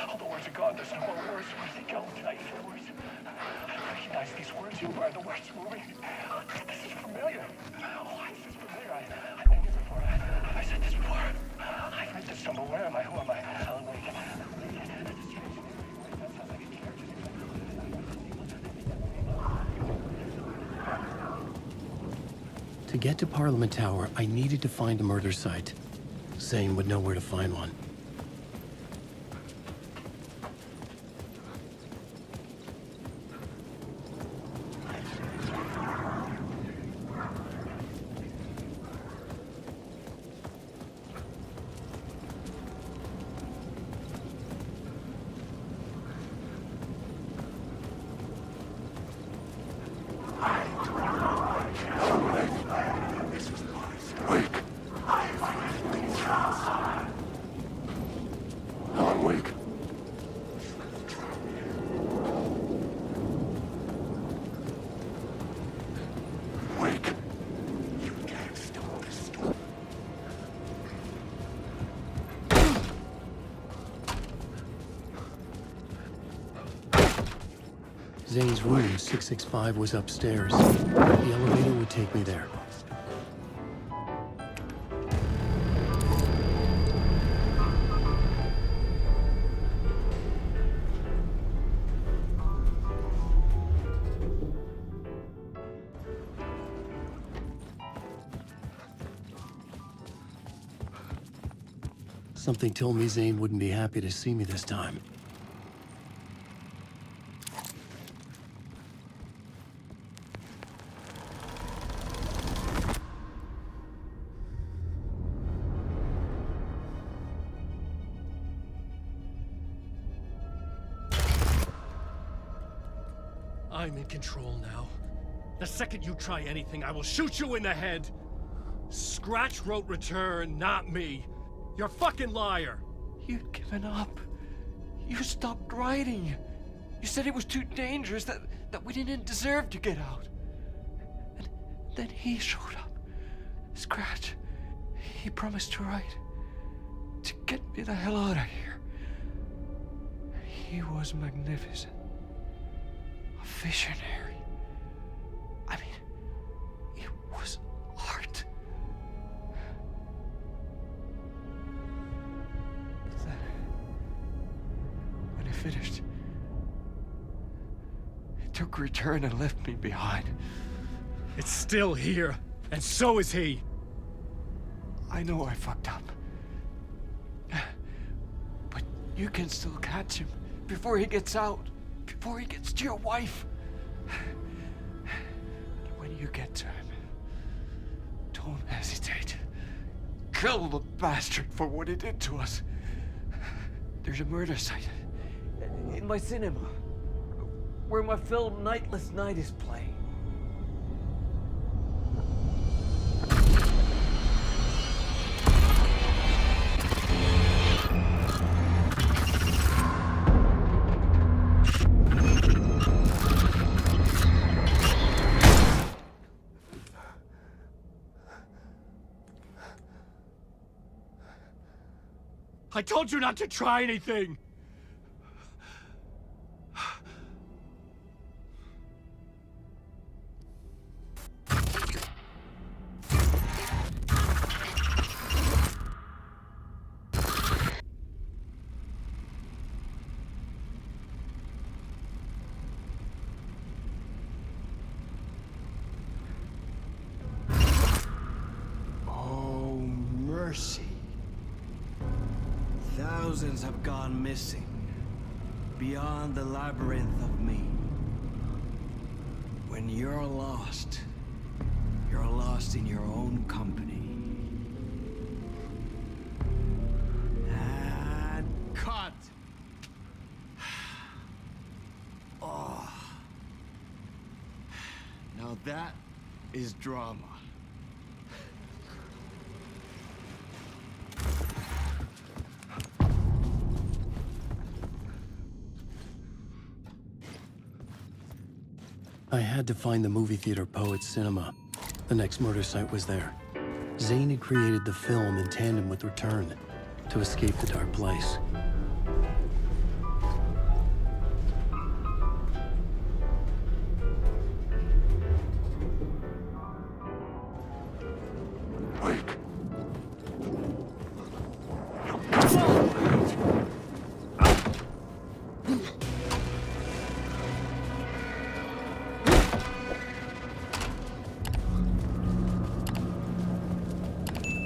Speaker 18: All the words are gone. There's no more words. Where they go? Did I hear the words? I recognize these words. Who are the words moving? This is familiar. Why is this familiar? I've been here before. Have I said this before? I've read this somewhere. Where am I? Who am I?
Speaker 2: To get to Parliament Tower, I needed to find a murder site. Zane would know where to find one. Zane's room, 665, was upstairs. The elevator would take me there. Something told me Zane wouldn't be happy to see me this time.
Speaker 19: I'm in control now. The second you try anything, I will shoot you in the head. Scratch wrote return, not me. You're a fucking liar.
Speaker 9: You'd given up. You stopped writing. You said it was too dangerous, that we didn't deserve to get out. And then he showed up. Scratch. He promised to write. To get me the hell out of here. He was magnificent. A visionary. I mean, it was art. But then, when he finished, he took return and left me behind.
Speaker 19: It's still here, and so is he.
Speaker 9: I know I fucked up. But you can still catch him before he gets out. Before he gets to your wife. When you get to him, don't hesitate. Kill the bastard for what he did to us. There's a murder site in my cinema. where my film Nightless Night is playing. I told you not to try anything! Oh, mercy. Thousands have gone missing, beyond the labyrinth of me. When you're lost in your own company. And cut! Oh. Now that is drama.
Speaker 2: I had to find the movie theater Poet Cinema. The next murder site was there. Zane had created the film in tandem with Return to escape the dark place.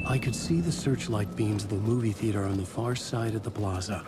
Speaker 2: I could see the searchlight beams of the movie theater on the far side of the plaza.